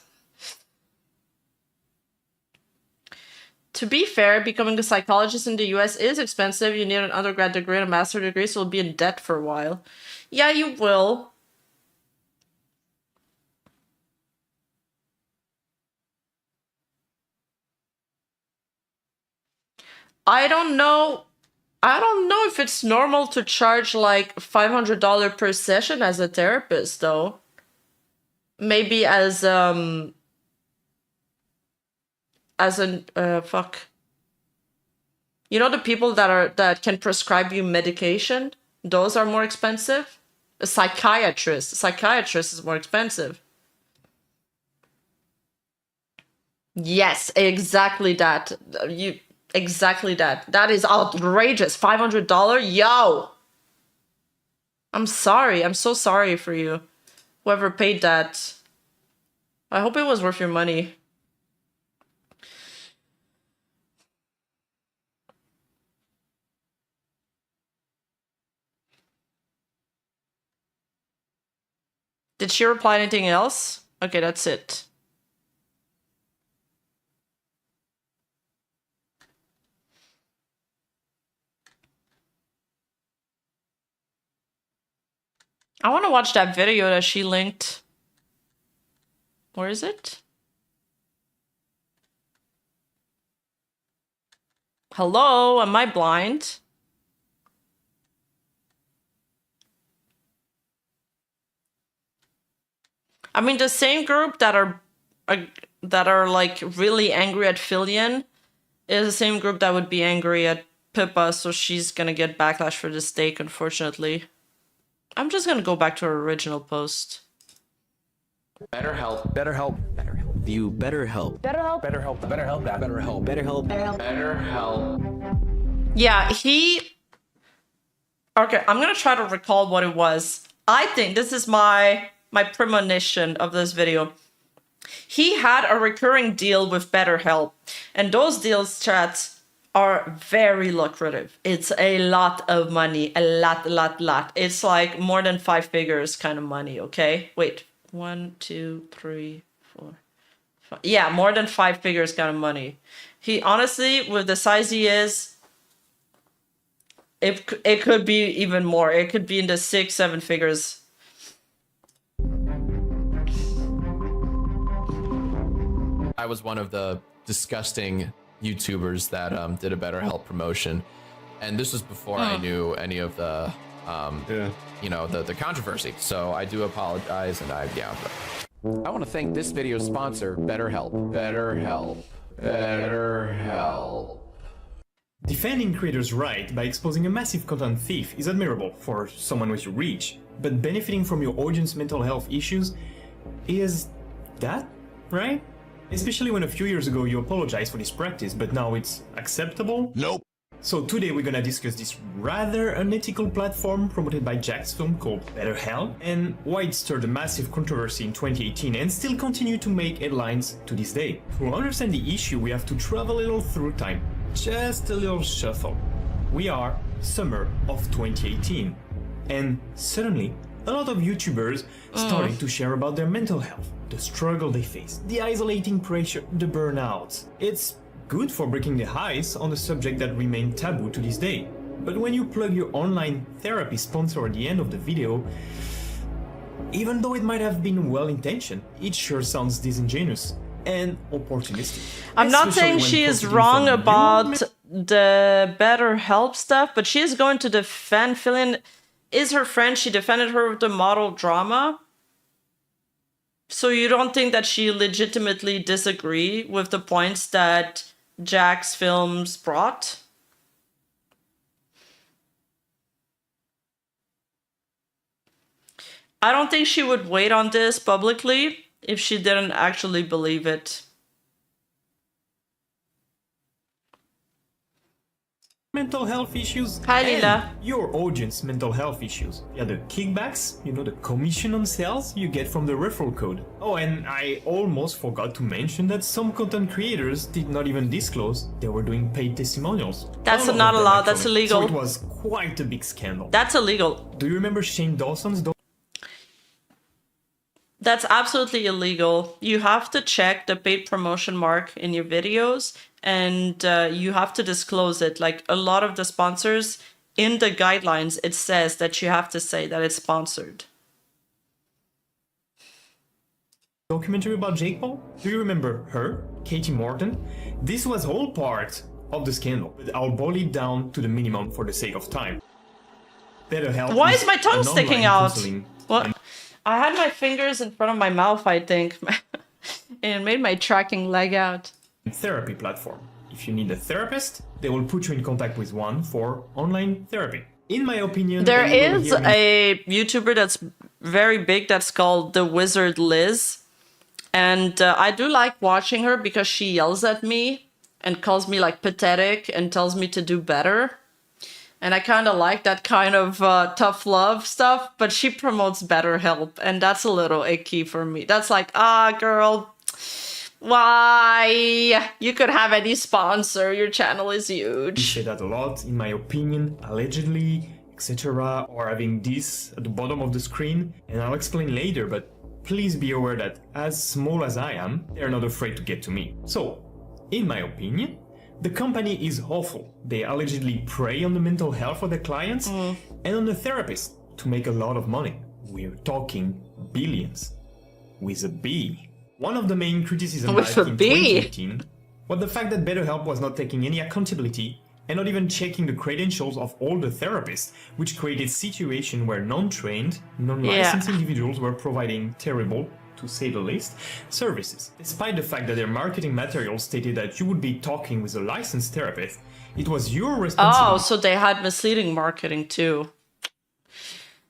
To be fair, becoming a psychologist in the US is expensive. You need an undergrad degree and a master's degree, so you'll be in debt for a while. Yeah, you will. I don't know if it's normal to charge like $500 per session as a therapist, though. Maybe as an fuck. You know the people that can prescribe you medication? Those are more expensive. A psychiatrist is more expensive. Yes, exactly that. Exactly that. That is outrageous. $500? Yo! I'm sorry. I'm so sorry for you. Whoever paid that. I hope it was worth your money. Did she reply anything else? Okay, that's it. I want to watch that video that she linked. Where is it? Hello, am I blind? I mean, the same group that are like really angry at Filian is the same group that would be angry at Pippa, so she's gonna get backlash for this take, unfortunately. I'm just gonna go back to her original post. BetterHelp. BetterHelp. BetterHelp. View BetterHelp. BetterHelp. BetterHelp. BetterHelp. BetterHelp. BetterHelp. BetterHelp. Yeah, okay, I'm gonna try to recall what it was. I think this is my premonition of this video. He had a recurring deal with BetterHelp, and those deals, chats, are very lucrative. It's a lot of money, a lot. It's like more than 5 figures kind of money, okay? Wait, 1, 2, 3, 4, 5. Yeah, more than 5 figures kind of money. He honestly, with the size he is, it could be even more. It could be in the 6, 7 figures. I was one of the disgusting YouTubers that did a BetterHelp promotion, and this was before I knew any of the you know, the controversy. So I do apologize, and I want to thank this video's sponsor, BetterHelp. BetterHelp. BetterHelp. Defending creators' right by exposing a massive content thief is admirable for someone with your reach, but benefiting from your audience's mental health issues is that right? Especially when a few years ago you apologized for this practice, but now it's acceptable? Nope. So today we're gonna discuss this rather unethical platform promoted by JJJACKFILMS called BetterHelp, and why it stirred a massive controversy in 2018 and still continue to make headlines to this day. To understand the issue, we have to travel a little through time. Just a little shuffle. We are summer of 2018, and suddenly a lot of YouTubers started to share about their mental health, the struggle they face, the isolating pressure, the burnouts. It's good for breaking the ice on a subject that remained taboo to this day. But when you plug your online therapy sponsor at the end of the video, even though it might have been well-intentioned, it sure sounds disingenuous and opportunistic. I'm not saying she is wrong about the BetterHelp stuff, but she is going to defend Filian. Is her friend, she defended her with the model drama. So you don't think that she legitimately disagree with the points that JJJACKFILMS brought? I don't think she would wait on this publicly if she didn't actually believe it. Mental health issues. Hi, and Lila. Your audience mental health issues. Yeah, the kickbacks, you know, the commission on sales you get from the referral code. Oh, and I almost forgot to mention that some content creators did not even disclose they were doing paid testimonials. That's not allowed. That's illegal. So it was quite a big scandal. That's illegal. Do you remember Shane Dawson's? That's absolutely illegal. You have to check the paid promotion mark in your videos, and you have to disclose it. Like a lot of the sponsors, in the guidelines, it says that you have to say that it's sponsored. Documentary about Jake Paul? Do you remember her, Katie Morton? This was all part of the scandal, but I'll boil it down to the minimum for the sake of time. BetterHelp. Why is my tongue sticking out? What? I had my fingers in front of my mouth, I think, and it made my tracking lag out. Therapy platform. If you need a therapist, they will put you in contact with one for online therapy. In my opinion, there is a YouTuber that's very big that's called The Wizard Liz, and I do like watching her because she yells at me and calls me like pathetic and tells me to do better. And I kind of like that kind of tough love stuff, but she promotes BetterHelp, and that's a little icky for me. That's like, girl, why? You could have any sponsor. Your channel is huge. You say that a lot, in my opinion, allegedly, etc., or having this at the bottom of the screen, and I'll explain later, but please be aware that as small as I am, they're not afraid to get to me. So, in my opinion, the company is awful. They allegedly prey on the mental health of their clients and on the therapist to make a lot of money. We're talking billions. With a B. One of the main criticisms Which back would in be 2018 was the fact that BetterHelp was not taking any accountability and not even checking the credentials of all the therapists, which created situations where non-trained, non-licensed individuals were providing terrible, to say the least, services. Despite the fact that their marketing materials stated that you would be talking with a licensed therapist, it was your responsibility. Oh, so they had misleading marketing too.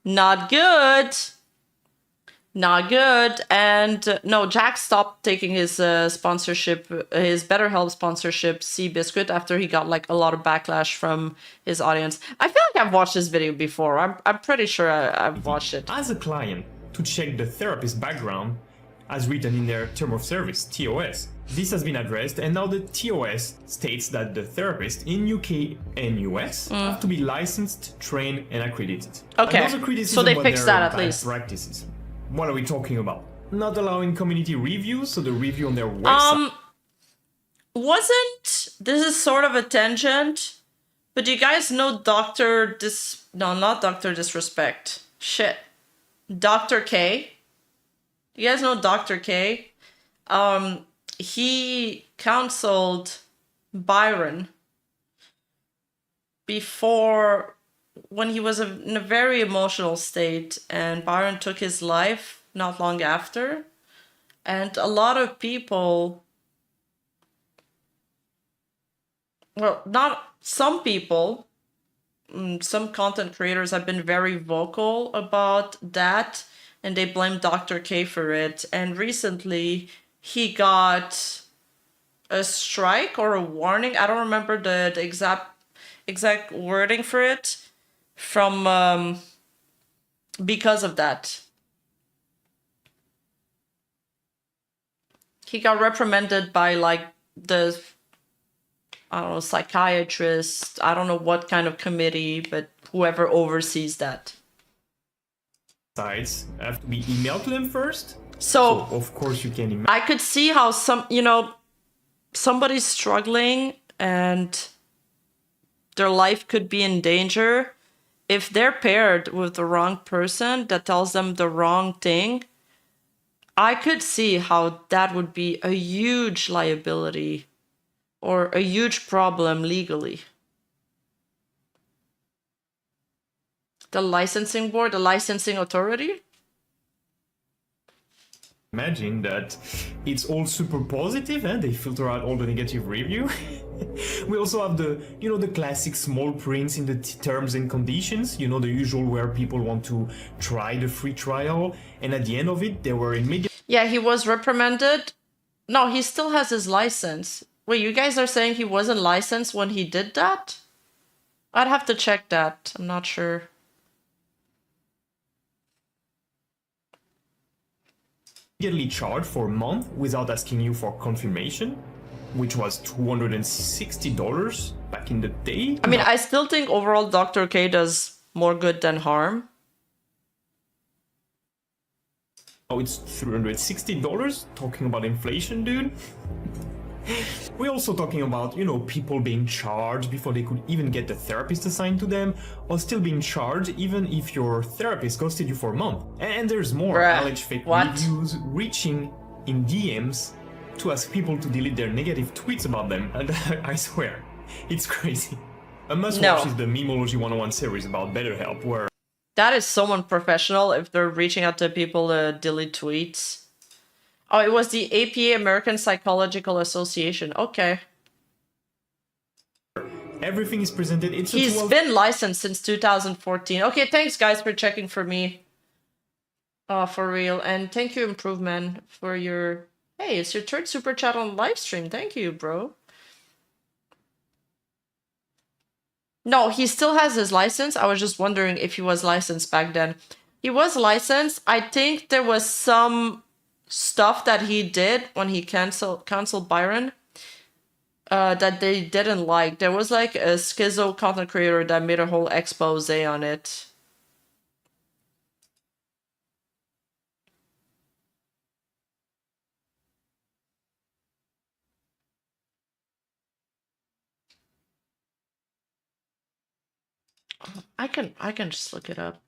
Not good. Not good. And no, Jack stopped taking his sponsorship, his BetterHelp sponsorship, Seabiscuit, after he got like a lot of backlash from his audience. I feel like I've watched this video before. I'm pretty sure I've watched it. As a client, to check the therapist's background, as written in their term of service, TOS. This has been addressed, and now the TOS states that the therapist in UK and US have to be licensed, trained, and accredited. Okay, so they fixed that at least. Practices. What are we talking about? Not allowing community reviews, so the review on their website. This is sort of a tangent, but do you guys know not Dr. Disrespect. Shit. Dr. K. You guys know Dr. K? He counseled Byron before, when he was in a very emotional state, and Byron took his life not long after. And a lot of people, well, not some people, some content creators have been very vocal about that, and they blame Dr. K for it. And recently he got a strike or a warning. I don't remember the exact wording for it, from because of that. He got reprimanded by like the, I don't know, psychiatrist. I don't know what kind of committee, but whoever oversees that. Sites have to be emailed to them first. So of course you can imagine. I could see how somebody's struggling and their life could be in danger. If they're paired with the wrong person that tells them the wrong thing, I could see how that would be a huge liability or a huge problem legally. The licensing board, the licensing authority? Imagine that it's all super positive and they filter out all the negative review. We also have the, the classic small prints in the terms and conditions, the usual where people want to try the free trial, and at the end of it, they were immediately... Yeah, he was reprimanded. No, he still has his license. Wait, you guys are saying he wasn't licensed when he did that? I'd have to check that. I'm not sure. Immediately charged for a month without asking you for confirmation, which was $260 back in the day. I mean, I still think overall Dr. K does more good than harm. Oh, it's $360? Talking about inflation, dude. We're also talking about, people being charged before they could even get the therapist assigned to them, or still being charged even if your therapist ghosted you for a month. And there's more alleged fake reviews reaching in DMs to ask people to delete their negative tweets about them. And I swear, it's crazy. A must-watch is the Memology 101 series about BetterHelp, where... That is so unprofessional if they're reaching out to people to delete tweets. Oh, it was the APA, American Psychological Association. Okay. Everything is presented. He's been licensed since 2014. Okay, thanks guys for checking for me. For real. And thank you, Improveman, for your... Hey, it's your third super chat on live stream. Thank you, bro. No, he still has his license. I was just wondering if he was licensed back then. He was licensed. I think there was some stuff that he did when he canceled Byron that they didn't like. There was like a schizo content creator that made a whole expose on it. I can just look it up. .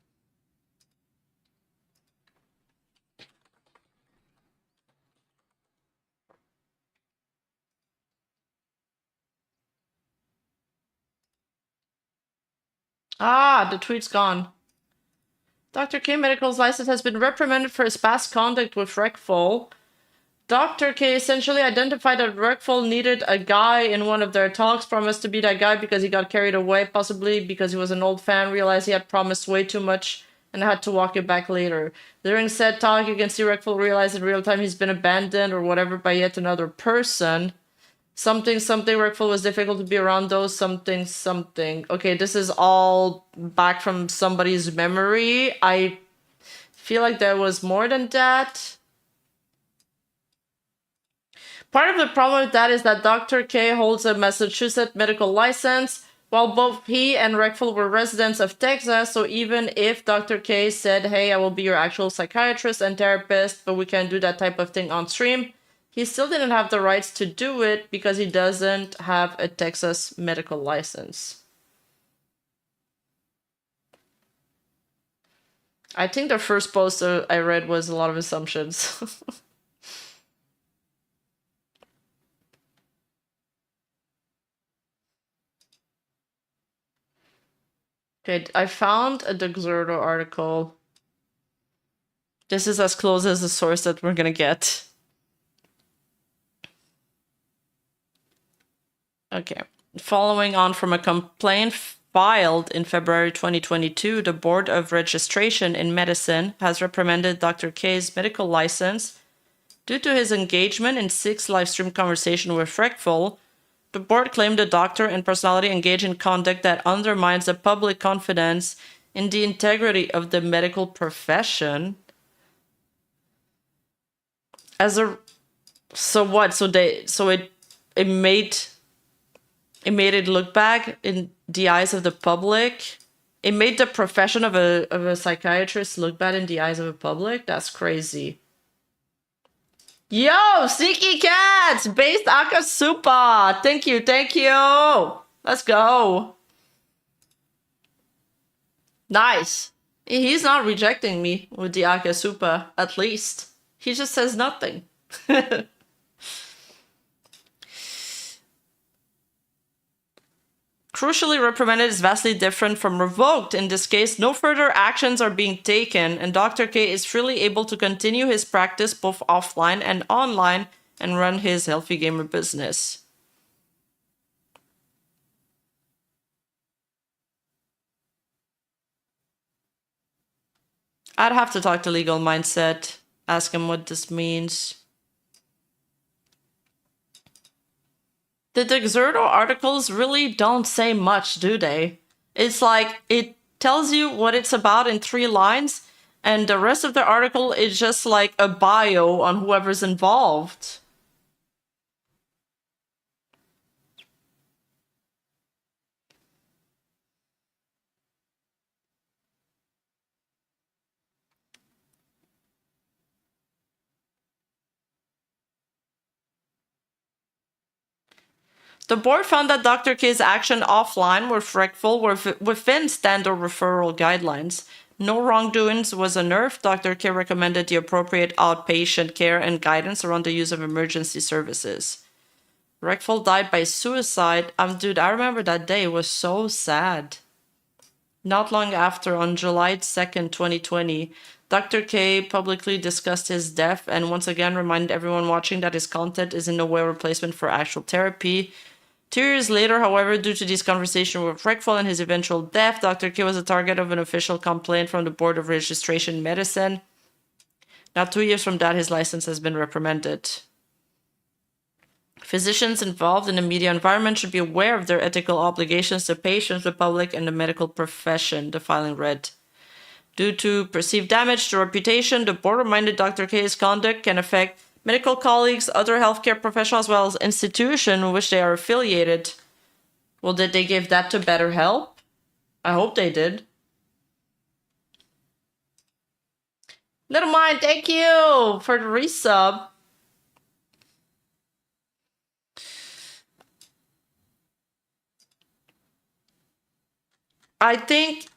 Ah, the tweet's gone. Dr. K Medical's license has been reprimanded for his past conduct with Reckful. Dr. K essentially identified that Reckful needed a guy in one of their talks, promised to be that guy because he got carried away, possibly because he was an old fan, realized he had promised way too much, and had to walk it back later. During said talk, you can see Reckful realize in real time he's been abandoned or whatever by yet another person. Something, Reckful was difficult to be around those, something. Okay, this is all back from somebody's memory. I feel like there was more than that. Part of the problem with that is that Dr. K holds a Massachusetts medical license, while both he and Reckful were residents of Texas, so even if Dr. K said, hey, I will be your actual psychiatrist and therapist, but we can't do that type of thing on stream, he still didn't have the rights to do it because he doesn't have a Texas medical license. I think the first post I read was a lot of assumptions. Okay, I found a Dexerto article. This is as close as the source that we're gonna get. Okay. Following on from a complaint filed in February 2022, the Board of Registration in Medicine has reprimanded Dr. K's medical license due to his engagement in 6 live stream conversations with Reckful. The board claimed the doctor and personality engage in conduct that undermines the public confidence in the integrity of the medical profession. So it made it look bad in the eyes of the public. It made the profession of a psychiatrist look bad in the eyes of the public. That's crazy. Yo, Sneaky Cats! Based Akasupa! Thank you. Let's go. Nice. He's not rejecting me with the Akasupa, at least. He just says nothing. Crucially, reprimanded is vastly different from revoked. In this case, no further actions are being taken, and Dr. K is freely able to continue his practice both offline and online and run his healthy gamer business. I'd have to talk to Legal Mindset, ask him what this means. The Dexerto articles really don't say much, do they? It's like, it tells you what it's about in 3 lines, and the rest of the article is just like a bio on whoever's involved. The board found that Dr. K's action offline with Reckful were within standard referral guidelines. No wrongdoings was unearthed. Dr. K recommended the appropriate outpatient care and guidance around the use of emergency services. Reckful died by suicide. Dude, I remember that day. It was so sad. Not long after, on July 2nd, 2020, Dr. K publicly discussed his death and once again reminded everyone watching that his content is in no way a replacement for actual therapy. 2 years later, however, due to these conversations with Reckful and his eventual death, Dr. K was the target of an official complaint from the Board of Registration in Medicine. Now, 2 years from that, his license has been reprimanded. Physicians involved in the media environment should be aware of their ethical obligations to patients, the public, and the medical profession, the filing read. Due to perceived damage to reputation, the board reminded Dr. K's conduct can affect medical colleagues, other healthcare professionals, as well as institutions in which they are affiliated. Well, did they give that to BetterHelp? I hope they did. Little Mind, thank you for the resub. I think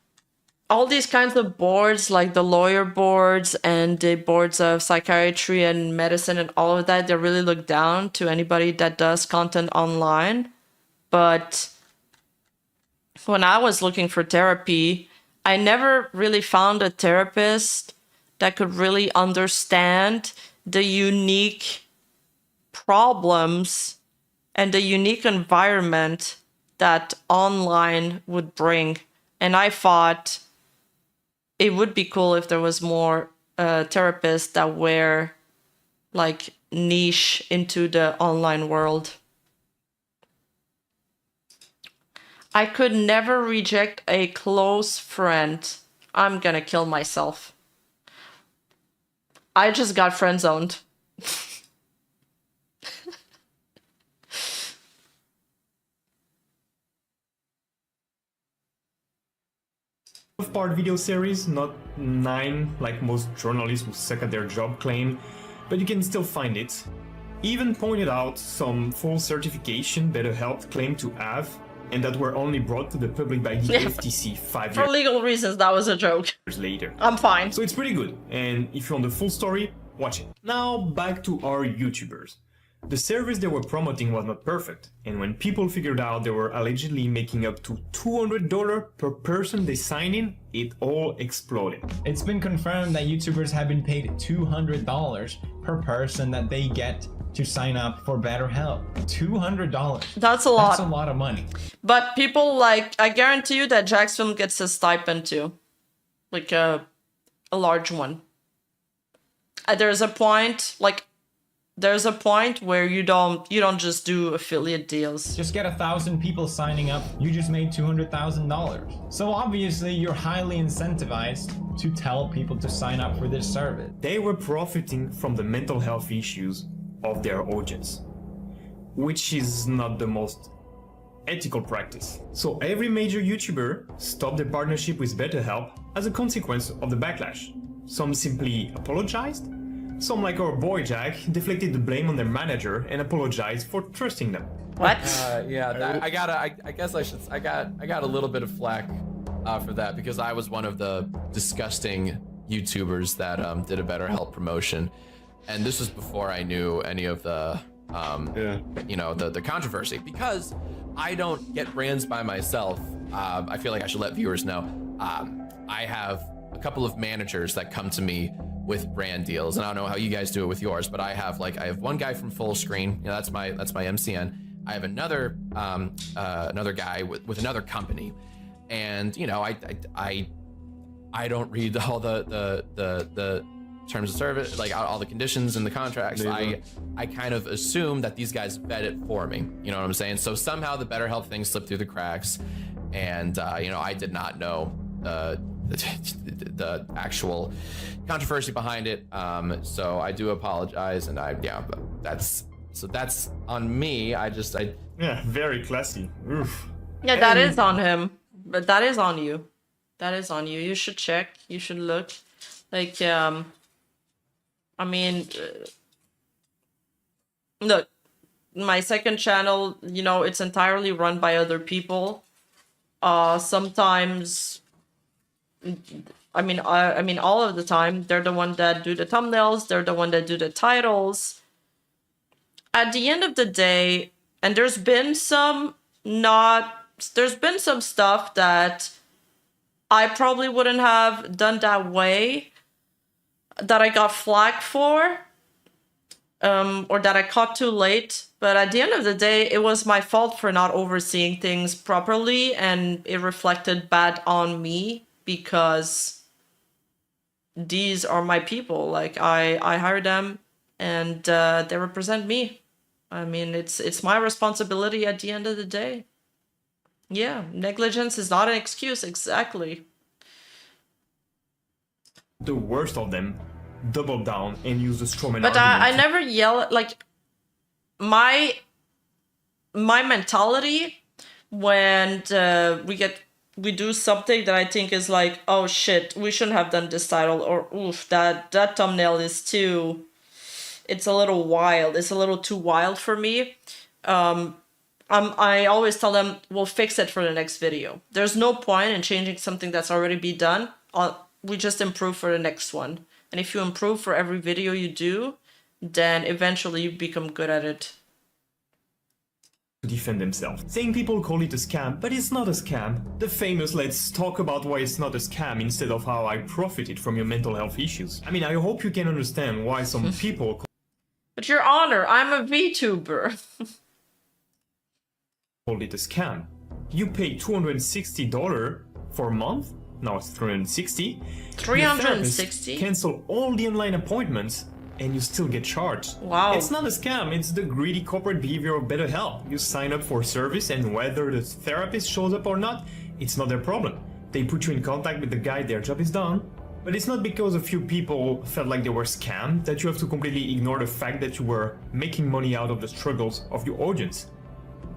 all these kinds of boards, like the lawyer boards and the boards of psychiatry and medicine and all of that, they really look down to anybody that does content online. But when I was looking for therapy, I never really found a therapist that could really understand the unique problems and the unique environment that online would bring. And I thought it would be cool if there was more therapists that were like niche into the online world. I could never reject a close friend. I'm gonna kill myself. I just got friend zoned. Part video series, not 9 like most journalists who suck at their job claim, but you can still find it. Even pointed out some full certification BetterHelp claimed to have, and that were only brought to the public by the FTC 5 For legal reasons, that was a joke. years later. I'm fine. So it's pretty good, and if you want the full story, watch it. Now back to our YouTubers. The service they were promoting was not perfect, and when people figured out they were allegedly making up to $200 per person they sign in, it all exploded. It's been confirmed that YouTubers have been paid $200 per person that they get to sign up for BetterHelp. $200. That's a lot. That's a lot of money. But people like, I guarantee you that JJJJACKFILMS gets a stipend too. Like a large one. There's a point, where you don't just do affiliate deals. Just get 1,000 people signing up, you just made $200,000. So obviously you're highly incentivized to tell people to sign up for this service. They were profiting from the mental health issues of their audience, which is not the most ethical practice. So every major YouTuber stopped their partnership with BetterHelp as a consequence of the backlash. Some simply apologized. Some, like our boy Jack, deflected the blame on their manager and apologized for trusting them. What? Yeah, I got a little bit of flack for that because I was one of the disgusting YouTubers that did a BetterHelp promotion, and this was before I knew any of the the controversy. Because I don't get brands by myself. I feel like I should let viewers know. I have a couple of managers that come to me with brand deals, and I don't know how you guys do it with yours, but I have one guy from Full Screen, that's my MCN. I have another guy with another company, and I don't read all the terms of service, like all the conditions and the contracts. I kind of assume that these guys vet it for me. You know what I'm saying? So somehow the BetterHelp thing slipped through the cracks, and I did not know the actual controversy behind it. So I do apologize, and that's on me. Yeah, very classy. Oof. Yeah, that is on him, but that is on you. That is on you. You should check. You should look. Like, look, my second channel, it's entirely run by other people. Sometimes, all of the time, they're the one that do the thumbnails, they're the one that do the titles. At the end of the day, and there's been some stuff that I probably wouldn't have done that way, that I got flack for, or that I caught too late. But at the end of the day, it was my fault for not overseeing things properly, and it reflected bad on me because these are my people. Like, I hire them, and they represent me. I mean, it's my responsibility at the end of the day. Yeah, negligence is not an excuse, exactly. The worst of them double down and use the strawman But I never yell at, like, my mentality when we do something that I think is like, oh shit, we shouldn't have done this title, or oof, that thumbnail is too, it's a little wild, it's a little too wild for me. I always tell them, we'll fix it for the next video. There's no point in changing something that's already been done. We just improve for the next one. And if you improve for every video you do, then eventually you become good at it. to defend themselves, saying people call it a scam, but it's not a scam. The famous let's talk about why it's not a scam instead of how I profited from your mental health issues. I mean, I hope you can understand why some people But Your Honor, I'm a VTuber. called it a scam. You pay $260 for a month, now it's $360. $360? Cancel all the online appointments and you still get charged. Wow. It's not a scam, it's the greedy corporate behavior of BetterHelp. You sign up for a service and whether the therapist shows up or not, it's not their problem. They put you in contact with the guy, their job is done. But it's not because a few people felt like they were scammed that you have to completely ignore the fact that you were making money out of the struggles of your audience.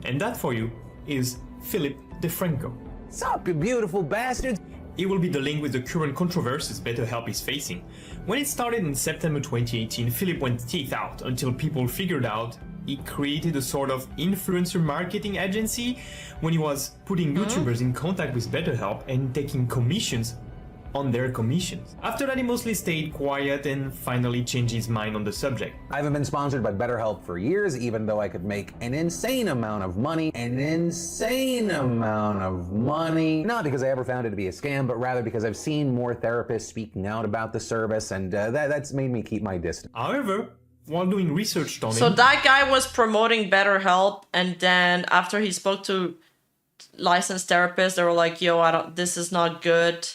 And that for you is Philip DeFranco. Sup, you beautiful bastards? It will be the link with the current controversies BetterHelp is facing. When it started in September 2018, Philip went teeth out until people figured out he created a sort of influencer marketing agency when he was putting YouTubers in contact with BetterHelp and taking commissions on their commissions. After that, he mostly stayed quiet and finally changed his mind on the subject. I haven't been sponsored by BetterHelp for years, even though I could make an insane amount of money. Not because I ever found it to be a scam, but rather because I've seen more therapists speaking out about the service, and that's made me keep my distance. However, while doing research on So that guy was promoting BetterHelp, and then after he spoke to licensed therapists, they were like, yo, this is not good.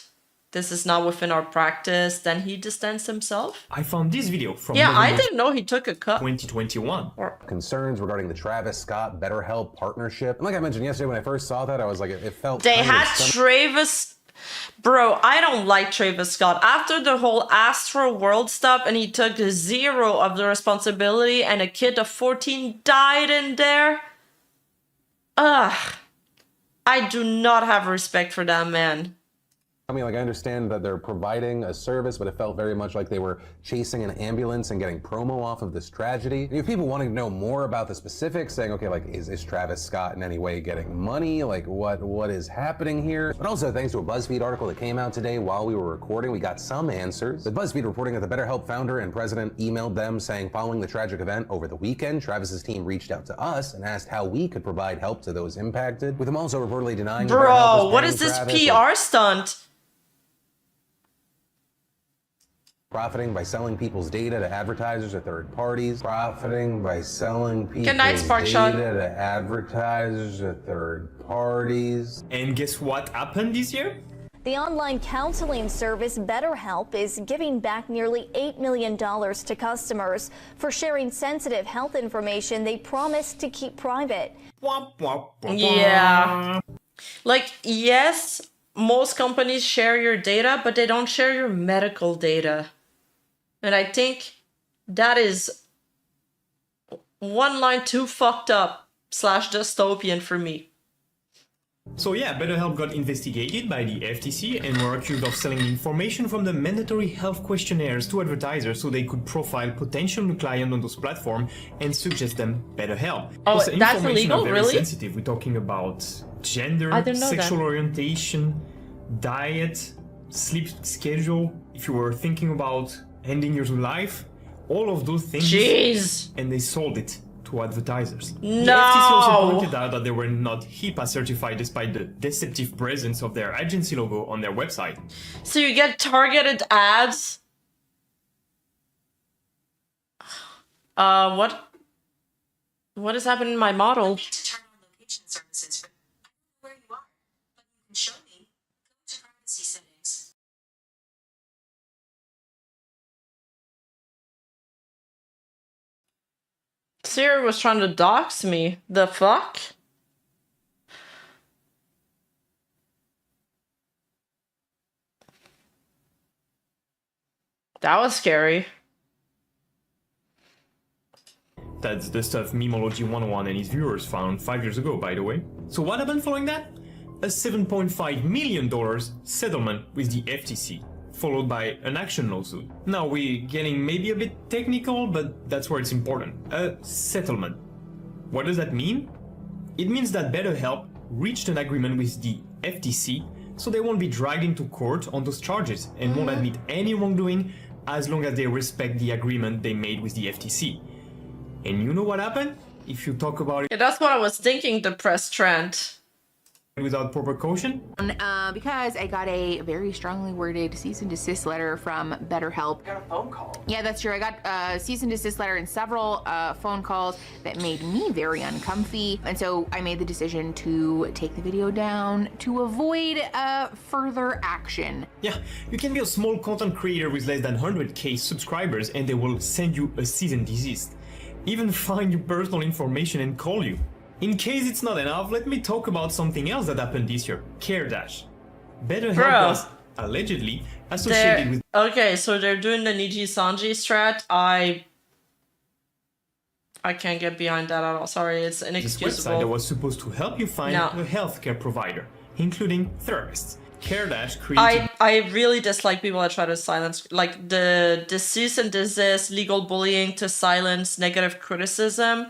This is not within our practice. Then he distanced himself. I found this video from I didn't know he took a cut. 2021. Concerns regarding the Travis Scott BetterHelp partnership. And like I mentioned yesterday, when I first saw that, I was like, it felt. They had Travis. Bro, I don't like Travis Scott. After the whole Astro World stuff, and he took zero of the responsibility, and a kid of 14 died in there. Ugh. I do not have respect for that man. I mean, like, I understand that they're providing a service, but it felt very much like they were chasing an ambulance and getting promo off of this tragedy. And if people wanting to know more about the specifics, saying, okay, like, is Travis Scott in any way getting money? Like, what is happening here? But also, thanks to a BuzzFeed article that came out today while we were recording, we got some answers. With BuzzFeed reporting that the BetterHelp founder and president emailed them saying, following the tragic event over the weekend, Travis's team reached out to us and asked how we could provide help to those impacted, with them also reportedly denying that BetterHelp Bro, was what paying is this Travis, PR stunt? profiting by selling people's data to advertisers or third parties. Profiting by selling people's data to advertisers or third parties. And guess what happened this year? The online counseling service BetterHelp is giving back nearly $8 million to customers for sharing sensitive health information they promised to keep private. Yeah. Like, yes, most companies share your data, but they don't share your medical data. And I think that is one line too fucked up / dystopian for me. So yeah, BetterHelp got investigated by the FTC and were accused of selling information from the mandatory health questionnaires to advertisers so they could profile potential new clients on those platforms and suggest them better help. Oh, Because that's information illegal? are very Really? sensitive. We're talking about gender, I didn't know sexual that. orientation, diet, sleep schedule. If you were thinking about ending your life, all of those things. Jeez. And they sold it to advertisers. No. The FTC also pointed out that they were not HIPAA certified despite the deceptive presence of their agency logo on their website. So you get targeted ads? What is happening in my model? Siri was trying to dox me. The fuck? That was scary. That's the stuff Memology 101 and his viewers found 5 years ago, by the way. So what happened following that? A $7.5 million settlement with the FTC, followed by an action lawsuit. Now we're getting maybe a bit technical, but that's where it's important. A settlement. What does that mean? It means that BetterHelp reached an agreement with the FTC, so they won't be dragged into court on those charges and won't admit any wrongdoing as long as they respect the agreement they made with the FTC. And you know what happened? if you talk about it Yeah, that's what I was thinking, the press trend. without proper caution. Because I got a very strongly worded cease and desist letter from BetterHelp. You got a phone call. Yeah, that's true. I got a cease and desist letter and several phone calls that made me very uncomfy. And so I made the decision to take the video down to avoid further action. Yeah, you can be a small content creator with less than 100k subscribers and they will send you a cease and desist. Even find your personal information and call you. In case it's not enough, let me talk about something else that happened this year. CareDash. BetterHelp was allegedly associated with... Okay, so they're doing the Niji Sanji strat. I can't get behind that at all. Sorry, it's this inexcusable. website that was supposed to help you find a healthcare provider, including therapists. CareDash created... I really dislike people that try to silence, like the cease and desist, legal bullying to silence negative criticism.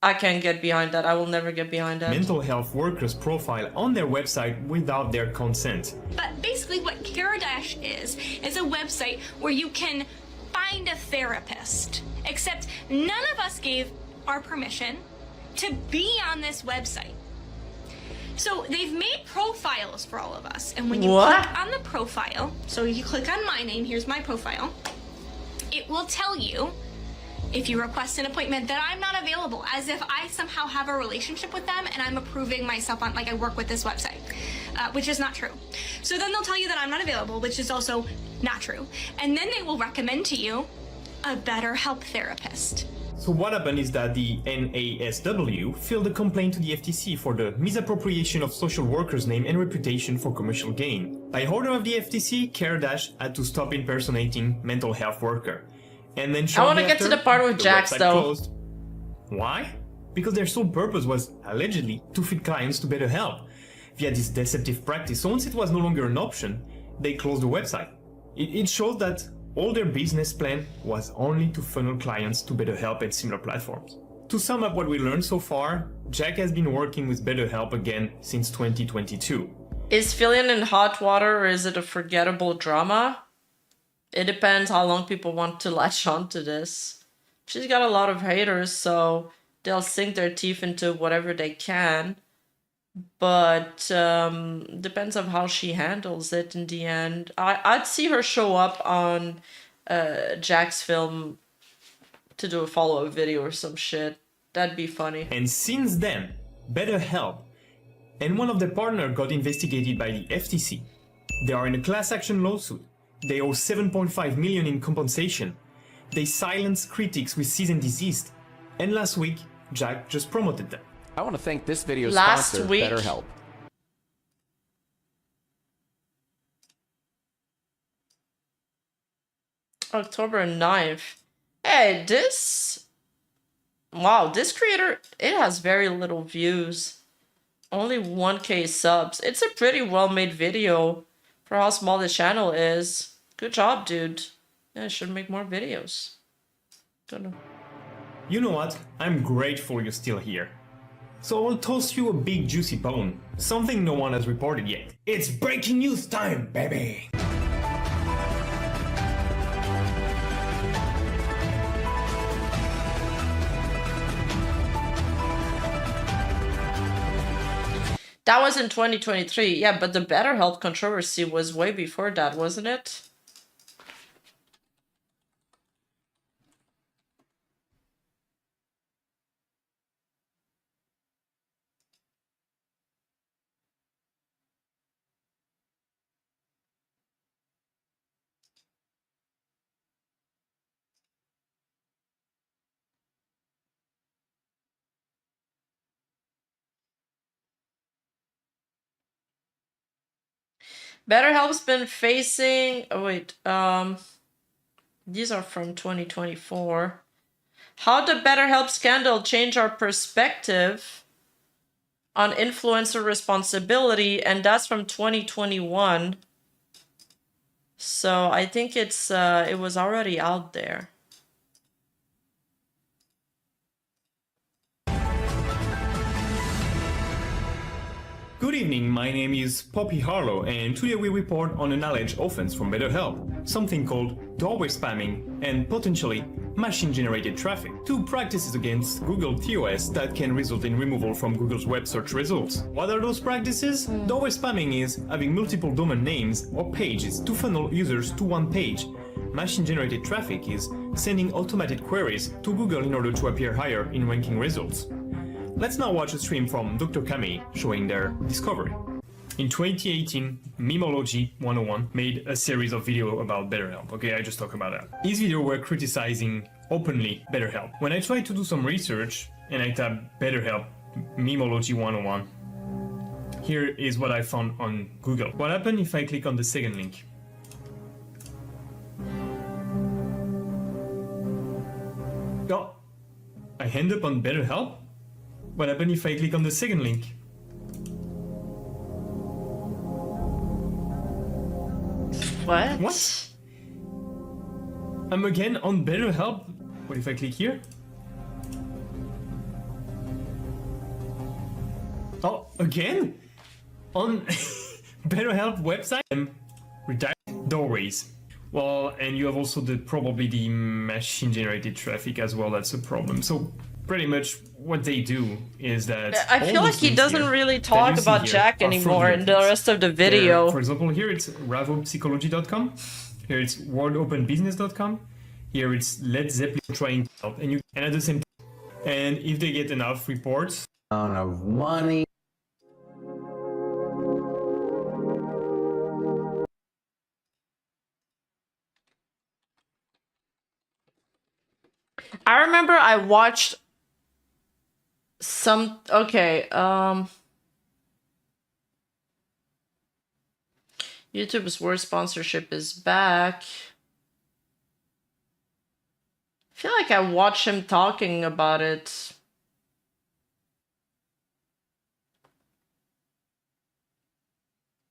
I can't get behind that. I will never get behind that. mental health workers' profile on their website without their consent. But basically what CareDash is a website where you can find a therapist, except none of us gave our permission to be on this website. So they've made profiles for all of us, and when you click on the profile, so you click on my name, here's my profile, it will tell you if you request an appointment that I'm not available, as if I somehow have a relationship with them and I'm approving myself on, like I work with this website, which is not true. So then they'll tell you that I'm not available, which is also not true. And then they will recommend to you a BetterHelp therapist. So what happened is that the NASW filed a complaint to the FTC for the misappropriation of social workers' name and reputation for commercial gain. By order of the FTC, CareDash had to stop impersonating mental health worker. And then I want to get to the part with Jax though. Closed. Why? Because their sole purpose was allegedly to feed clients to BetterHelp via this deceptive practice. So once it was no longer an option, they closed the website. It shows that all their business plan was only to funnel clients to BetterHelp and similar platforms. To sum up what we learned so far, Jack has been working with BetterHelp again since 2022. Is Filian in hot water or is it a forgettable drama? It depends how long people want to latch on to this. She's got a lot of haters, so they'll sink their teeth into whatever they can. But depends on how she handles it in the end. I'd see her show up on Jack's film to do a follow-up video or some shit. That'd be funny. And since then, BetterHelp and one of their partners got investigated by the FTC. They are in a class action lawsuit. They owe $7.5 million in compensation. They silenced critics with cease and desist. And last week, Jack just promoted them. I want to thank this video's Last sponsor, week? BetterHelp. October 9th. Hey, this... Wow, this creator, it has very little views. Only 1k subs. It's a pretty well-made video for how small the channel is. Good job, dude. Yeah, I should make more videos. Don't know. You know what? I'm grateful you're still here. So I will toss you a big juicy bone. Something no one has reported yet. It's breaking news time, baby! That was in 2023. Yeah, but the BetterHelp controversy was way before that, wasn't it? BetterHelp's been facing... Oh, wait. These are from 2024. How did BetterHelp scandal change our perspective on influencer responsibility? And that's from 2021. So I think it's it was already out there. Good evening, my name is Poppy Harlow, and today we report on an alleged offense from BetterHelp, something called doorway spamming and potentially machine-generated traffic. Two practices against Google TOS that can result in removal from Google's web search results. What are those practices? Doorway spamming is having multiple domain names or pages to funnel users to one page. Machine-generated traffic is sending automated queries to Google in order to appear higher in ranking results. Let's now watch a stream from Dr. Kami showing their discovery. In 2018, Memology 101 made a series of videos about BetterHelp. Okay, I just talked about that. His videos were criticizing openly BetterHelp. When I tried to do some research and I tapped BetterHelp Memology 101, here is what I found on Google. What happened if I click on the second link? Oh, I end up on BetterHelp? What happened if I click on the second link? What? What? I'm again on BetterHelp. What if I click here? Oh, again? On BetterHelp website? Redirect doorways. Well, and you have also probably the machine-generated traffic as well. That's a problem. So pretty much what they do is that I feel like he doesn't really talk about Jack anymore in the rest of the video. For example, here it's ravopsychology.com. Here it's worldopenbusiness.com. Here it's Led Zeppelin trying to help. And at the same time, and if they get enough reports of money. I remember I watched some, okay, YouTube's worst sponsorship is back. I feel like I watched him talking about it.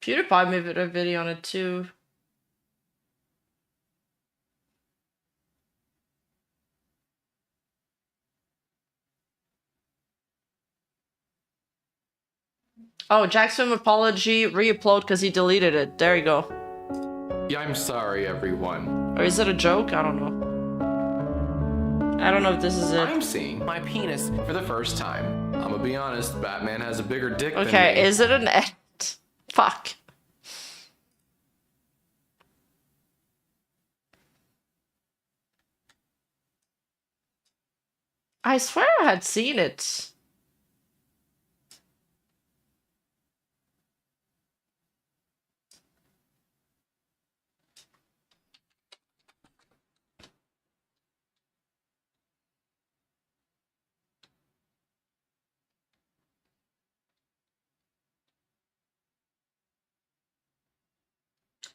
PewDiePie made a video on it too. Oh, Jack's film apology, re-upload because he deleted it. There you go. Yeah, I'm sorry, everyone. Or is it a joke? I don't know. I don't know if this is it. I'm seeing my penis for the first time. I'm gonna be honest, Batman has a bigger dick than me. Okay, is it an edit? Fuck. I swear I had seen it.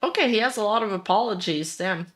Okay, he has a lot of apologies, damn.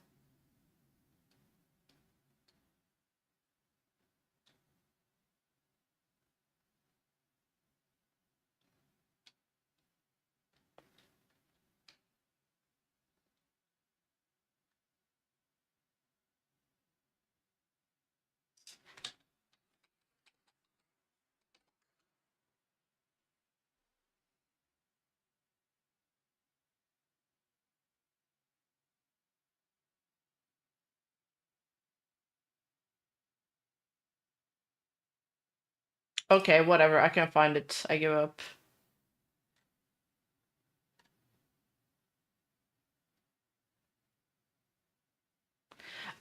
Okay, whatever, I can't find it. I give up.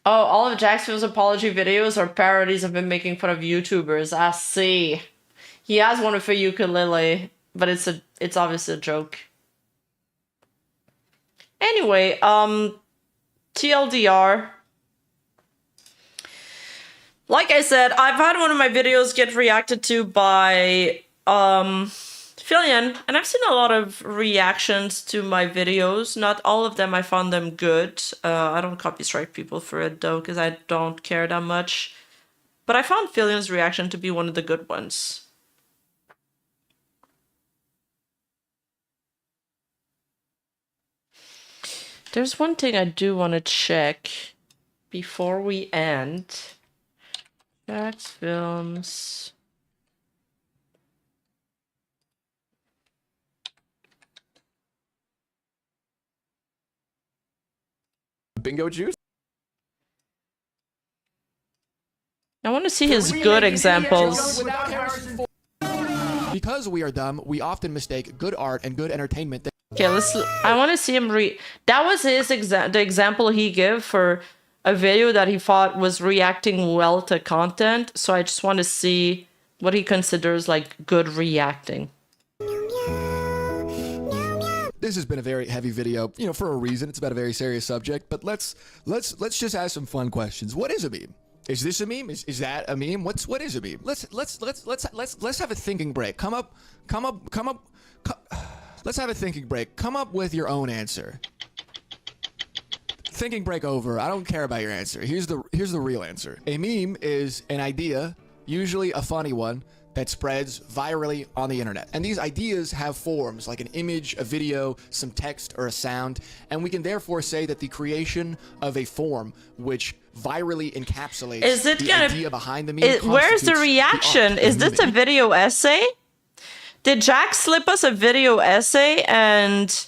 Oh, all of Jackson's apology videos are parodies of him making fun of YouTubers. I see. He has one for ukulele, but it's obviously a joke. Anyway, TLDR. Like I said, I've had one of my videos get reacted to by Filian, and I've seen a lot of reactions to my videos. Not all of them, I found them good. I don't copy strike people for it though, because I don't care that much. But I found Filian's reaction to be one of the good ones. There's one thing I do want to check before we end. Jack's Films. Bingo juice? I want to see his good examples. Because we are dumb, we often mistake good art and good entertainment. Okay, I want to see him that was the example he gave for a video that he thought was reacting well to content. So I just want to see what he considers like good reacting. This has been a very heavy video, you know, for a reason. It's about a very serious subject, but let's just ask some fun questions. What is a meme? Is this a meme? Is that a meme? What is a meme? Let's have a thinking break. Come up. Let's have a thinking break. Come up with your own answer. Thinking break over. I don't care about your answer. Here's the real answer. A meme is an idea, usually a funny one, that spreads virally on the internet. And these ideas have forms like an image, a video, some text, or a sound, and we can therefore say that the creation of a form which virally encapsulates the idea behind the meme. Where's the reaction? Is this a video essay? Did Jack slip us a video essay and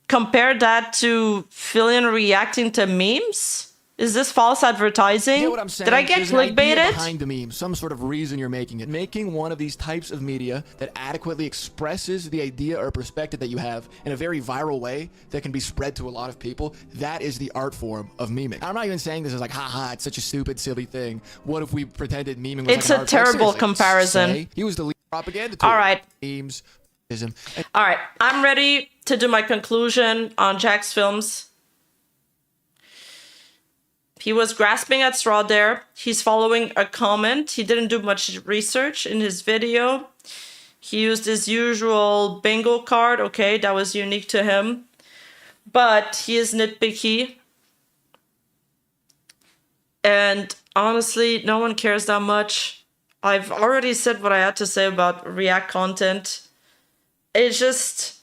compare that to Filian reacting to memes? Is this false advertising? You know what I'm saying? Did I get clickbaited? Behind the meme, some sort of reason you're making it. Making one of these types of media that adequately expresses the idea or perspective that you have in a very viral way that can be spread to a lot of people. That is the art form of memeing. I'm not even saying this is like, haha, it's such a stupid, silly thing. What if we pretended memeing was it's like an a art form? terrible Seriously, comparison. he was the lead propaganda tool. All right. Memes. All right. I'm ready to do my conclusion on Jack's films. He was grasping at straw there. He's following a comment. He didn't do much research in his video. He used his usual bingo card. Okay, that was unique to him. But he is nitpicky. And honestly, no one cares that much. I've already said what I had to say about React content. It's just...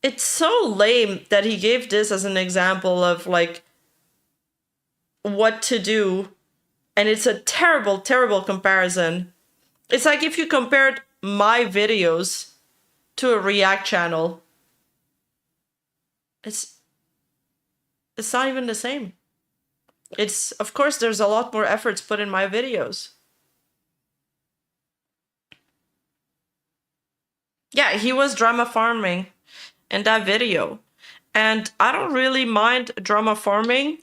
it's so lame that he gave this as an example of, like, what to do, and it's a terrible, terrible comparison. It's like if you compared my videos to a React channel. It's not even the same. It's, of course, there's a lot more efforts put in my videos. Yeah, he was drama farming in that video. And I don't really mind drama farming.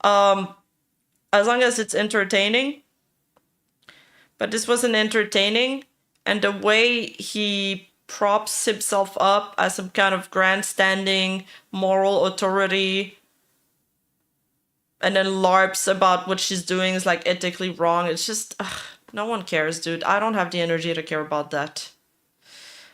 As long as it's entertaining. But this wasn't entertaining. And the way he props himself up as some kind of grandstanding moral authority and then LARPs about what she's doing is like ethically wrong. It's just, no one cares, dude. I don't have the energy to care about that.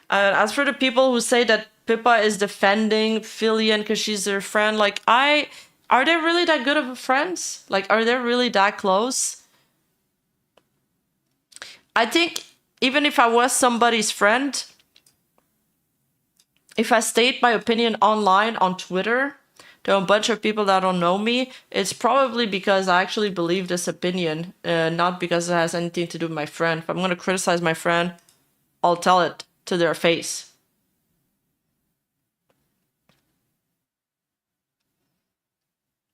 As for the people who say that Pippa is defending Filian because she's their friend, like, are they really that good of friends? Like, are they really that close? I think even if I was somebody's friend, if I state my opinion online on Twitter to a bunch of people that don't know me, it's probably because I actually believe this opinion, not because it has anything to do with my friend. If I'm going to criticize my friend, I'll tell it to their face.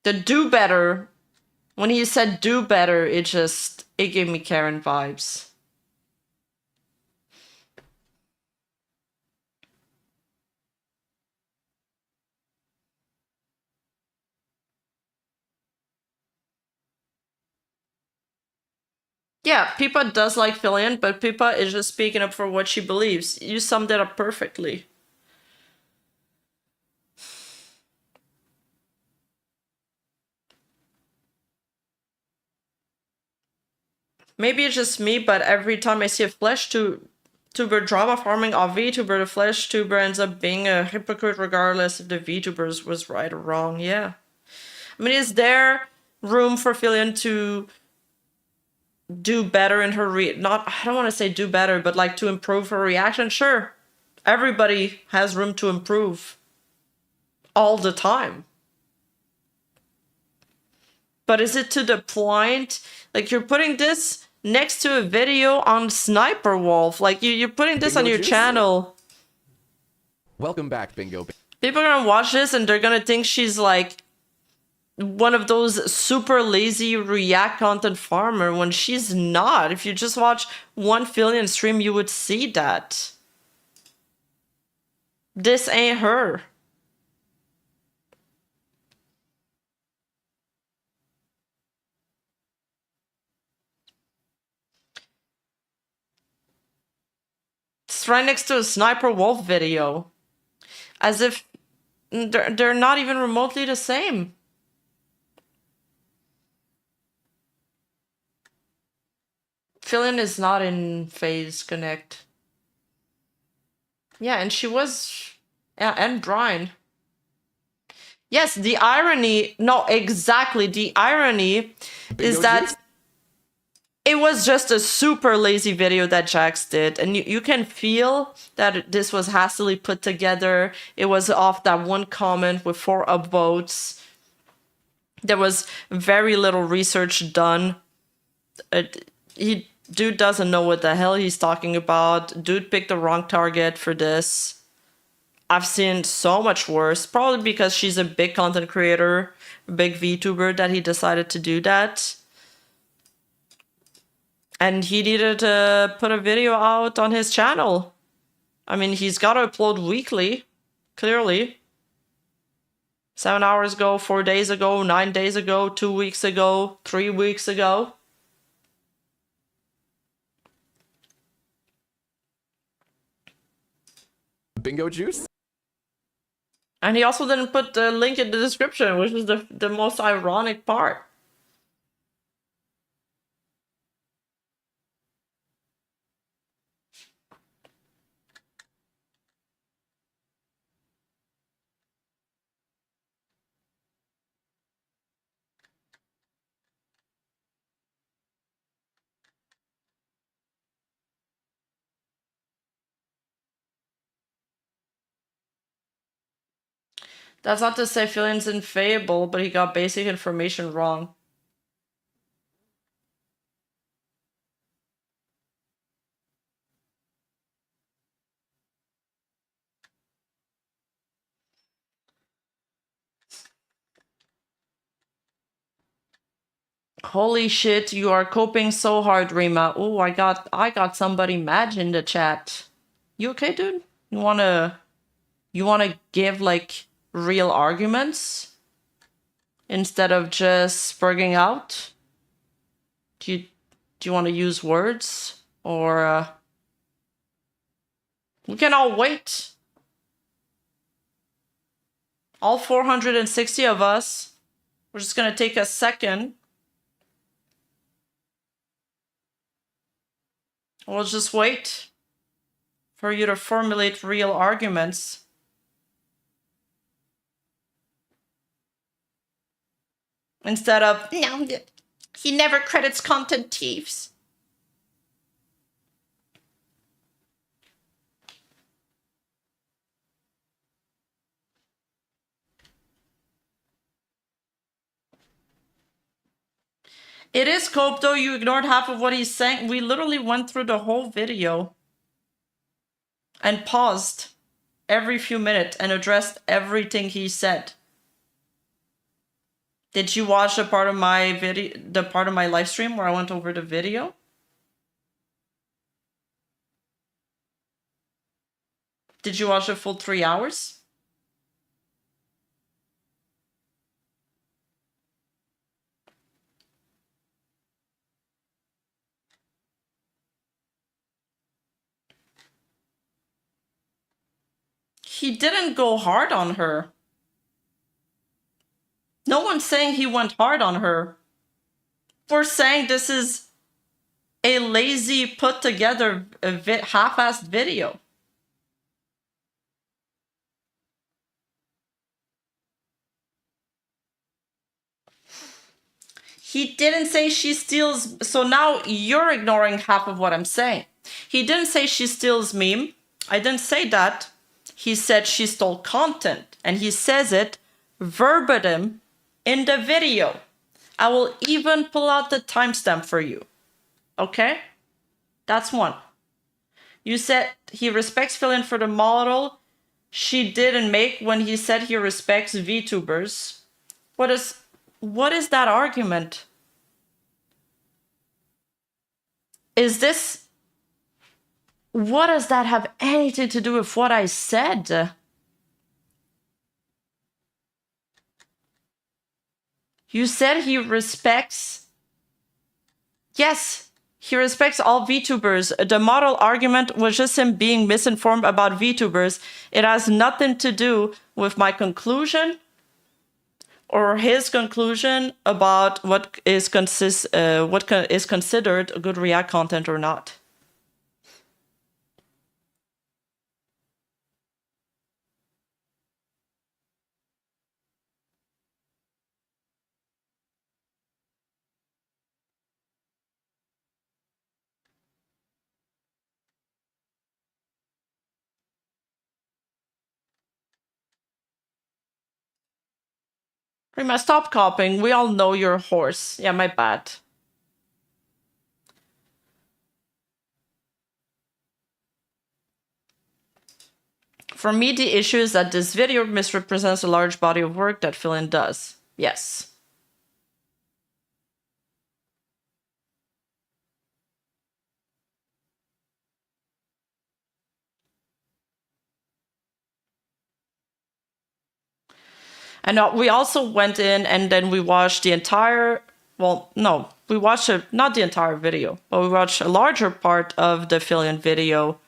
The do better, when he said do better, it gave me Karen vibes. Yeah, Pippa does like Filian, but Pippa is just speaking up for what she believes. You summed it up perfectly. Maybe it's just me, but every time I see a flesh tuber drama farming a VTuber, the flesh tuber ends up being a hypocrite regardless if the VTuber was right or wrong. Yeah. I mean, is there room for Filian to do better in her I don't want to say do better, but like to improve her reaction? Sure. Everybody has room to improve all the time. But is it to the point? Like, you're putting this next to a video on Sniper Wolf. Like, you're putting this on your channel. Welcome back, Bingo. People are gonna watch this and they're gonna think she's like one of those super lazy React content farmer when she's not. If you just watch one Filian stream, you would see that. This ain't her. It's right next to a Sniper Wolf video. As if they're not even remotely the same. Filian is not in Phase Connect. Yeah, and she was... Yeah, and Brian. Yes, the irony... No, exactly. The irony is that it was just a super lazy video that Jax did. And you can feel that this was hastily put together. It was off that one comment with 4 upvotes. There was very little research done. Dude doesn't know what the hell he's talking about. Dude picked the wrong target for this. I've seen so much worse. Probably because she's a big content creator, a big VTuber, that he decided to do that. And he needed to put a video out on his channel. I mean, he's got to upload weekly, clearly. 7 hours ago, 4 days ago, 9 days ago, 2 weeks ago, 3 weeks ago. Bingo juice? And he also didn't put the link in the description, which was the most ironic part. That's not to say Filian's infallible, but he got basic information wrong. Holy shit, you are coping so hard, Rima. Oh, I got somebody mad in the chat. You okay, dude? You wanna give like real arguments instead of just spurging out? Do you want to use words, or we can all wait? All 460 of us. We're just gonna take a second. We'll just wait for you to formulate real arguments. Instead of, no, he never credits content thieves. It is cope though, you ignored half of what he's saying. We literally went through the whole video and paused every few minutes and addressed everything he said. Did you watch the part of my live stream where I went over the video? Did you watch the full 3 hours? He didn't go hard on her. No one's saying he went hard on her. We're saying this is a lazy, put together, half-assed video. He didn't say she steals. So now you're ignoring half of what I'm saying. He didn't say she steals meme. I didn't say that. He said she stole content. And he says it verbatim in the video. I will even pull out the timestamp for you. Okay? That's one. You said he respects Filian for the model she didn't make when he said he respects VTubers. What is... What is that argument? Is this... What does that have anything to do with what I said? You said he respects... Yes, he respects all VTubers. The model argument was just him being misinformed about VTubers. It has nothing to do with my conclusion or his conclusion about what is considered a good React content or not. Rima, stop copying. We all know you're a horse. Yeah, my bad. For me, the issue is that this video misrepresents a large body of work that Filian does. Yes. And we also went in and then we watched the entire, well, no, we watched not the entire video, but we watched a larger part of the Filian video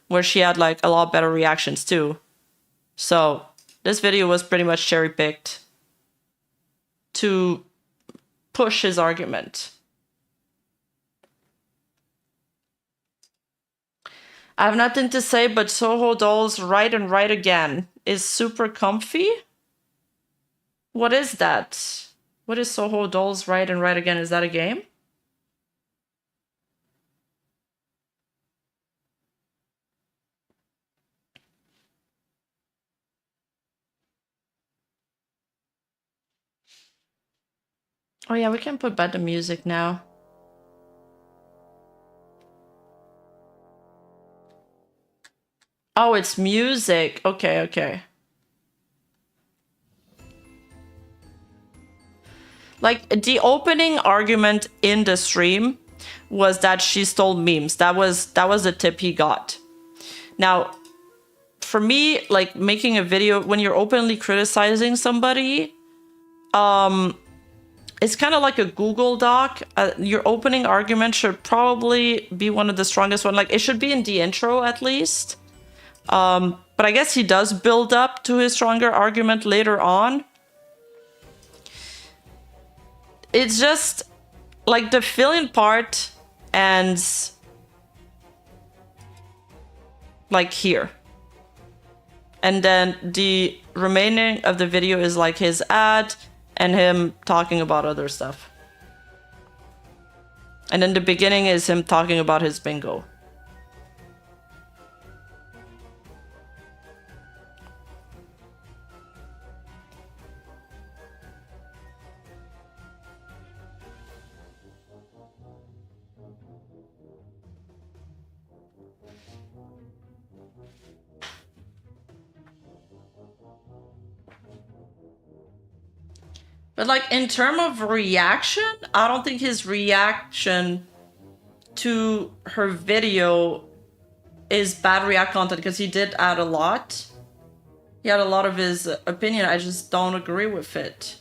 where she had like a lot better reactions too. So this video was pretty much cherry picked to push his argument. I have nothing to say, but Soho Doll's Right and Right Again is super comfy. What is that? What is Soho Doll's Right and Right Again? Is that a game? Oh yeah, we can put back the music now. Oh, it's music. Okay, okay. Like, the opening argument in the stream was that she stole memes. That was the tip he got. Now, for me, like, making a video, when you're openly criticizing somebody, it's kind of like a Google Doc. Your opening argument should probably be one of the strongest one. Like, it should be in the intro, at least. But I guess he does build up to his stronger argument later on. It's just like the Filian part ends like here. And then the remaining of the video is like his ad and him talking about other stuff. And then the beginning is him talking about his bingo. But like in terms of reaction, I don't think his reaction to her video is bad React content because he did add a lot. He had a lot of his opinion. I just don't agree with it.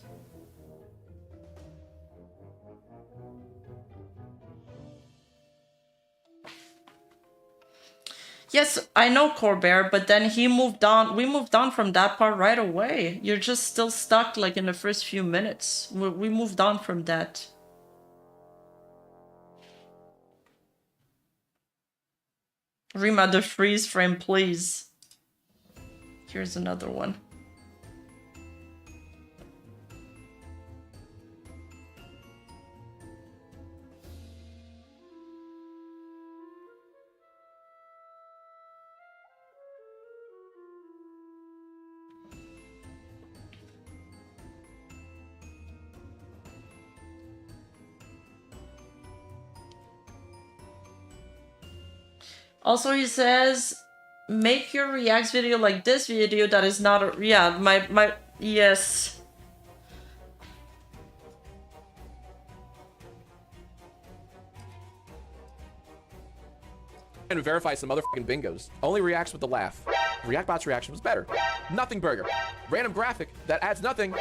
Yes, I know Corbett, but then he moved on. We moved on from that part right away. You're just still stuck like in the first few minutes. We moved on from that. Rima, the freeze frame, please. Here's another one. Also, he says, make your reacts video like this video that is not a... Yeah, my... Yes. And verify some other fucking bingos. Only reacts with the laugh. Reactbot's reaction was better. Nothing burger. Random graphic that adds nothing.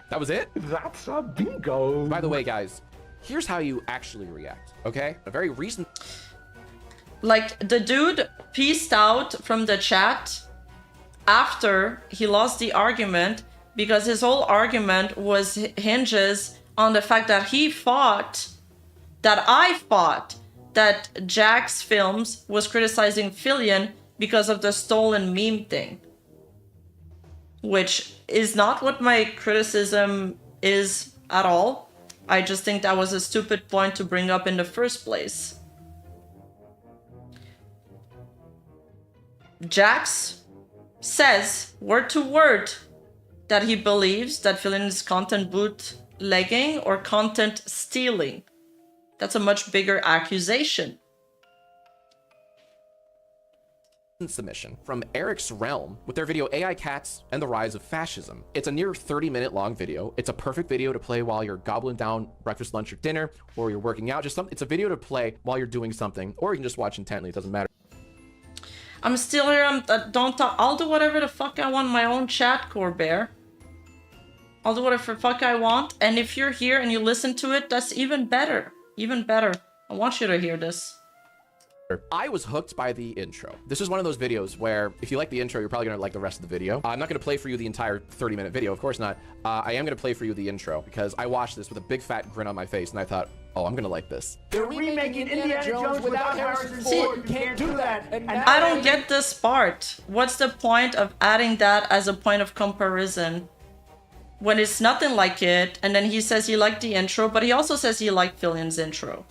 That was it? That's a bingo. By the way, guys, here's how you actually react, okay? A very recent... Like, the dude peaced out from the chat after he lost the argument because his whole argument was hinges on the fact that I thought that JJJACKFILMS was criticizing Filian because of the stolen meme thing. Which is not what my criticism is at all. I just think that was a stupid point to bring up in the first place. Jax says, word to word, that he believes that Filian is content bootlegging or content stealing. That's a much bigger accusation. Submission from Eric's Realm with their video AI Cats and the Rise of Fascism. It's a near 30-minute long video. It's a perfect video to play while you're gobbling down breakfast, lunch, or dinner, or you're working out. It's a video to play while you're doing something, or you can just watch intently. It doesn't matter. I'm still here. I'll do whatever the fuck I want in my own chat, Corbear. I'll do whatever the fuck I want. And if you're here and you listen to it, that's even better. Even better. I want you to hear this. I was hooked by the intro. This is one of those videos where if you like the intro, you're probably gonna like the rest of the video. I'm not gonna play for you the entire 30-minute video, of course not. I am gonna play for you the intro because I watched this with a big fat grin on my face and I thought, oh, I'm gonna like this. They're remaking Indiana Jones without Harrison Ford. You can't do that. And I don't get this part. What's the point of adding that as a point of comparison when it's nothing like it? And then he says he liked the intro, but he also says he liked Filian's intro.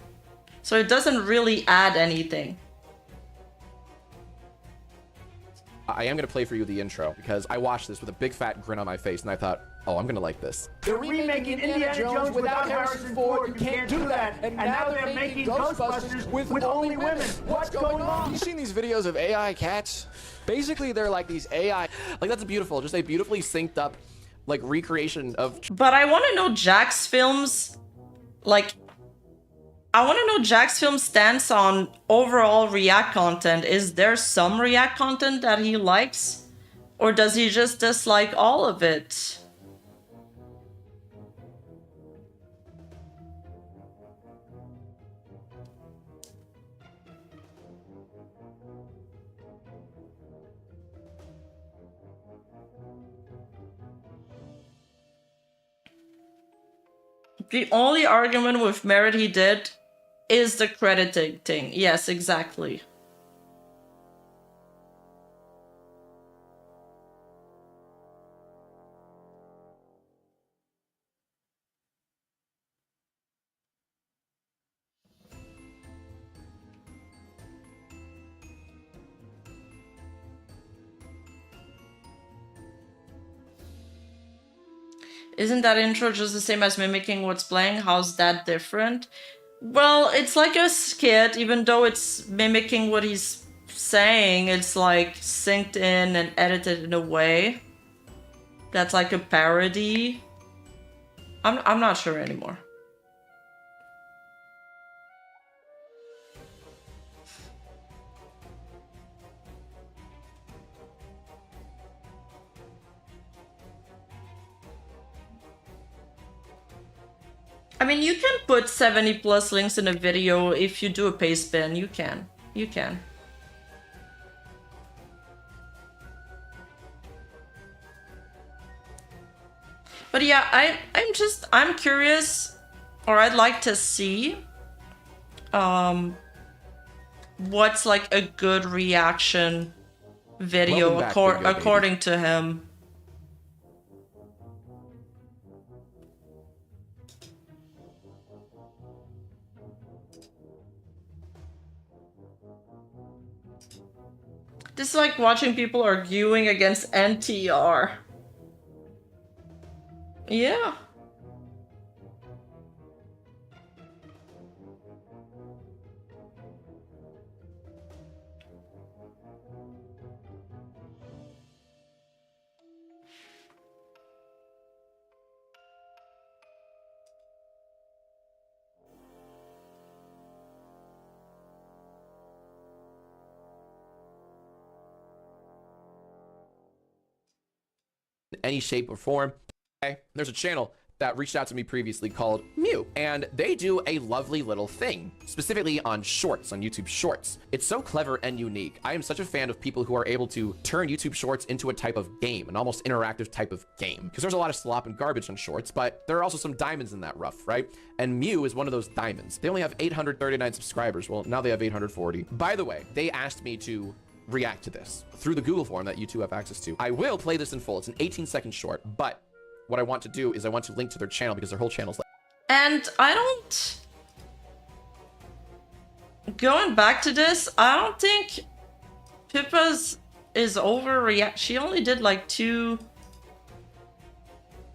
So it doesn't really add anything. I am gonna play for you the intro because I watched this with a big fat grin on my face and I thought, oh, I'm gonna like this. They're remaking Indiana Jones without Harrison Ford. You can't do that. And now they're making Ghostbusters with only women. What's going on? You seen these videos of AI cats? Basically, they're like these AI... Like, that's beautiful. Just a beautifully synced up, like, recreation of... But I want to know JJJACKFILMS, like... I want to know JJJACKFILMS' stance on overall React content. Is there some React content that he likes? Or does he just dislike all of it? The only argument with merit he did is the crediting thing. Yes, exactly. Isn't that intro just the same as mimicking what's playing? How's that different? Well, it's like a skit, even though it's mimicking what he's saying, it's like synced in and edited in a way that's like a parody. I'm not sure anymore. I mean, you can put 70+ links in a video if you do a paste bin. You can. You can. But yeah, I'm curious, or I'd like to see what's like a good reaction video according to him. This is like watching people arguing against NTR. Yeah. any shape or form. Okay, there's a channel that reached out to me previously called Mew, and they do a lovely little thing, specifically on shorts, on YouTube Shorts. It's so clever and unique. I am such a fan of people who are able to turn YouTube Shorts into a type of game, an almost interactive type of game, because there's a lot of slop and garbage on shorts, but there are also some diamonds in that rough, right? And Mew is one of those diamonds. They only have 839 subscribers. Well, now they have 840. By the way, they asked me to react to this through the Google form that you two have access to. I will play this in full. It's an 18-second short, but what I want to do is I want to link to their channel because their whole channel's like... And I don't... Going back to this, I don't think Pippa's is overreact. She only did like 2...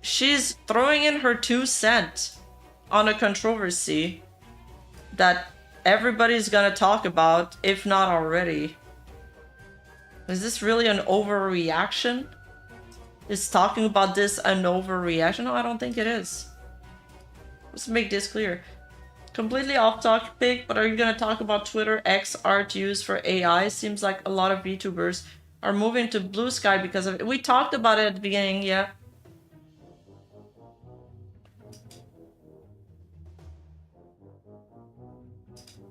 She's throwing in her 2 cents on a controversy that everybody's gonna talk about, if not already. Is this really an overreaction? Is talking about this an overreaction? No, I don't think it is. Let's make this clear. Completely off topic, but are you gonna talk about Twitter X art used for AI? Seems like a lot of VTubers are moving to Blue Sky because of it. We talked about it at the beginning, yeah.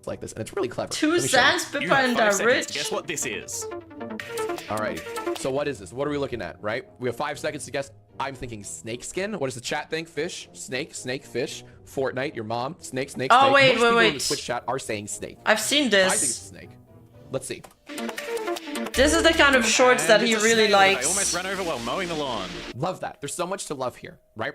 like this, and it's really clever. 2 cents, Pippa and the Rich. Guess what this is? Alrighty. So what is this? What are we looking at, right? We have 5 seconds to guess. I'm thinking snake skin. What does the chat think? Fish, snake, snake, fish. Fortnite, your mom, snake, snake, oh, snake. wait, Most people wait. in the Twitch chat are saying snake. I've seen this. I think it's a snake. Let's see. This is the kind of shorts that he really likes. I almost ran over while mowing the lawn. Love that. There's so much to love here, right?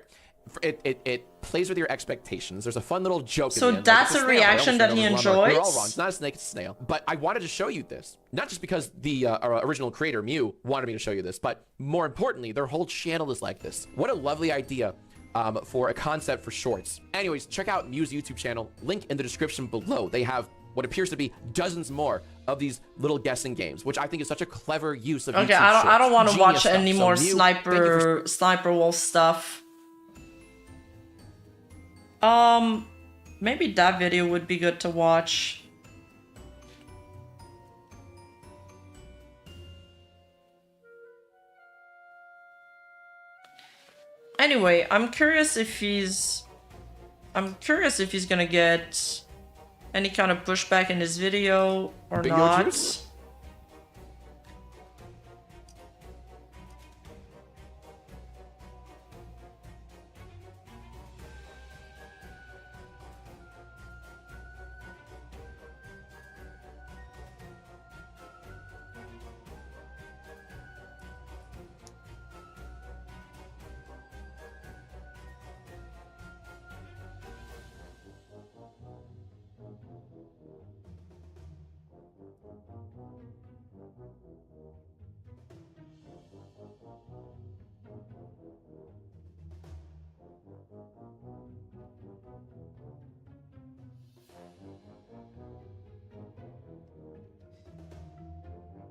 It plays with your expectations. There's a fun little joke. So in the end. that's Like, a reaction that he enjoys? We're all wrong. It's not a snake, it's a snail. But I wanted to show you this. Not just because the original creator, Mew, wanted me to show you this, but more importantly, their whole channel is like this. What a lovely idea for a concept for shorts. Anyways, check out Mew's YouTube channel. Link in the description below. They have what appears to be dozens more of these little guessing games, which I think is such a clever use of YouTube shorts. I don't want to Genius watch stuff. any So more Mew, sniper wolf stuff. Maybe that video would be good to watch. Anyway, I'm curious if he's gonna get any kind of pushback in this video or Video not. juice?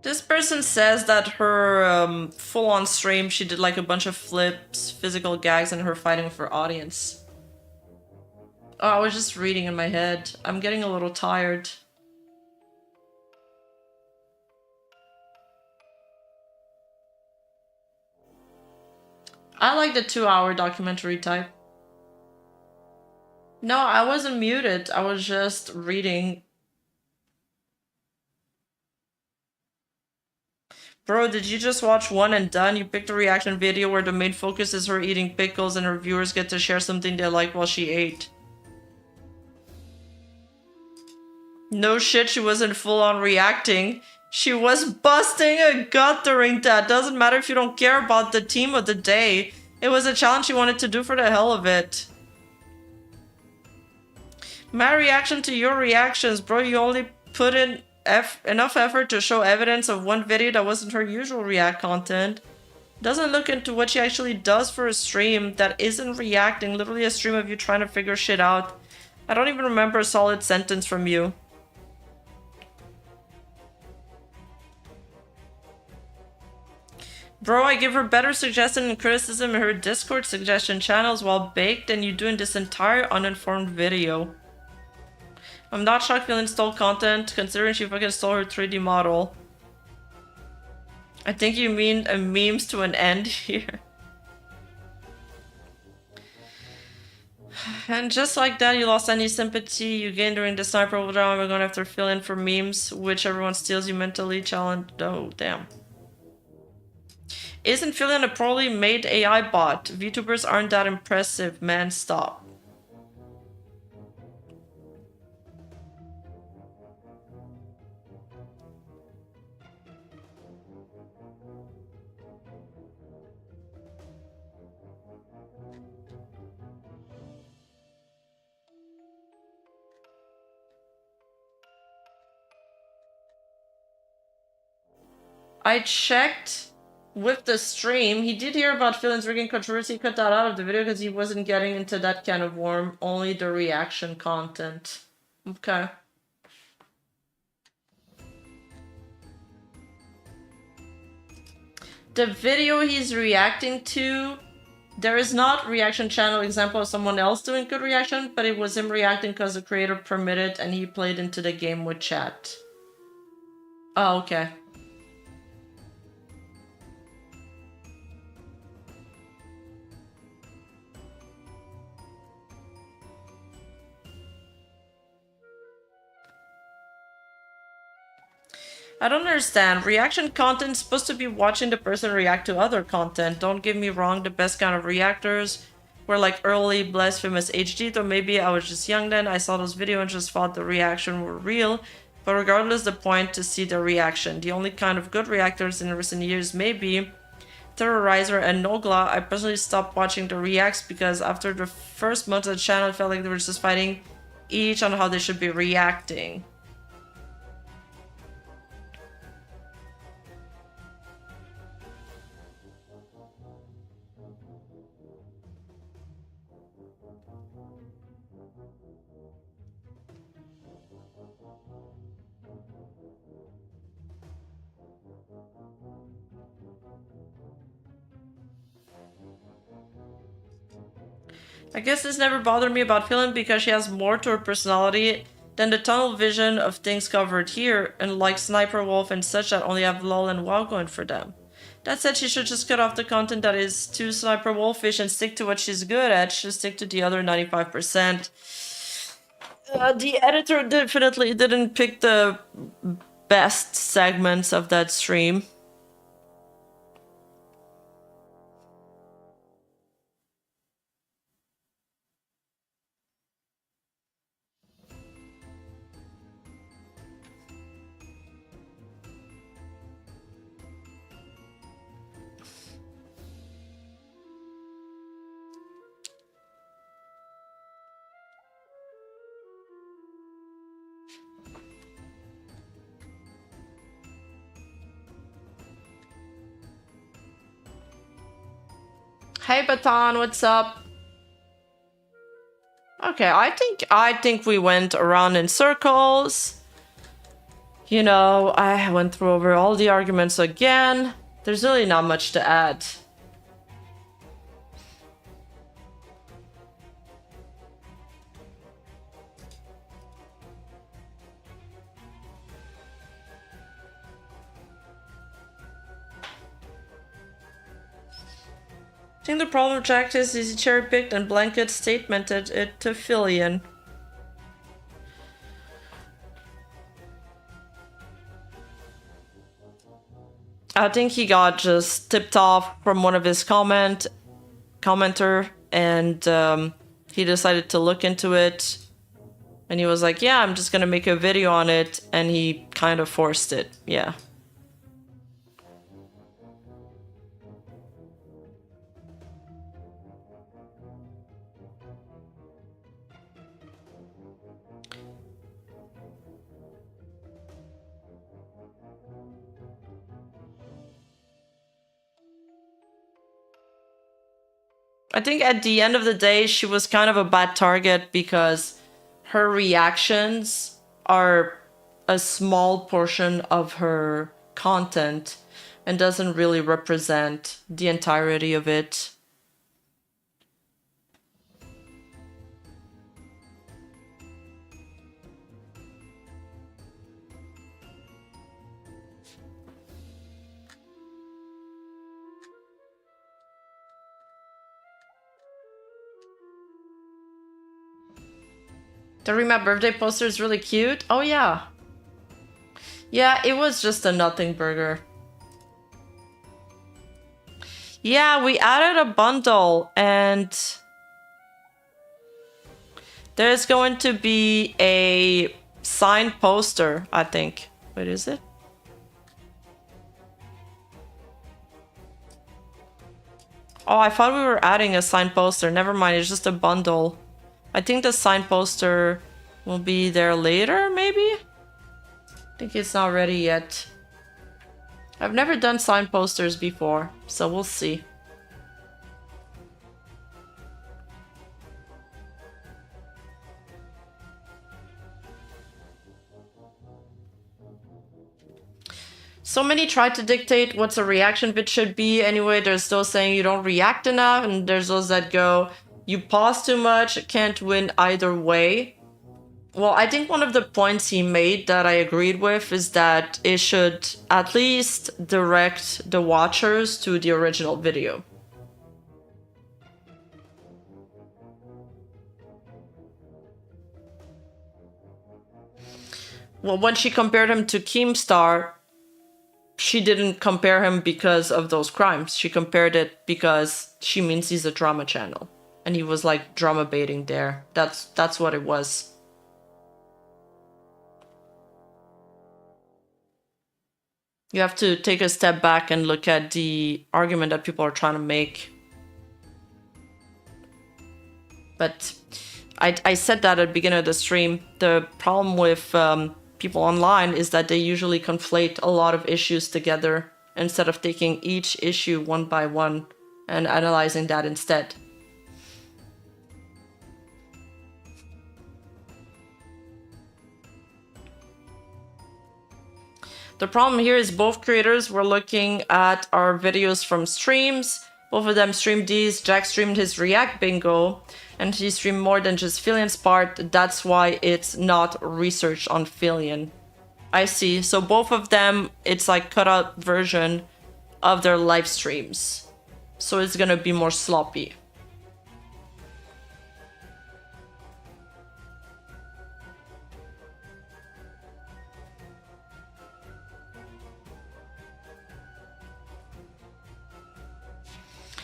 This person says that her full-on stream, she did like a bunch of flips, physical gags, and her fighting for audience. Oh, I was just reading in my head. I'm getting a little tired. I like the 2-hour documentary type. No, I wasn't muted. I was just reading. Bro, did you just watch One and Done? You picked a reaction video where the main focus is her eating pickles and her viewers get to share something they like while she ate. No shit, she wasn't full-on reacting. She was busting a gut during that. Doesn't matter if you don't care about the team of the day. It was a challenge she wanted to do for the hell of it. My reaction to your reactions, bro. You only put in enough effort to show evidence of one video that wasn't her usual react content. Doesn't look into what she actually does for a stream that isn't reacting. Literally a stream of you trying to figure shit out. I don't even remember a solid sentence from you. Bro, I give her better suggestion and criticism in her Discord suggestion channels while baked than you do in this entire uninformed video. I'm not shocked Filian stole content, considering she fucking stole her 3D model. I think you mean a memes to an end here. And just like that, you lost any sympathy you gained during the sniper drama. We're going after Filian for memes, which everyone steals you mentally challenged. Oh, damn. Isn't Filian a poorly made AI bot? VTubers aren't that impressive, man. Stop. I checked with the stream. He did hear about Filian's rigging controversy. He cut that out of the video because he wasn't getting into that kind of worm. Only the reaction content. Okay. The video he's reacting to, there is not reaction channel example of someone else doing good reaction, but it was him reacting because the creator permitted and he played into the game with chat. Oh, okay. I don't understand. Reaction content is supposed to be watching the person react to other content. Don't get me wrong, the best kind of reactors were like early blasphemous HD, though maybe I was just young then. I saw those videos and just thought the reaction were real. But regardless, the point to see the reaction. The only kind of good reactors in recent years may be Terrorizer and Nogla. I personally stopped watching the reacts because after the first month of the channel, it felt like they were just fighting each on how they should be reacting. I guess this never bothered me about Filian because she has more to her personality than the tunnel vision of things covered here, and like Sniper Wolf and such that only have LOL and WoW going for them. That said, she should just cut off the content that is too Sniper Wolfish and stick to what she's good at. She should stick to the other 95%. The editor definitely didn't pick the best segments of that stream. Hey Baton, what's up? Okay, I think we went around in circles. You know, I went through over all the arguments again. There's really not much to add. I think the problem with Jack is he cherry-picked and blanket statemented it to Filian. I think he got just tipped off from one of his commenter, and he decided to look into it. And he was like, yeah, I'm just gonna make a video on it, and he kind of forced it, yeah. I think at the end of the day, she was kind of a bad target because her reactions are a small portion of her content and doesn't really represent the entirety of it. The remap birthday poster is really cute. Oh yeah. Yeah, it was just a nothing burger. Yeah, we added a bundle and there's going to be a signed poster, I think. Wait, is it? Oh, I thought we were adding a signed poster. Never mind, it's just a bundle. I think the signed poster will be there later, maybe? I think it's not ready yet. I've never done signed posters before, so we'll see. So many try to dictate what's a reaction vid should be. Anyway, there's those saying you don't react enough, and there's those that go, you pause too much, can't win either way. Well, I think one of the points he made that I agreed with is that it should at least direct the watchers to the original video. Well, when she compared him to Keemstar, she didn't compare him because of those crimes. She compared it because she means he's a drama channel. And he was like drama baiting there. That's what it was. You have to take a step back and look at the argument that people are trying to make. But I said that at the beginning of the stream. The problem with people online is that they usually conflate a lot of issues together instead of taking each issue one by one and analyzing that instead. The problem here is both creators were looking at our videos from streams. Both of them streamed these. Jack streamed his React Bingo, and he streamed more than just Filian's part. That's why it's not research on Filian. I see. So both of them, it's like cut out version of their live streams. So it's gonna be more sloppy.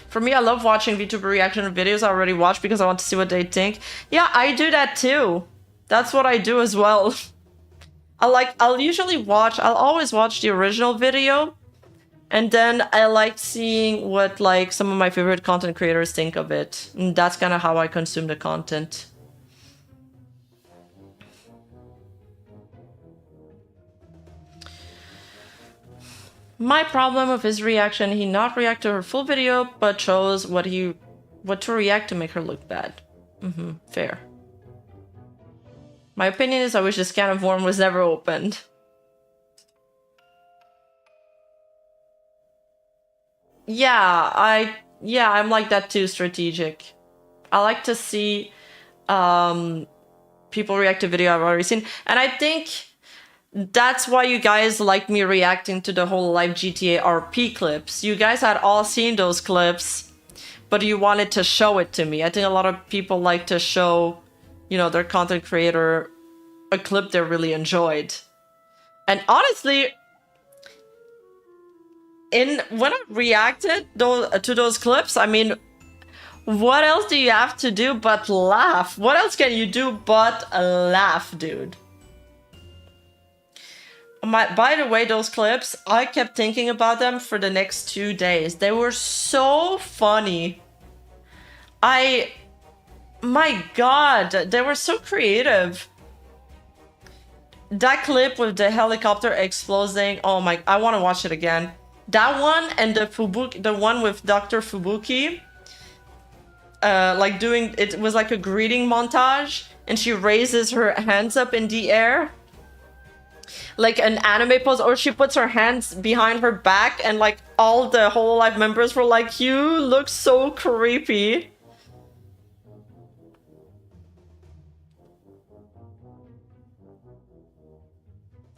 For me, I love watching VTuber reaction videos I already watched because I want to see what they think. Yeah, I do that too. That's what I do as well. I'll usually watch, I'll always watch the original video. And then I like seeing what like some of my favorite content creators think of it. And that's kind of how I consume the content. My problem with his reaction, he not react to her full video, but chose what to react to make her look bad. Fair. My opinion is I wish this can of worm was never opened. Yeah, I'm like that too, strategic. I like to see people react to video I've already seen. And I think that's why you guys like me reacting to the whole live GTA RP clips. You guys had all seen those clips, but you wanted to show it to me. I think a lot of people like to show, you know, their content creator a clip they really enjoyed. And honestly, when I reacted to those clips, I mean, what else do you have to do but laugh? What else can you do but laugh, dude? By the way, those clips, I kept thinking about them for the next 2 days. They were so funny. My God, they were so creative. That clip with the helicopter exploding, oh my, I want to watch it again. That one and the one with Dr. Fubuki, like doing, it was like a greeting montage, and she raises her hands up in the air. Like an anime pose, or she puts her hands behind her back and like all the Hololive members were like, you look so creepy.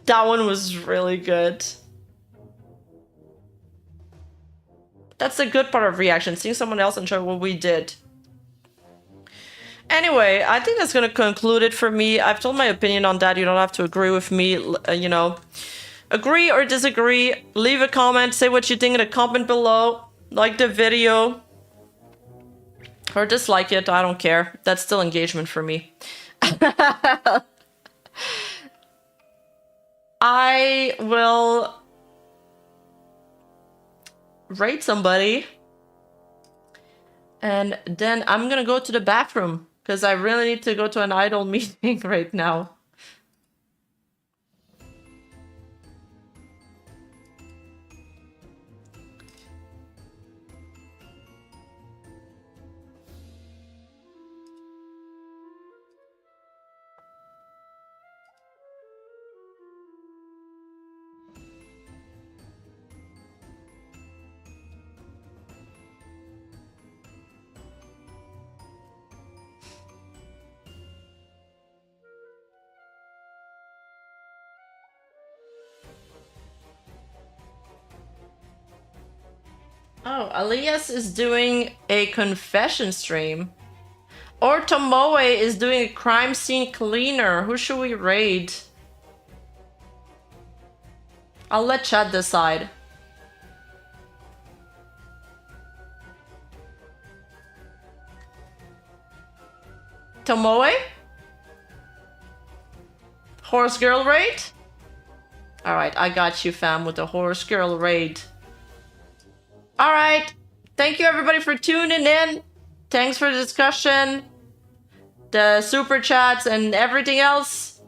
That one was really good. That's the good part of reaction, seeing someone else enjoy what we did. Anyway, I think that's gonna conclude it for me. I've told my opinion on that. You don't have to agree with me, you know. Agree or disagree, leave a comment, say what you think in the comment below. Like the video. Or dislike it, I don't care. That's still engagement for me. I will rate somebody. And then I'm gonna go to the bathroom because I really need to go to an idol meeting right now. Oh, Elias is doing a confession stream. Or Tomoe is doing a crime scene cleaner. Who should we raid? I'll let chat decide. Tomoe? Horse girl raid? Alright, I got you fam with the horse girl raid. Alright, thank you everybody for tuning in. Thanks for the discussion, the super chats and everything else.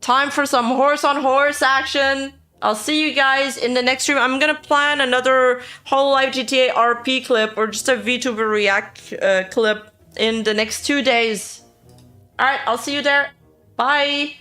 Time for some horse on horse action. I'll see you guys in the next stream. I'm gonna plan another whole live GTA RP clip or just a VTuber react clip in the next 2 days. Alright, I'll see you there. Bye.